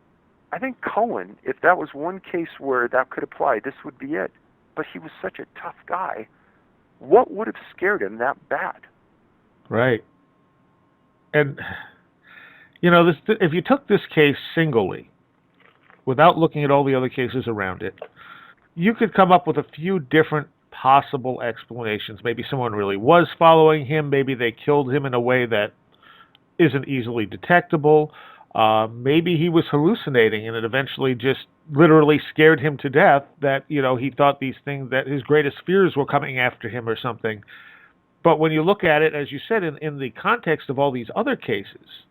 I think Cullen, if that was one case where that could apply, this would be it. But he was such a tough guy. What would have scared him that bad? Right. And, you know, if you took this case singly, without looking at all the other cases around it, you could come up with a few different possible explanations. Maybe someone really was following him. Maybe they killed him in a way that isn't easily detectable. Maybe he was hallucinating, and it eventually just literally scared him to death that, he thought these things, that his greatest fears were coming after him or something. But when you look at it, as you said, in the context of all these other cases,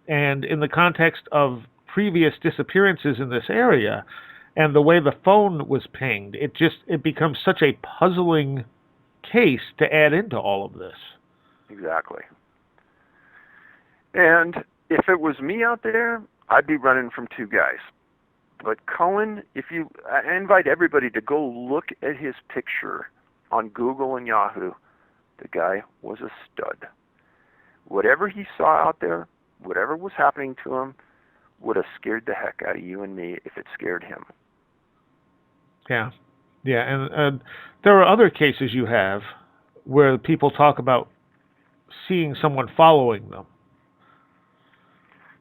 and in the context of previous disappearances in this area, and the way the phone was pinged, it becomes such a puzzling case to add into all of this. Exactly. And if it was me out there, I'd be running from two guys. But Cullen, I invite everybody to go look at his picture on Google and Yahoo. The guy was a stud. Whatever he saw out there, whatever was happening to him, would have scared the heck out of you and me if it scared him. Yeah. Yeah, and there are other cases you have where people talk about seeing someone following them.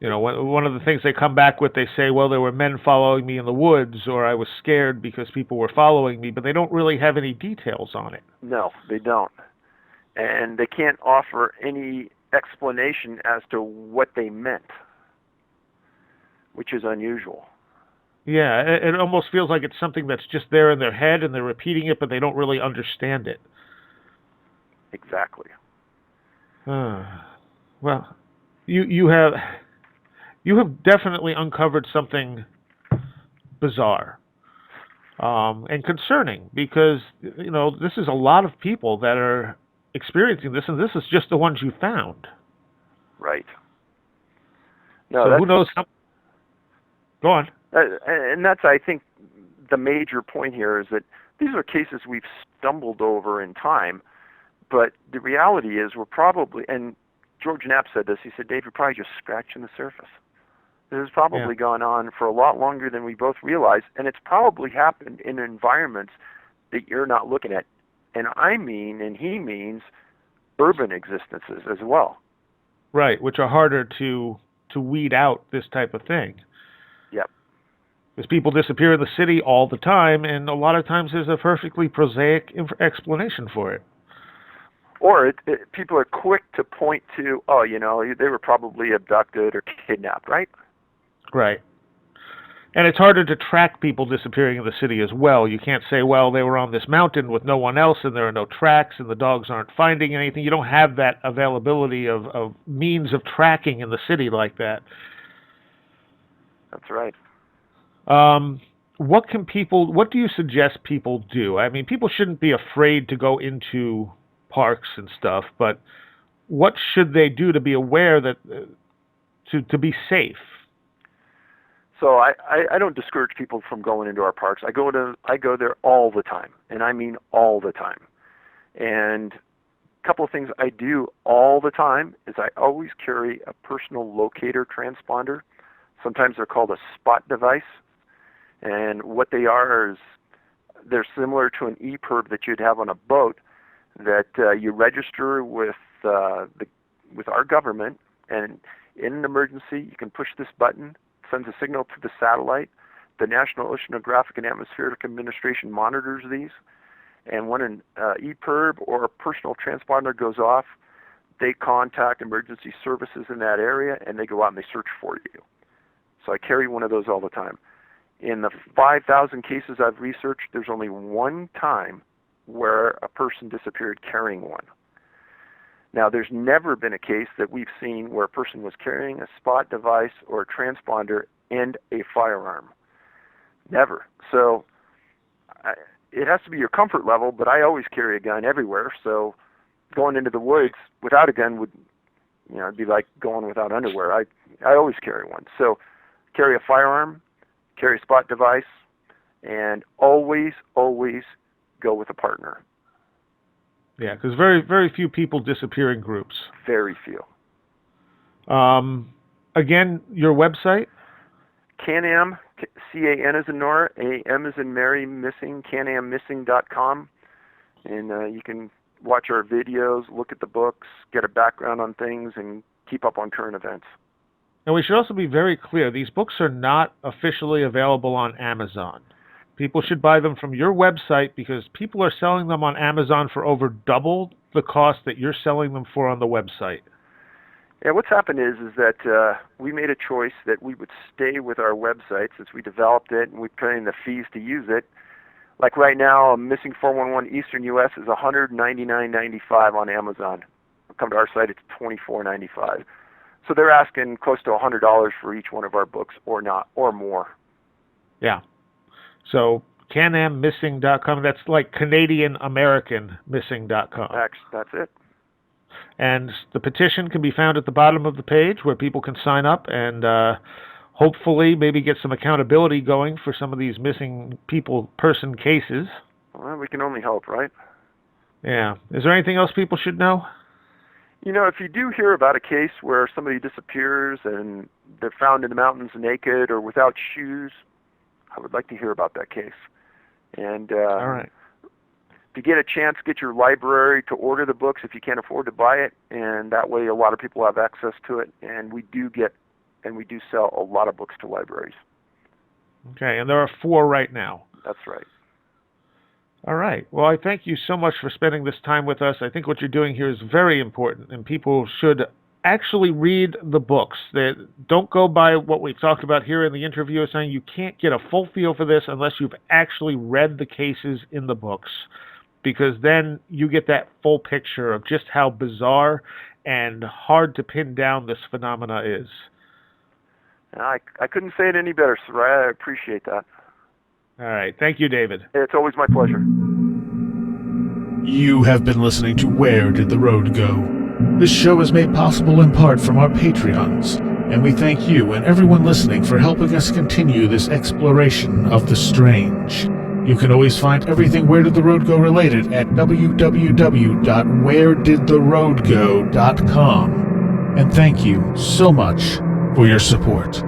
One of the things they come back with, they say, well, there were men following me in the woods, or I was scared because people were following me, but they don't really have any details on it. No, they don't. And they can't offer any explanation as to what they meant, which is unusual. Yeah, it almost feels like it's something that's just there in their head, and they're repeating it, but they don't really understand it. Exactly. Well, you have definitely uncovered something bizarre and concerning, because this is a lot of people that are experiencing this, and this is just the ones you found. Right. No, so who knows how... Go on. And that's, I think, the major point here is that these are cases we've stumbled over in time, but the reality is we're probably, and George Knapp said this, he said, Dave, you're probably just scratching the surface. This has probably gone on for a lot longer than we both realize, and it's probably happened in environments that you're not looking at. And I mean, and he means, urban existences as well. Right, which are harder to weed out this type of thing. Yep. Because people disappear in the city all the time, and a lot of times there's a perfectly prosaic explanation for it. Or people are quick to point to, they were probably abducted or kidnapped, right? Right. And it's harder to track people disappearing in the city as well. You can't say, well, they were on this mountain with no one else and there are no tracks and the dogs aren't finding anything. You don't have that availability of means of tracking in the city like that. That's right. What do you suggest people do? I mean, people shouldn't be afraid to go into parks and stuff, but what should they do to be aware that, to be safe? So I don't discourage people from going into our parks. I go there all the time, and I mean all the time. And a couple of things I do all the time is I always carry a personal locator transponder. Sometimes they're called a spot device. And what they are is they're similar to an EPIRB that you'd have on a boat that you register with our government, and in an emergency you can push this button, sends a signal to the satellite. The National Oceanographic and Atmospheric Administration monitors these, and when an EPIRB or a personal transponder goes off, they contact emergency services in that area, and they go out and they search for you. So I carry one of those all the time. In the 5,000 cases I've researched, there's only one time where a person disappeared carrying one. Now, there's never been a case that we've seen where a person was carrying a spot device or a transponder and a firearm. Never. So it has to be your comfort level, but I always carry a gun everywhere. So going into the woods without a gun would, it'd be like going without underwear. I always carry one. So carry a firearm, carry a spot device, and always go with a partner. Yeah, because very, very few people disappear in groups. Very few. Again, your website? Can-Am, C-A-N as in Nora, A-M as in Mary, missing, canammissing.com. And you can watch our videos, look at the books, get a background on things, and keep up on current events. And we should also be very clear, these books are not officially available on Amazon. People should buy them from your website because people are selling them on Amazon for over double the cost that you're selling them for on the website. Yeah, what's happened is that we made a choice that we would stay with our website since we developed it and we're paying the fees to use it. Like right now, Missing 411 Eastern U.S. is $199.95 on Amazon. Come to our site, it's $24.95. So they're asking close to $100 for each one of our books, or not, or more. Yeah. So canammissing.com. That's like Canadian American missing.com. That's it. And the petition can be found at the bottom of the page where people can sign up and hopefully maybe get some accountability going for some of these missing person cases. Well, we can only hope, right? Yeah. Is there anything else people should know? You know, if you do hear about a case where somebody disappears and they're found in the mountains naked or without shoes, I would like to hear about that case. And all right. If you get a chance, get your library to order the books if you can't afford to buy it, and that way a lot of people have access to it. And we do sell a lot of books to libraries. Okay, and there are 4 right now. That's right. All right. Well, I thank you so much for spending this time with us. I think what you're doing here is very important, and people should actually read the books. Don't go by what we've talked about here in the interview, saying you can't get a full feel for this unless you've actually read the cases in the books, because then you get that full picture of just how bizarre and hard to pin down this phenomena is. I couldn't say it any better, Seriah. I appreciate that. All right. Thank you, David. It's always my pleasure. You have been listening to Where Did the Road Go? This show is made possible in part from our Patreons, and we thank you and everyone listening for helping us continue this exploration of the strange. You can always find everything Where Did the Road Go related at www.wheredidtheroadgo.com. And thank you so much for your support.